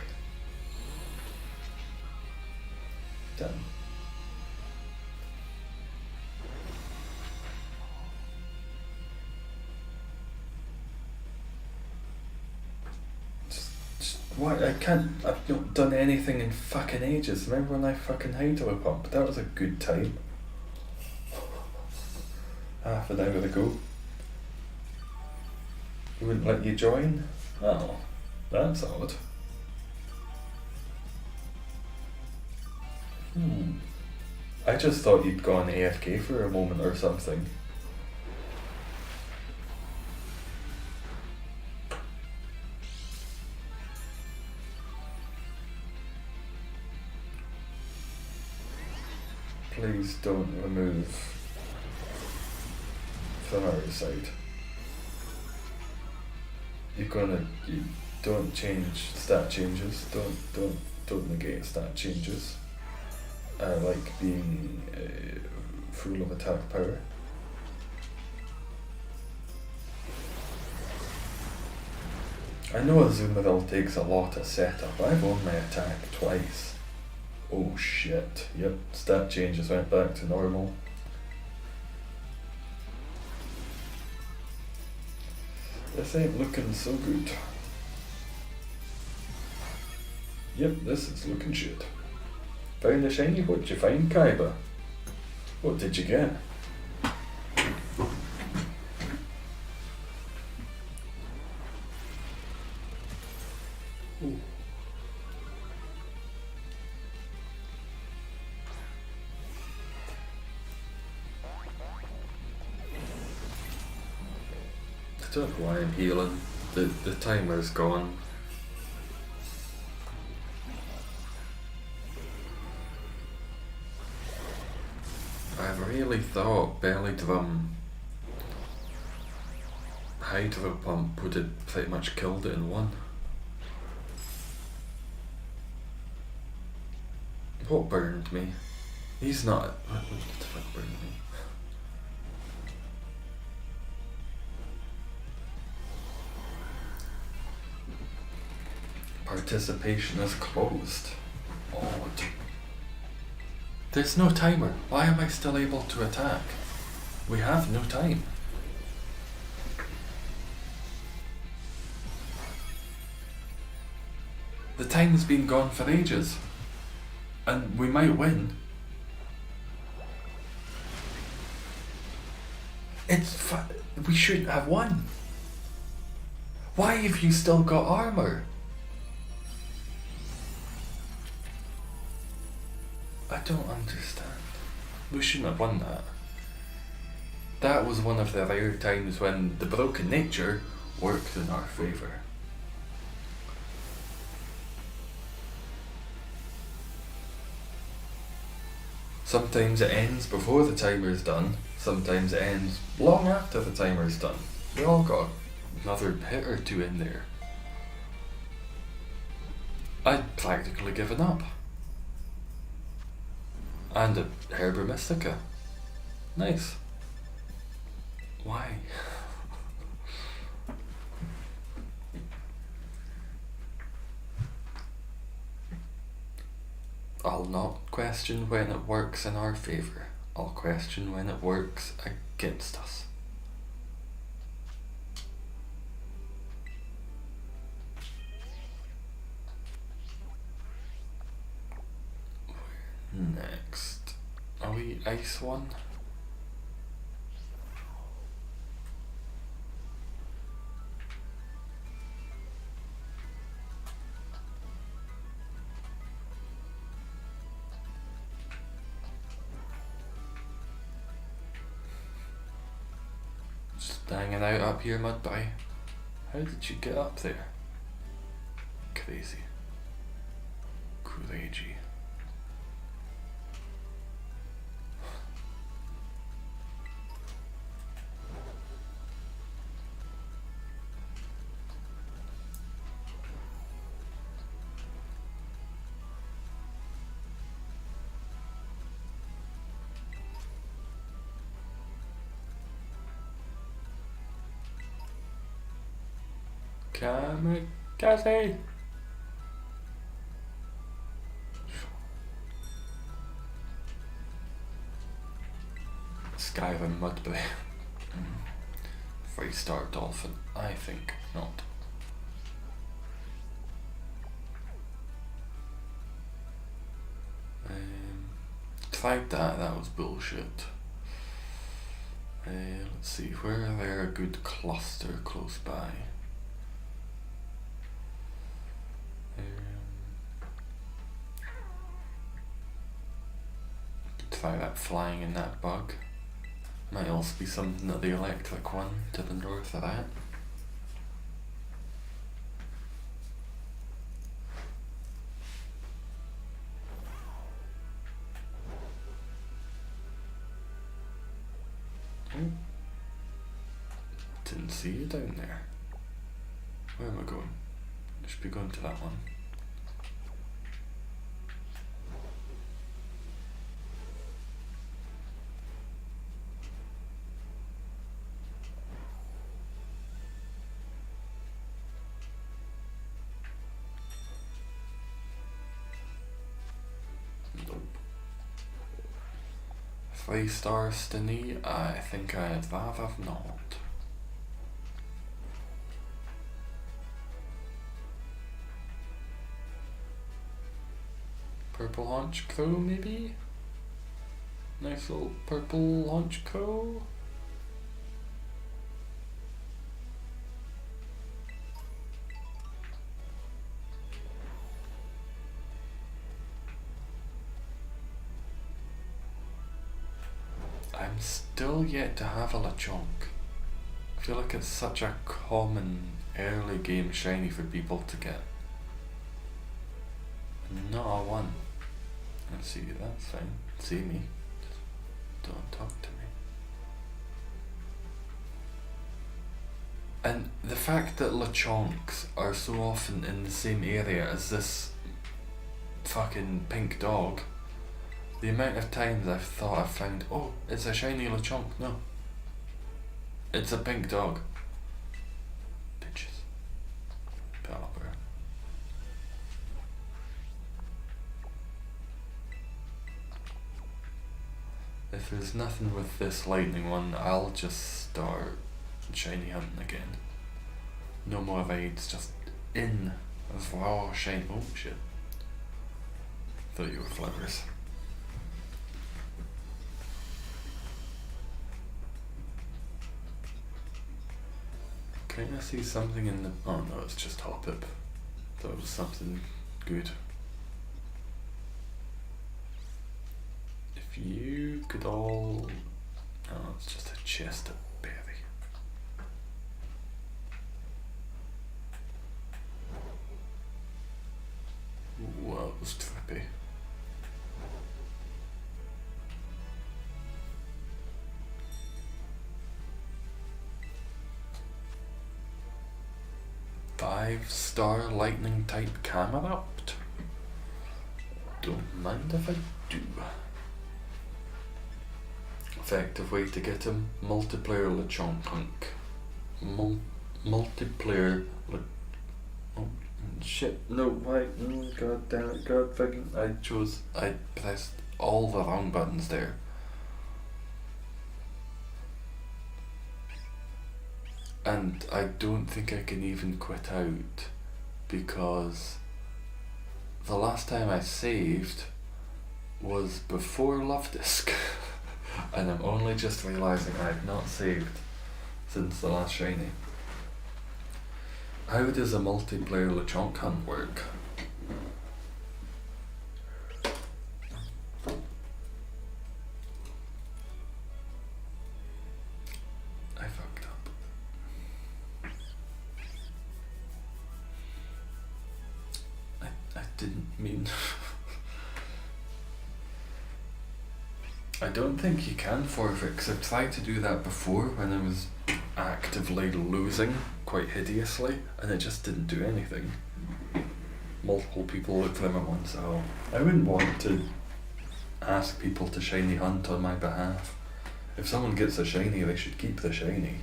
Damn. Why? I've not done anything in fucking ages. Remember when I fucking hydro pump? That was a good time. Half an hour ago. He wouldn't let you join? Oh, that's odd. I just thought you'd gone AFK for a moment or something. Please don't remove from our side. You don't change stat changes. Don't negate stat changes. I like being full of attack power. I know Azumarill takes a lot of setup. I've won my attack twice. Oh shit, yep, stat changes went back to normal. This ain't looking so good. Yep, this is looking shit. Found a shiny, what'd you find, Kaiba? What did you get? Ooh. I don't know why I'm healing. The timer's gone. I really thought Belly Drum Hydro Pump would have pretty much killed it in one. What burned me? He's not. What the fuck burned me? Participation is closed. Odd. There's no timer. Why am I still able to attack? We have no time. The time's been gone for ages. And we might win. We should have won. Why have you still got armor? I don't understand. We shouldn't have won that. That was one of the rare times when the broken nature worked in our favour. Sometimes it ends before the timer's done, sometimes it ends long after the timer's done. We all got another hit or two in there. I'd practically given up. And a Herba Mystica. Nice. Why? I'll not question when it works in our favour. I'll question when it works against us. Next. Are we Ice 1? Just hanging out up here, Mudboy. How did you get up there? Crazy. Crazy. Kamikaze! Skyrim Mudboy. 3-star dolphin. I think not. Tried that was bullshit. Let's see, where are there a good cluster close by? Try that flying in that bug. Might also be something at the electric one to the north of that. Didn't see you down there. Where am I going? I should be going to that one. Nope. 3-star Stinny, I think I'd rather not. Purple Haunch Crow, maybe? Nice little purple Haunch Crow. I'm still yet to have a Lechonk. I feel like it's such a common early game shiny for people to get. Not a one. Let's see, that's fine. See me. Just don't talk to me. And the fact that Lechonks are so often in the same area as this fucking pink dog The amount of times I've thought I've found, oh, it's a shiny Lechonk. No. It's a pink dog. Bitches. Developer. If there's nothing with this lightning one, I'll just start shiny hunting again. No more raids, just in raw shiny. Oh shit. Thought you were flowers. Can I see something in the... Oh no, it's just Hoppip. Thought it was something good. If you could all... Oh, it's just a chest of berry. Ooh, that was trippy. Five-star lightning type Camerupt. Don't mind if I do. Effective way to get him: multiplayer Lechonk Punk. Multiplayer oh shit, no, why, oh, god damn it, god fucking, I pressed all the wrong buttons there. And I don't think I can even quit out, because the last time I saved was before Love Disc. And I'm only just realising I've not saved since the last shiny. How does a multiplayer Lechonk hunt work? I fucked up. I didn't mean... I don't think you can forfeit, because I've tried to do that before when I was actively losing quite hideously, and it just didn't do anything. Multiple people looked for them at once. Oh, I wouldn't want to ask people to shiny hunt on my behalf. If someone gets a shiny, they should keep the shiny.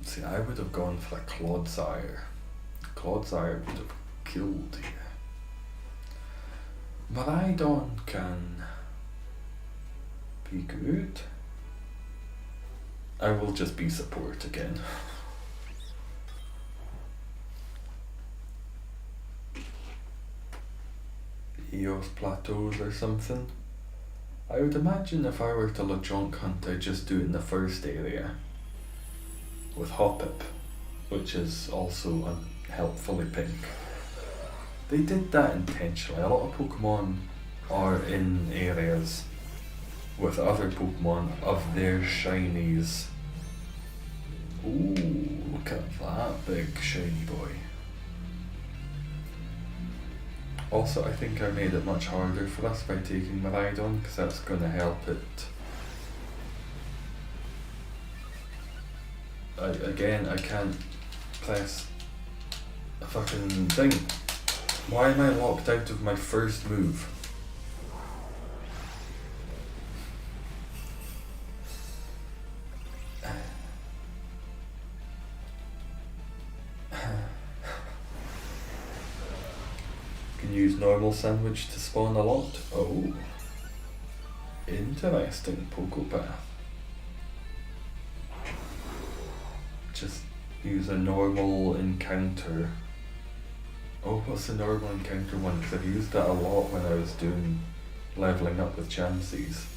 See, I would have gone for a Clodsire. Clodsire would have killed here. Miraidon can be good. I will just be support again. Eos plateaus or something. I would imagine if I were to Lechonk hunt, I'd just do it in the first area with Hoppip, which is also unhelpfully pink. They did that intentionally. A lot of Pokemon are in areas with other Pokemon of their shinies. Ooh, look at that big shiny boy. Also, I think I made it much harder for us by taking Miraidon, because that's going to help it. I can't press a fucking thing. Why am I locked out of my first move? Can use normal sandwich to spawn a lot? Oh. Interesting Pokopath. Just use a normal encounter. Oh, what's the normal encounter one? Because I've used that a lot when I was doing leveling up with Chanseys.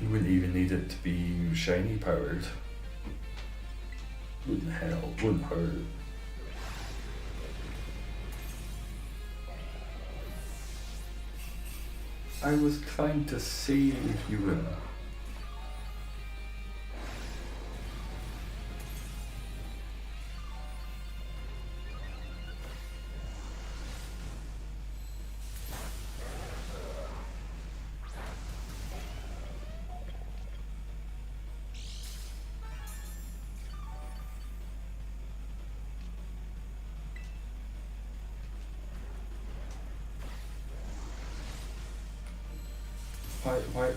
You wouldn't even need it to be shiny powered. Wouldn't help, wouldn't hurt. I was trying to save you.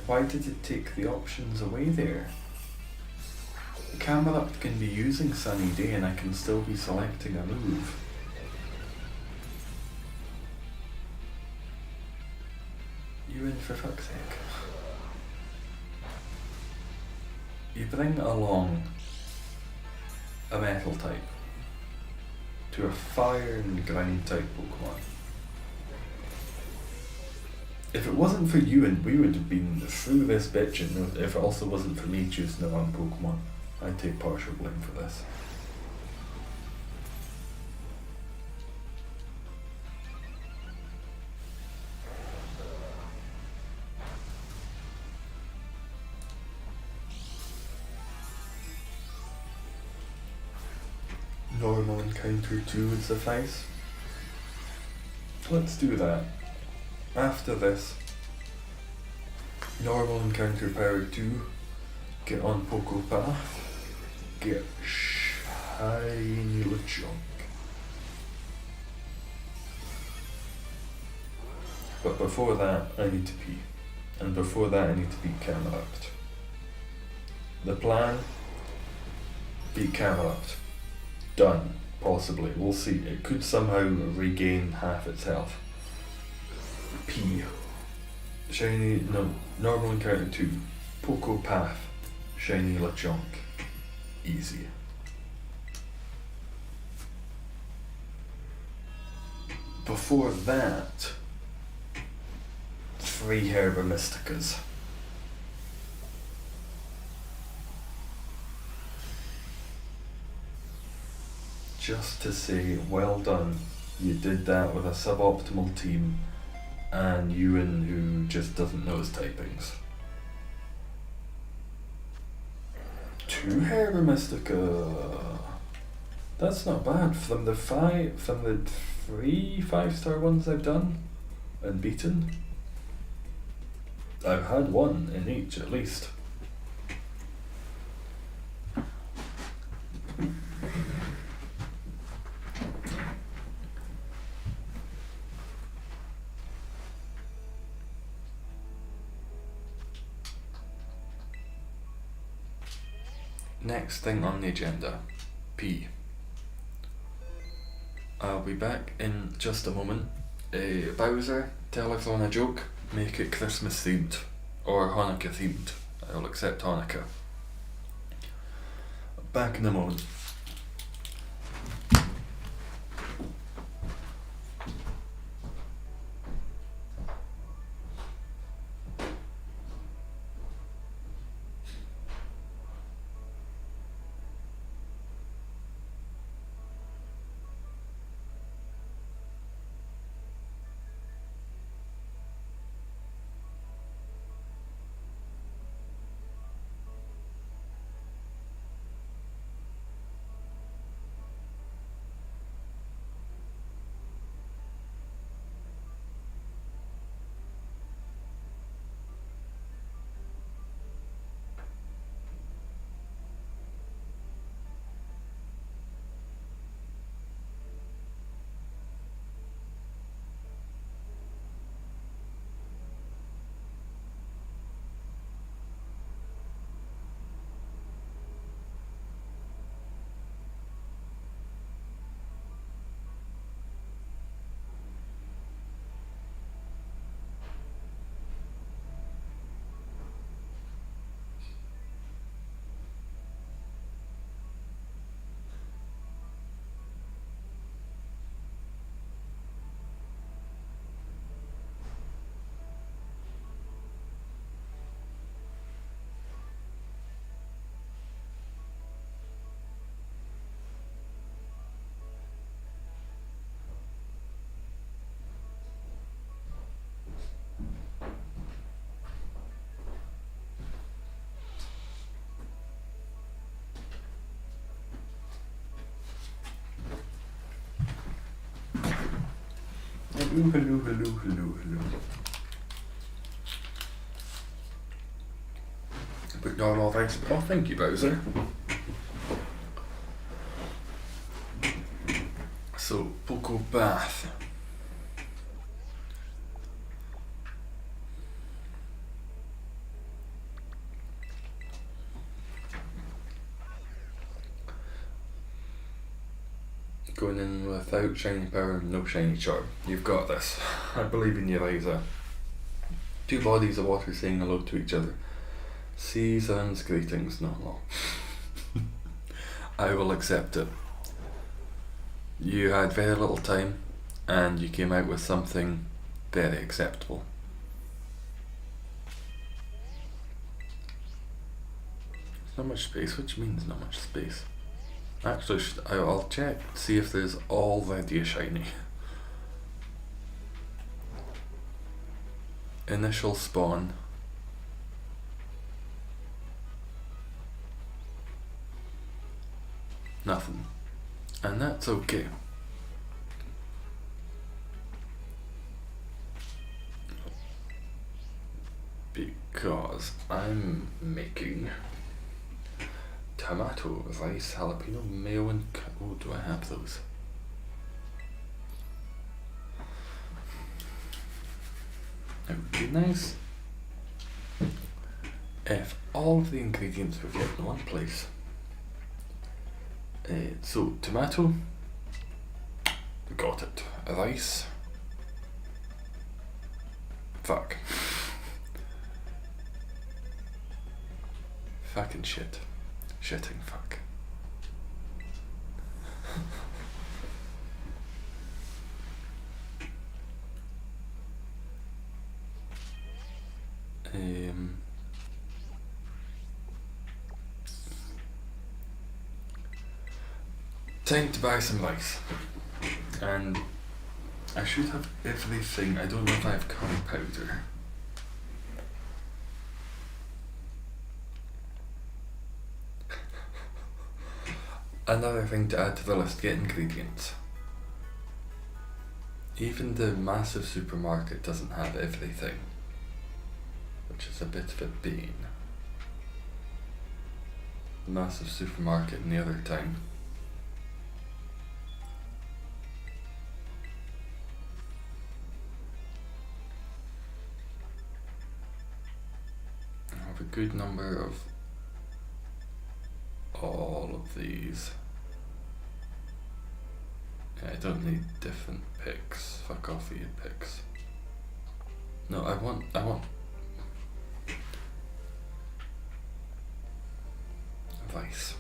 Why did it take the options away there? Camelot can be using Sunny Day and I can still be selecting a move. You in for fuck's sake. You bring along a metal type to a fire and ground type Pokemon. If it wasn't for you, and we would have been through this bitch, and if it also wasn't for me choosing the wrong Pokemon, I'd take partial blame for this. Normal encounter 2 would suffice. Let's do that. After this, normal encounter power 2, get on Poco Path, get shiny Lechonk. But before that, I need to pee. And before that, I need to beat Camelot. The plan, beat Camelot. Done. Possibly. We'll see. It could somehow regain half its health. P. Shiny, no, normal encounter 2. Poco Path. Shiny Lechonk. Easy. Before that, 3 Herba Mysticas. Just to say, well done. You did that with a suboptimal team and Ewan who just doesn't know his typings. 2 Herba Mystica. That's not bad. From the 3 5-star ones I've done and beaten, I've had 1 in each at least. Next thing on the agenda, P. I'll be back in just a moment. Bowser, tell everyone a joke, make it Christmas themed, or Hanukkah themed. I'll accept Hanukkah. Back in a moment. Hello. But normal thanks. Oh, thank you, Bowser. So, Poco Bath. Going in without shiny power, no shiny charm. You've got this. I believe in you, Liza. Two bodies of water saying hello to each other. Seasons, greetings, no, no. I will accept it. You had very little time and you came out with something very acceptable. There's not much space. What do you mean there's not much space? Actually, I'll check, see if there's already a shiny. Initial spawn. Nothing. And that's okay. Because I'm making tomato, rice, jalapeno, mayo and oh, do I have those? It would be nice if all of the ingredients were kept in one place. So, tomato, got it. Rice, fuck. Fucking shit. Shitting fuck. Time to buy some rice. And I should have everything. I don't know if I have curry powder. Another thing to add to the list, get ingredients. Even the massive supermarket doesn't have everything, which is a bit of a bane. The massive supermarket in the other town. I have a good number of all of these. Yeah, I don't need different picks. Fuck off with your picks. No, I want rice.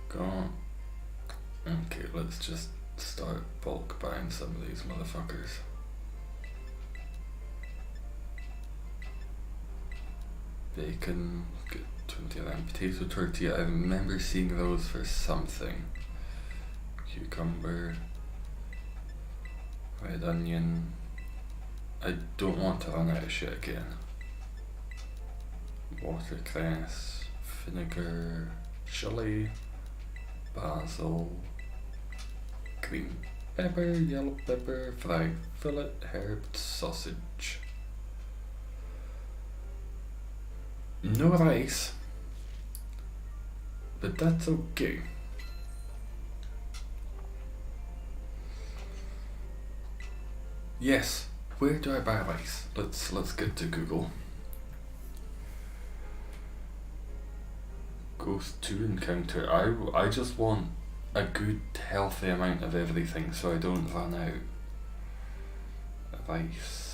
Go on. Okay, let's just start bulk buying some of these motherfuckers. Bacon, good 20 of them. Potato tortilla, I remember seeing those for something. Cucumber, red onion. I don't want to run out of shit again. Watercress, vinegar, chili, basil, green pepper, yellow pepper, fried fillet, herbed sausage. No rice, but that's okay. Yes, where do I buy rice? Let's get to Google. Ghost 2 encounter. I just want a good healthy amount of everything so I don't run out. Rice.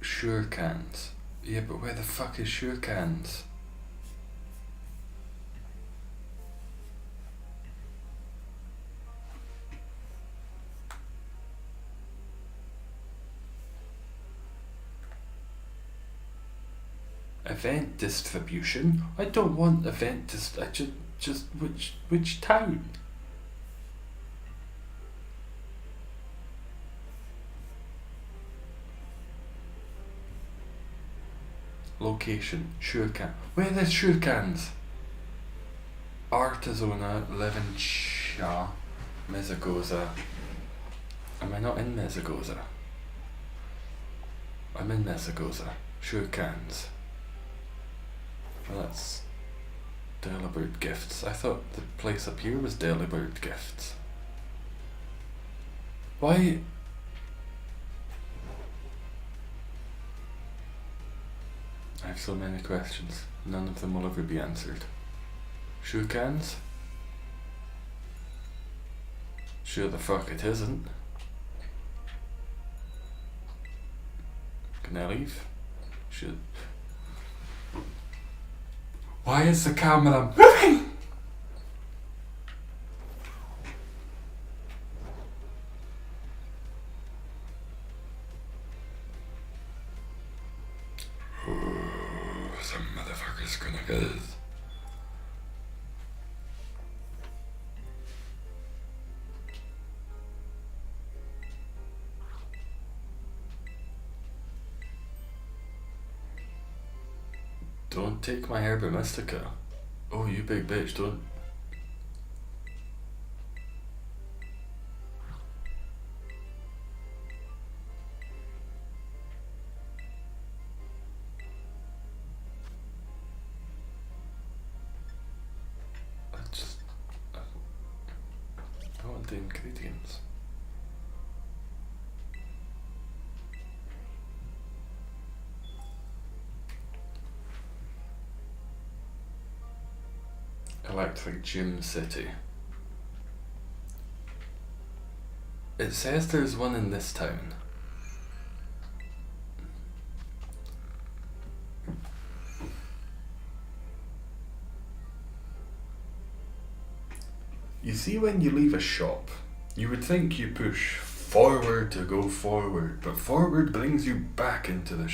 Sure cans. Yeah, but where the fuck is Sure cans? Event distribution? I don't want event I just which town? Location, Sure can. Where is Sure cans? Artizona, Levenshire, Mezzagoza. Am I not in Mezzagoza? I'm in Mezzagoza. Sure cans. Well, that's Delibird Gifts. I thought the place up here was Delibird Gifts. Why? I have so many questions. None of them will ever be answered. Shoe cans? Sure the fuck it isn't. Can I leave? Should. Why is the camera moving? Some motherfucker's gonna get it. Don't take my Herba Mystica. Oh, you big bitch, don't. I want the ingredients. Electric Gym City. It says there's one in this town. You see, when you leave a shop, you would think you push forward to go forward, but forward brings you back into the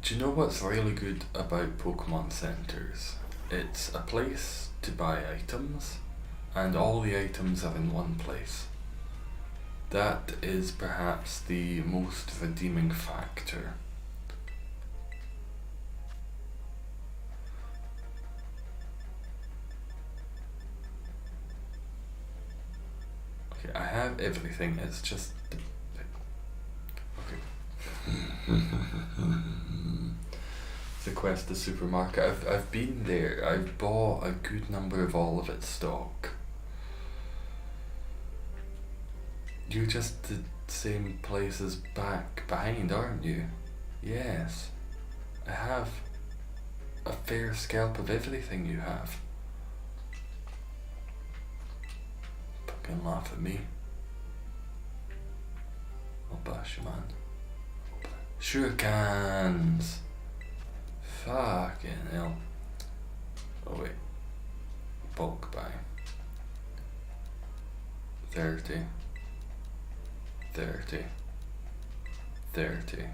Do you know what's really good about Pokemon Centers? It's a place to buy items, and all the items are in one place. That is perhaps the most redeeming factor. Okay, I have everything, it's just... Okay. The Quest, the supermarket. I've been there. I've bought a good number of all of its stock. You're just the same place as back behind, aren't you? Yes. I have a fair scalp of everything you have. Fucking laugh at me. I'll bash you, man. Sure cans. Fucking hell. Oh wait. Bulk buy. 30. 30. 30.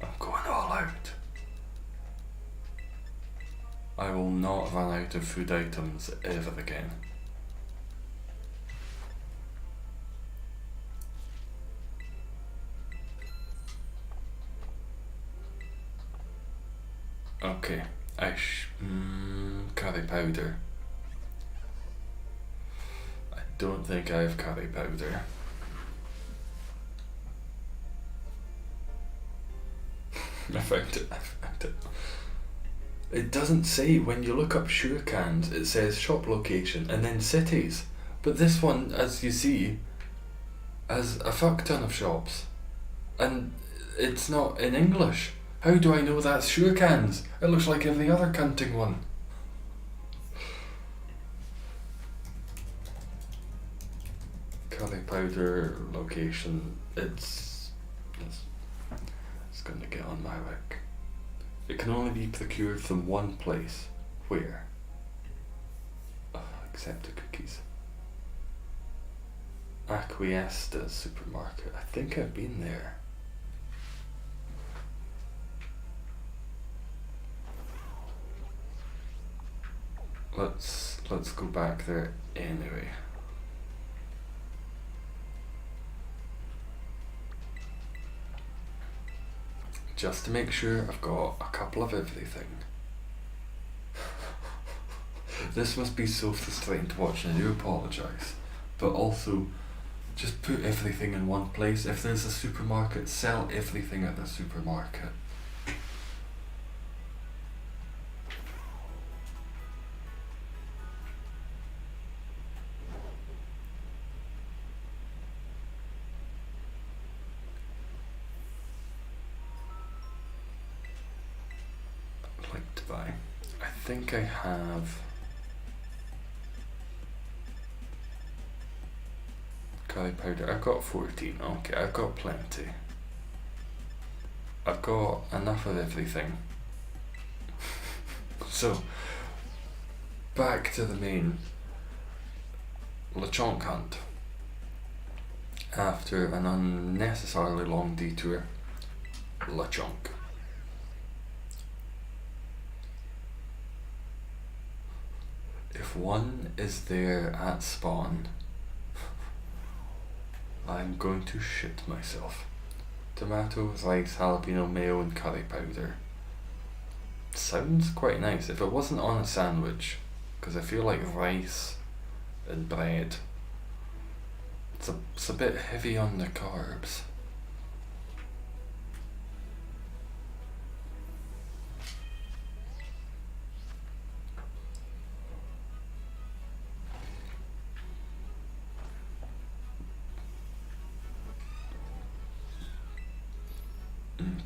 I'm going all out. I will not run out of food items ever again. Okay, curry powder. I don't think I have curry powder. I found it. It doesn't say, when you look up sure cans, it says shop location and then cities. But this one, as you see, has a fuck ton of shops. And it's not in English. How do I know that's sure cans? It looks like every other cunting one. Curry powder location. It's going to get on my wick. It can only be procured from one place. Where? Oh, except the cookies. Acquiesced supermarket. I think I've been there. Let's go back there anyway. just to make sure I've got a couple of everything. This must be so frustrating to watch, and I do apologise. But also, just put everything in one place. If there's a supermarket, sell everything at the supermarket. I'd like to buy. I think I have curry powder. I've got 14. Okay, I've got plenty. I've got enough of everything. So, back to the main lechonk hunt. After an unnecessarily long detour, lechonk. If one is there at spawn, I'm going to shit myself. Tomatoes, rice, jalapeno, mayo and curry powder. Sounds quite nice. If it wasn't on a sandwich, because I feel like rice and bread, it's a bit heavy on the carbs.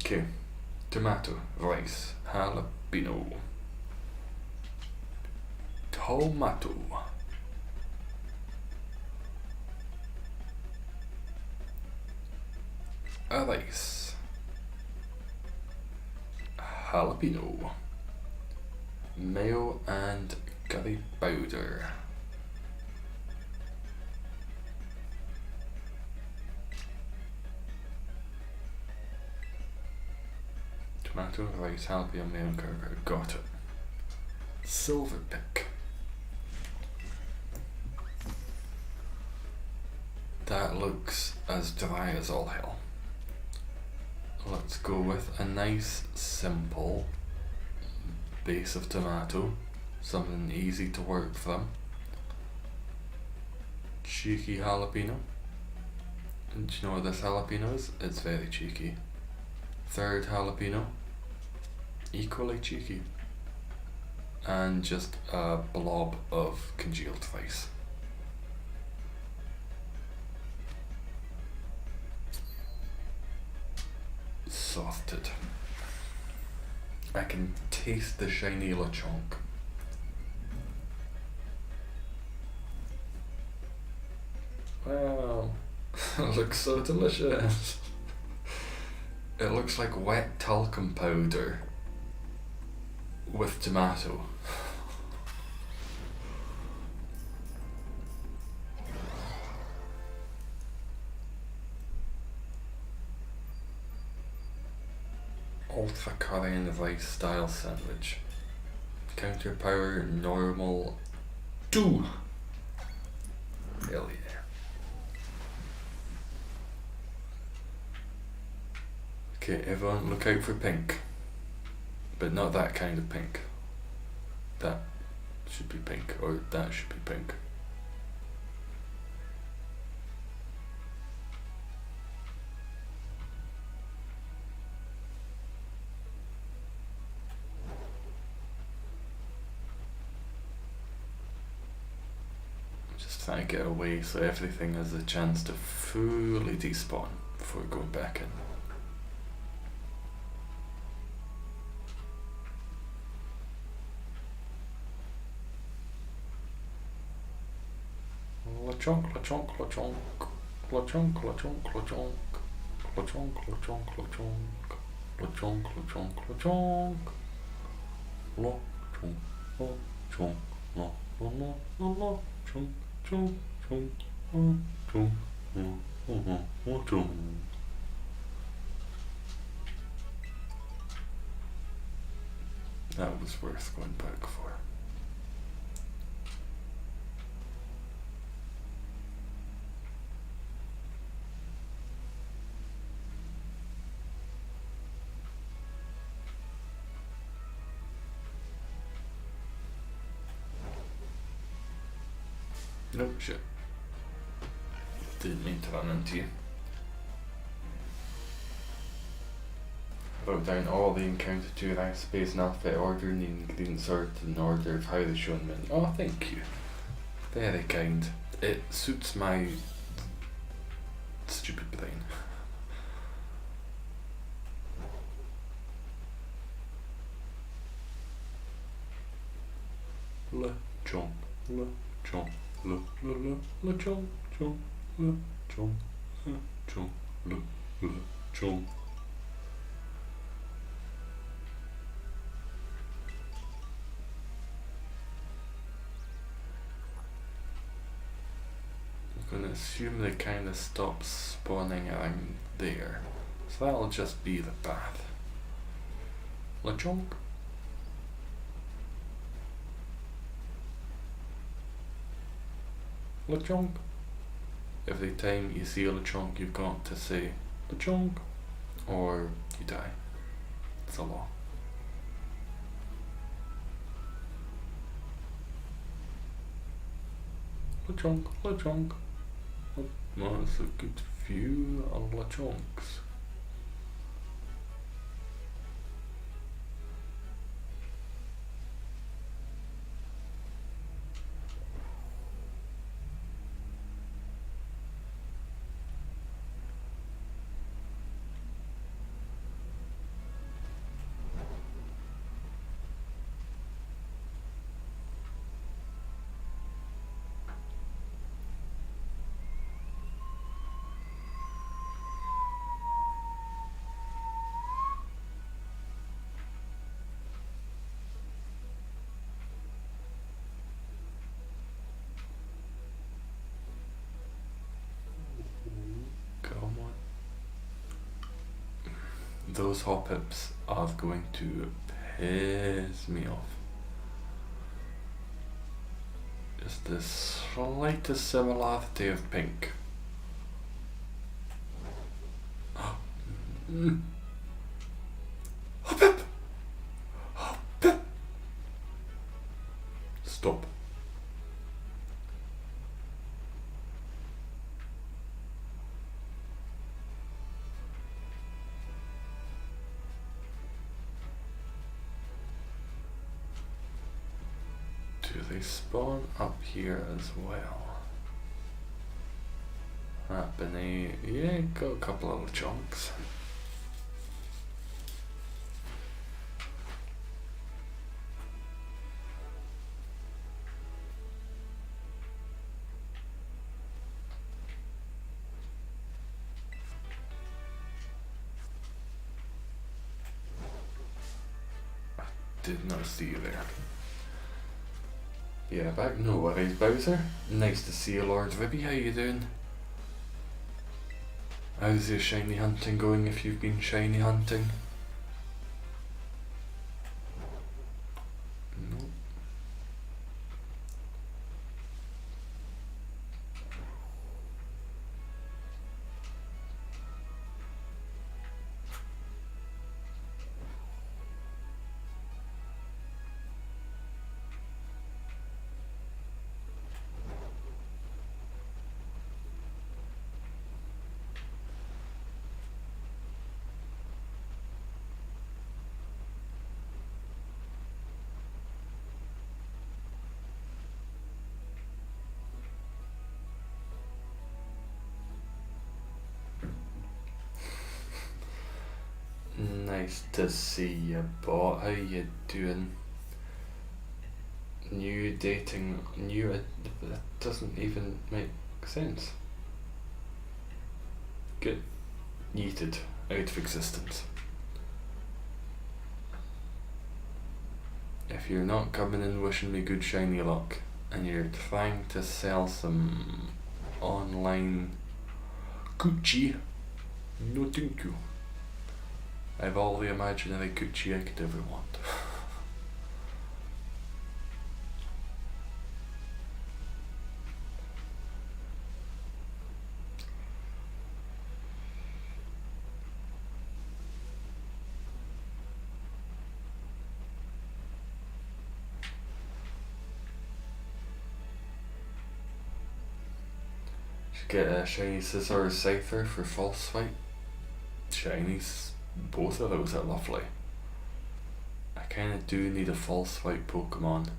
Okay, tomato, rice, jalapeno, tomato, rice, jalapeno, mayo and curry powder. Tomato, rice, jalapeno, mayo and curry powder. Got it. Silver pick. That looks as dry as all hell. Let's go with a nice simple base of tomato, something easy to work from. Cheeky jalapeno. And do you know what this jalapeno is? It's very cheeky. Third jalapeno, equally cheeky. And just a blob of congealed rice. Sorted. I can taste the shiny lechonk. Wow, it looks so delicious. It looks like wet talcum powder with tomato. Ultra curry and rice style sandwich. Counter power normal 2. Hell yeah. Okay, everyone look out for pink. But not that kind of pink. That should be pink, or that should be pink. Just trying to get away so everything has a chance to fully despawn before going back in. Lechonk, lechonk, lechonk, lechonk, lechonk, lechonk, lechonk, lechonk, lechonk, lechonk, lechonk, lechonk, lechonk, lechonk, la la la la la, chonk, chonk, chonk, chonk, la la la chonk. That was worth going back for. Nope, shit. Didn't mean to run into you. Wrote down all the encounter to rank space and alphabet order and the ingredients sorted in order of how they show in menu. Oh, thank you. Very kind. It suits my stupid brain. Le chomp, le chomp, le chomp, chomp, le chomp, le chomp. I'm gonna assume they kinda stop spawning around there. So that'll just be the path. LeChonk. LeChonk. Every time you see a LeChonk, you've got to say LeChonk, or you die. It's a law. LeChonk, LeChonk. Oh, that's a good view of LeChonks. Come on. Those hop-ups are going to piss me off. Just the slightest similarity of pink. Hop-up! Hop-up! Stop. Do they spawn up here as well? Happening. Yeah, got a couple of chunks. Did not see you there. Yeah, back. No worries, Bowser. Nice to see you, Lord Ribby. How you doing? How's your shiny hunting going if you've been shiny hunting? No. Nice to see you, bot. How you doing? New dating, that doesn't even make sense. Good. Yeeted out of existence. If you're not coming in wishing me good shiny luck and you're trying to sell some online Gucci, no thank you. I have all the imaginary Gucci I could ever want. Should get a shiny scissor or scyther for false swipe. Shinies, both of those are lovely. I kinda do need a false swipe Pokemon.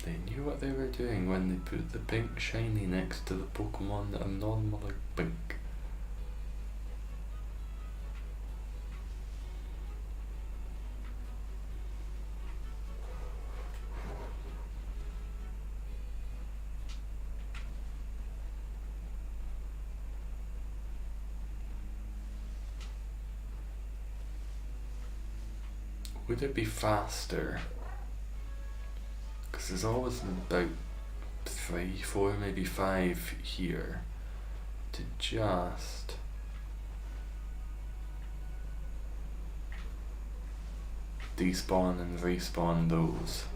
They knew what they were doing when they put the pink shiny next to the Pokemon that are normally pink. Would it be faster? Because there's always about 3, 4, maybe 5 here to just despawn and respawn those,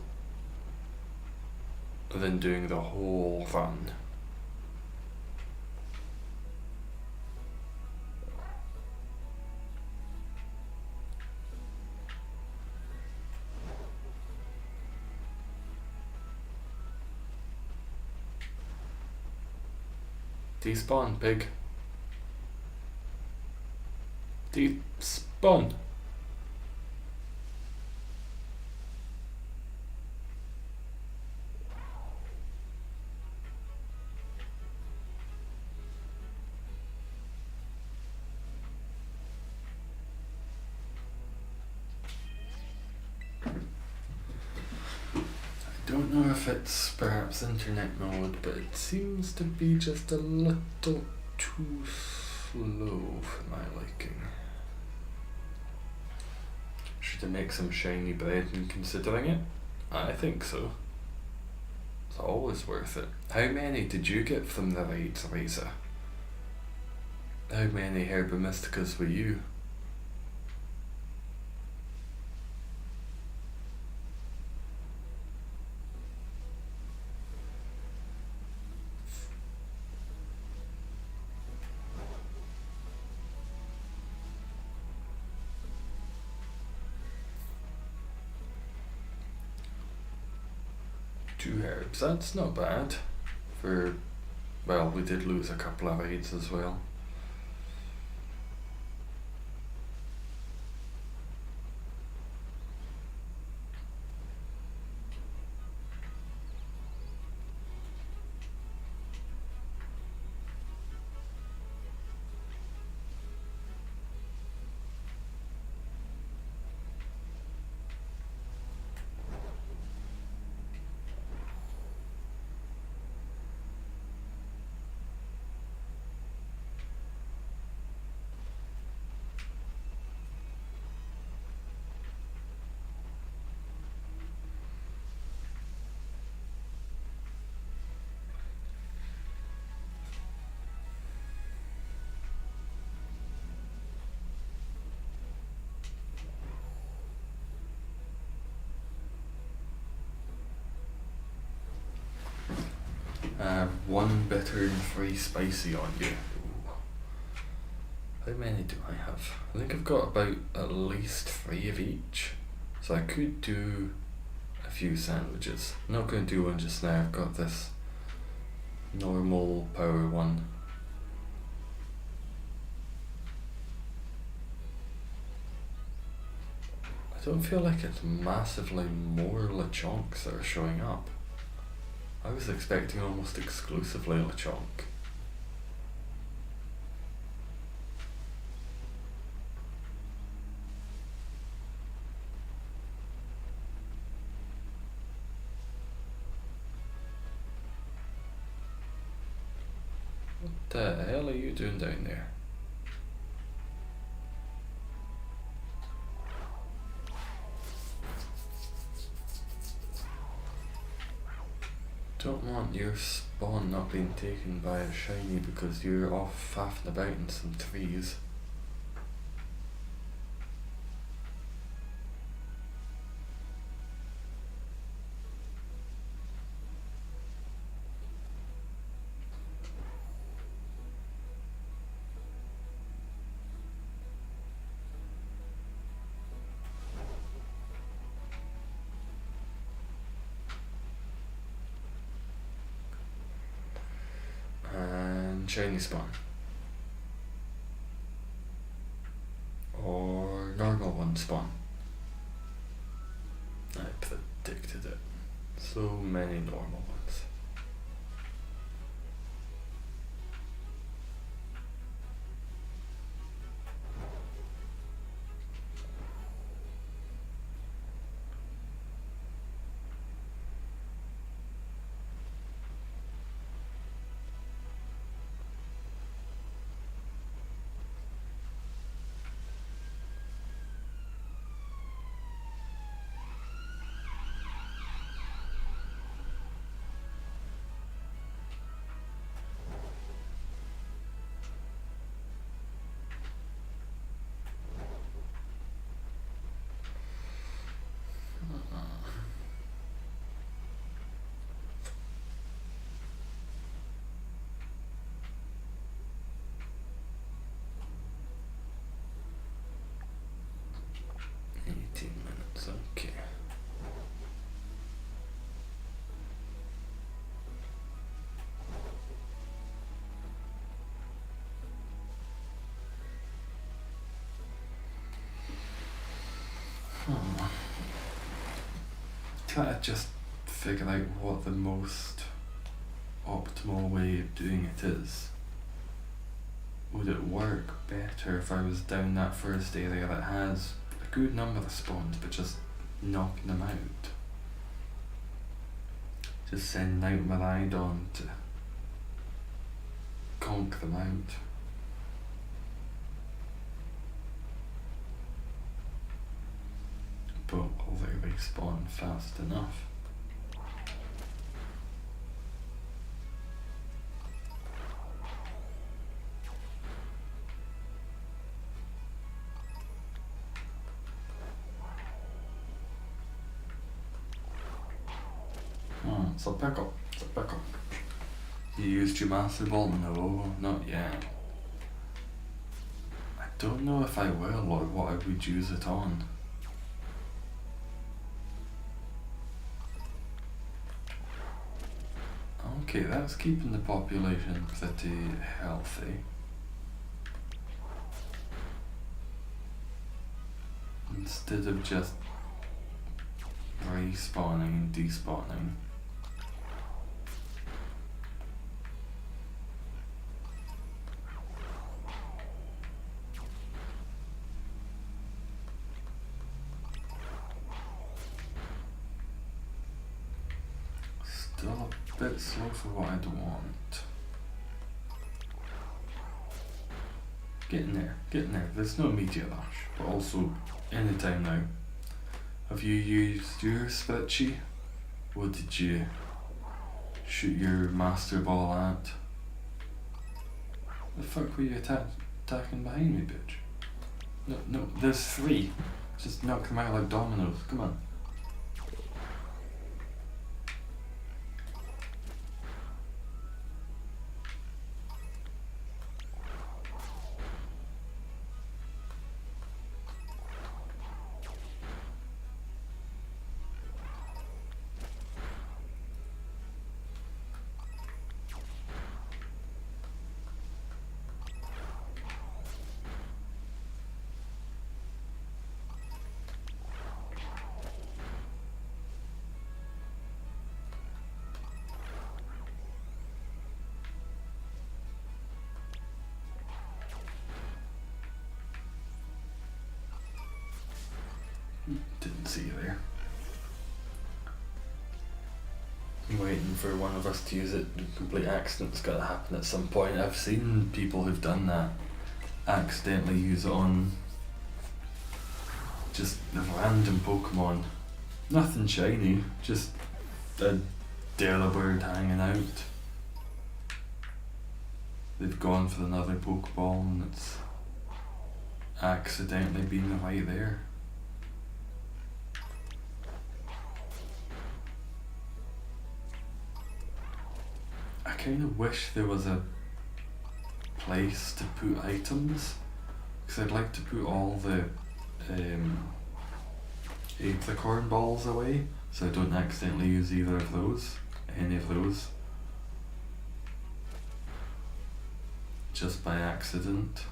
than doing the whole run. Despawn, pig. Despawn. I don't know if it's perhaps internet mode, but it seems to be just a little too slow for my liking. Should I make some shiny bread in considering it? I think so. It's always worth it. How many did you get from the raids, Razor? How many Herba Mysticas were you? Two herbs, that's not bad. Well, we did lose a couple of raids as well. One bitter and 3 spicy on you. Ooh. How many do I have? I think I've got about at least 3 of each. So I could do a few sandwiches. I'm not going to do one just now. I've got this normal power one. I don't feel like it's massively more Lechonks that are showing up. I was expecting almost exclusively Lechonk. What the hell are you doing down there? Don't want your spawn not being taken by a shiny because you're off faffing about in some trees. shiny spawn? Or normal one spawn? I predicted it. So many normal ones. Okay. Try to just figure out what the most optimal way of doing it is. Would it work better if I was down that first area that has a good number of spawns but just knocking them out? Just sending out my Rhydon to conk them out. But will they respawn fast enough? It's a pickle. It's a pickle. You used your Master Ball? No, not yet. I don't know if I will or what I would use it on. Okay, that's keeping the population pretty healthy. Instead of just respawning and despawning. Still a bit slow for what I'd want. Getting there. There's no immediate rush, but also anytime now. Have you used your Spitchy? What did you shoot your Master Ball at? The fuck were you attacking behind me, bitch? No, there's three. Just knock them out like dominoes, come on. Didn't see you there. I'm waiting for one of us to use it. A complete accident's gotta happen at some point. I've seen people who've done that accidentally use it on just a random Pokemon. Nothing shiny, just a Delibird hanging out. They've gone for another Pokeball and it's accidentally been right there. I kind of wish there was a place to put items, because I'd like to put all the apricorn balls away, so I don't accidentally use either of those, any of those. just by accident.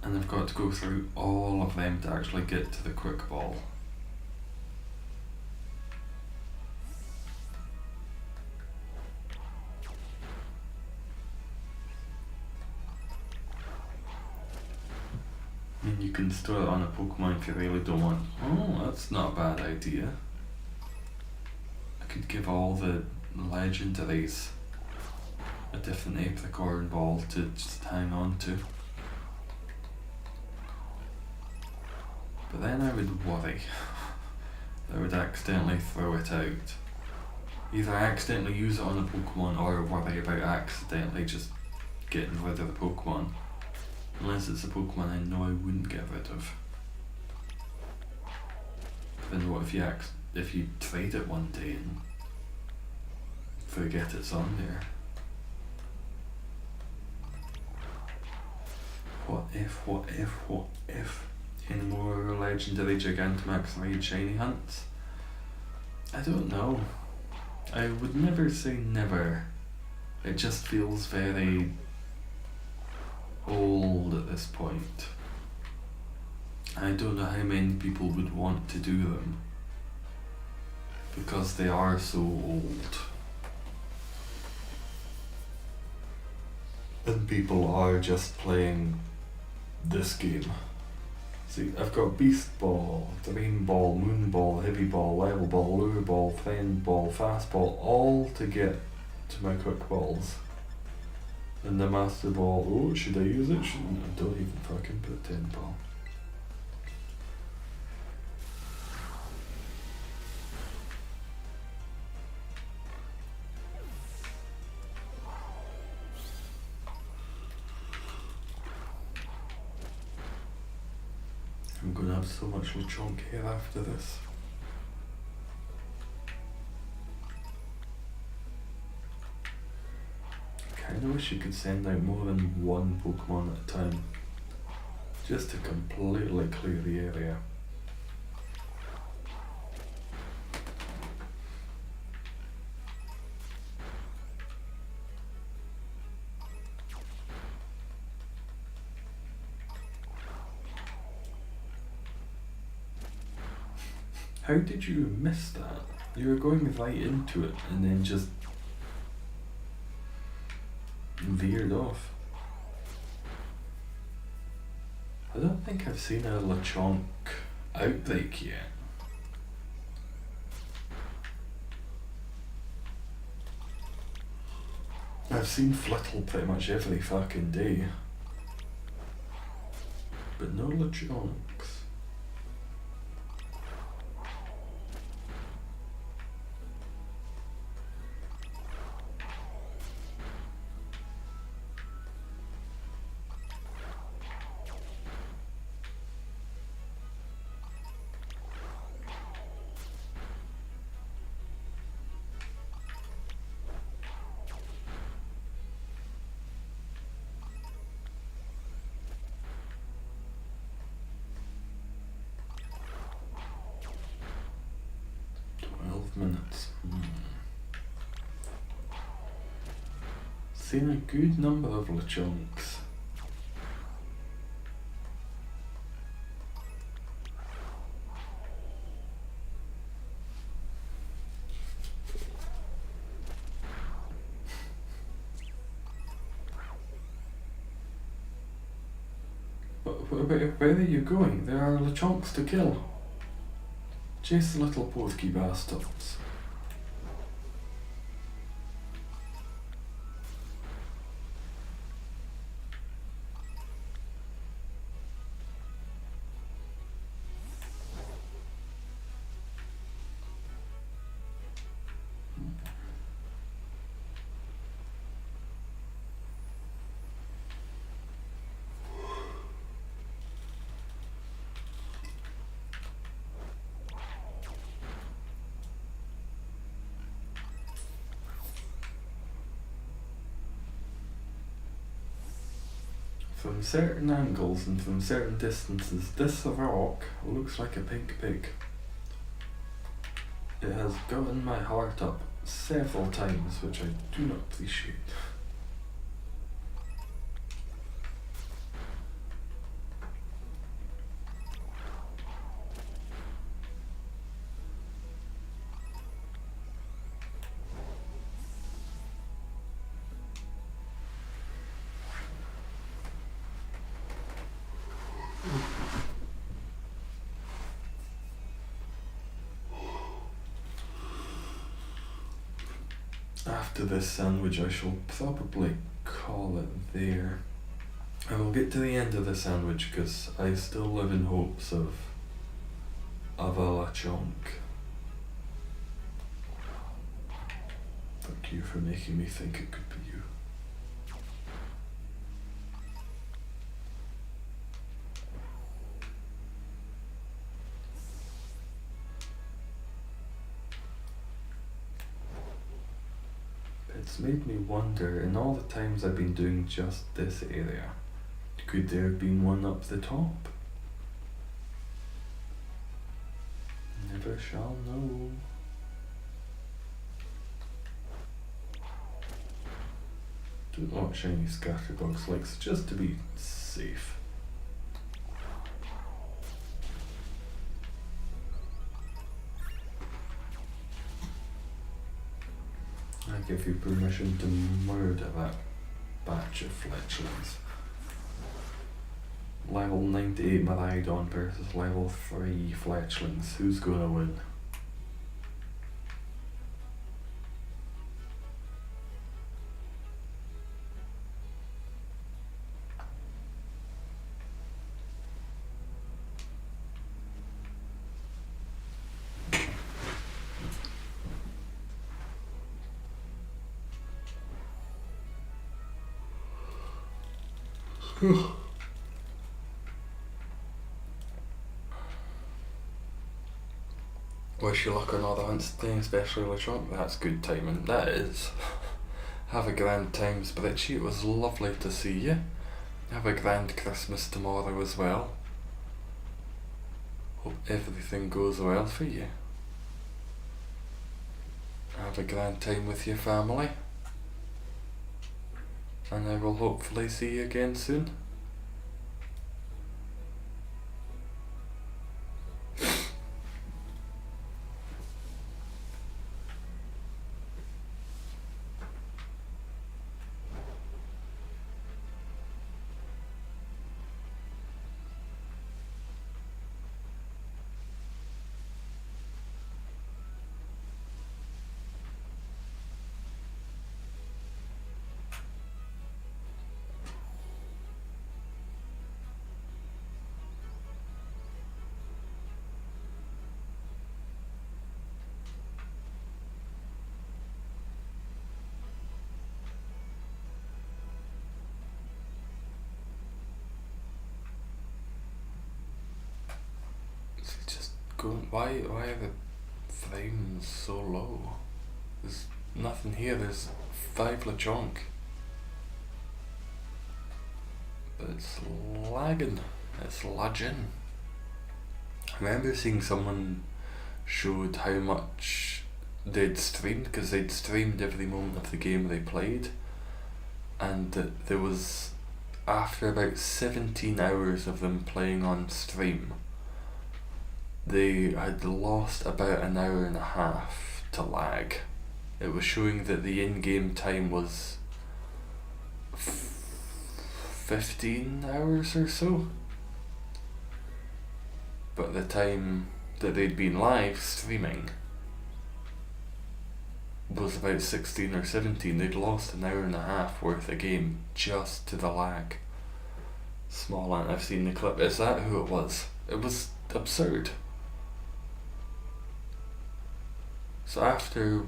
And I've got to go through all of them to actually get to the quick ball. I mean, you can store it on a Pokemon if you really don't want. Oh, that's not a bad idea. I could give all the legendaries a different apricorn ball to just hang on to. But then I would worry that I would accidentally throw it out. Either accidentally use it on a Pokemon or worry about accidentally just getting rid of the Pokemon. Unless it's a Pokemon I know I wouldn't get rid of. Then what if you trade it one day and forget it's on there? What if? Any more legendary Gigantamax raid shiny hunts? I don't know. I would never say never. It just feels very old at this point. I don't know how many people would want to do them because they are so old. And people are just playing this game. See, I've got Beast Ball, Dream Ball, Moon Ball, Heavy Ball, Level Ball, Lure Ball, Friend Ball, Fast Ball, all to get to my quick balls. And the Master Ball, oh, should I use it? Shouldn't I? Don't even fucking put 10 ball. I'm gonna have so much Lechonk here after this. I kinda wish you could send out more than one Pokemon at a time, just to completely clear the area. How did you miss that? You were going right into it and then just veered off. I don't think I've seen a Lechonk outbreak yet. I've seen Flittle pretty much every fucking day, but no Lechonks. Minutes. Seen a good number of Lechonks. Where are you going? There are Lechonks to kill. Chase the little porky bastards. From certain angles and from certain distances, this rock looks like a pink pig. It has gotten my heart up several times, which I do not appreciate. After this sandwich, I shall probably call it there. I will get to the end of the sandwich because I still live in hopes of a lechonk. Thank you for making me think it could be you. It's made me wonder, in all the times I've been doing just this area, could there have been one up the top? Never shall know. Don't know what shiny scatterbox likes, just to be safe. I give you permission to murder that batch of fletchlings. Level 98 Maraudon versus level 3 fletchlings. Who's gonna win? Wish you luck on all the hunts today, especially lechonk. That's good timing. That is. Have a grand time, Spritchy. It was lovely to see you. Have a grand Christmas tomorrow as well. Hope everything goes well for you. Have a grand time with your family. And I will hopefully see you again soon. Why are the frames so low? There's nothing here, there's 5 lechonk. But it's lagging, it's lagging. I remember seeing someone showed how much they'd streamed, because they'd streamed every moment of the game they played, and that there was, after about 17 hours of them playing on stream, they had lost about an hour and a half to lag. It was showing that the in-game time was 15 hours or so, but the time that they'd been live streaming was about 16 or 17. They'd lost an hour and a half worth of game just to the lag. Small Ant, I've seen the clip. Is that who it was? It was absurd. So after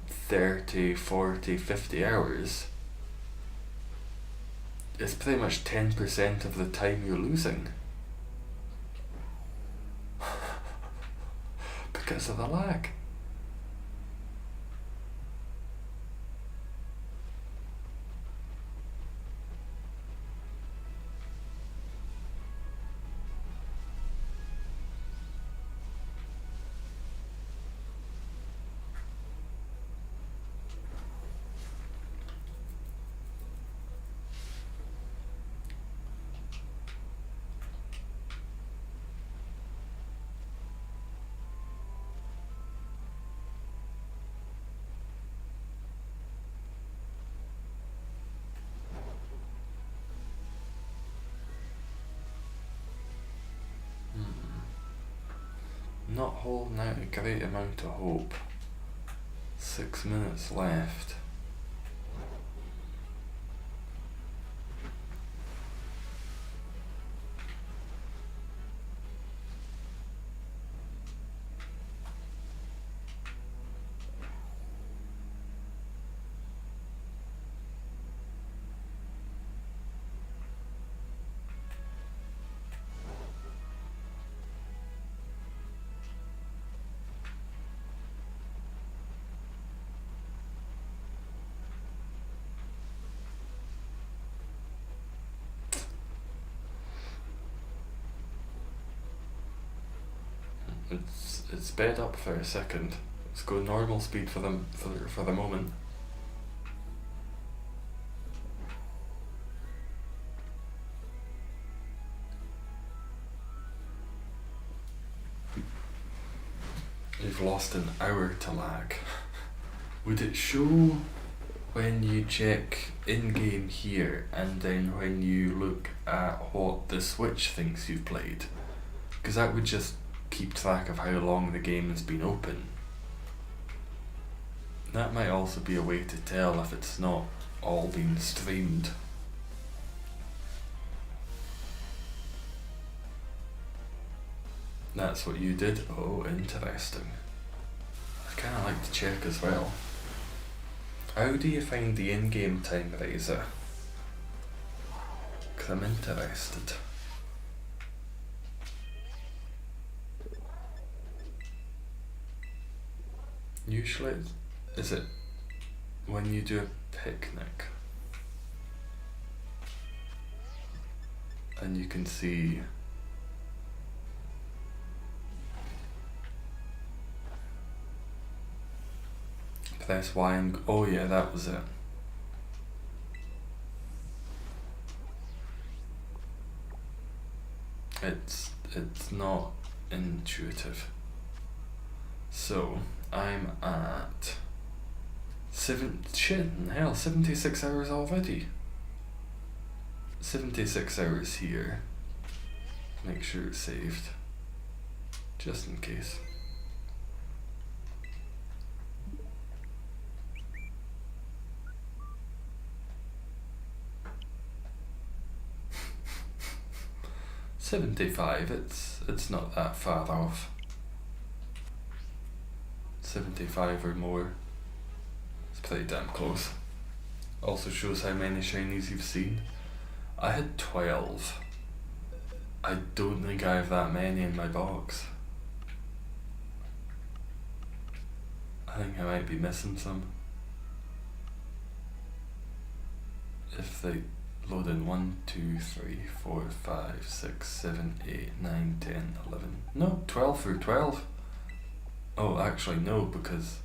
30, 40, 50 hours, it's pretty much 10% of the time you're losing. Because of the lag. not holding out a great amount of hope. 6 minutes left. It's sped up for a second. Let's go normal speed for them for the moment. You've lost an hour to lag. Would it show when you check in-game here and then when you look at what the Switch thinks you've played? Because that would just keep track of how long the game has been open. That might also be a way to tell if it's not all been streamed. That's what you did? Oh, interesting. I'd kinda like to check as well. How do you find the in-game time riser? 'Cause I'm interested. Usually, is it when you do a picnic and you can see press Y and oh yeah, that was it. It's not intuitive. So I'm at 76 hours already. 76 hours here. Make sure it's saved, just in case. $75, it's not that far off. 75 or more. It's pretty damn close. Also shows how many shinies you've seen. I had 12. I don't think I have that many in my box. I think I might be missing some. If they load in 1, 2, 3, 4, 5, 6, 7, 8, 9, 10, 11. No, 12 through 12. Oh, actually no, because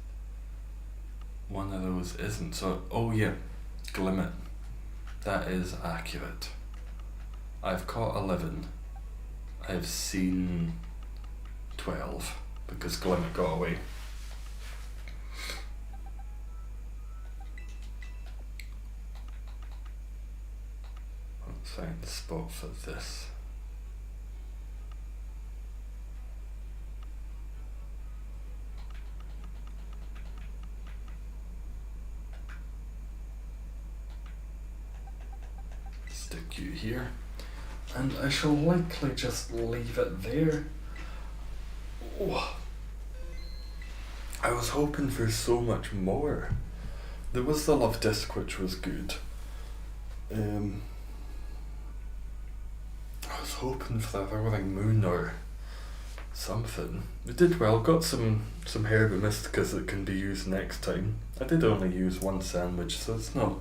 one of those isn't. So, oh yeah, Glimmet. That is accurate. I've caught 11. I've seen 12 because Glimmet got away. Let's find the spot for this. Stick you here, and I shall likely just leave it there. Oh, I was hoping for so much more. There was the Love Disc, which was good. I was hoping for the Rolling Moon or something. It did well, got some Herba Mysticas that can be used next time. I did only use one sandwich, so it's not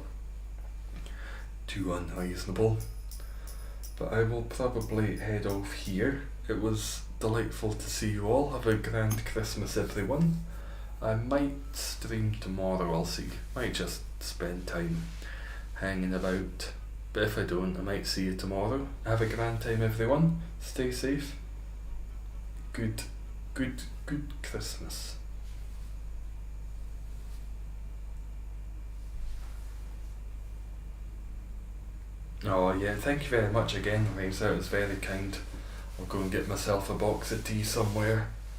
too unreasonable. But I will probably head off here. It was delightful to see you all. Have a grand Christmas, everyone. I might stream tomorrow, I'll see. Might just spend time hanging about. But if I don't, I might see you tomorrow. Have a grand time, everyone. Stay safe. Good Christmas. Oh yeah, thank you very much again, Razor. It was very kind. I'll go and get myself a box of tea somewhere.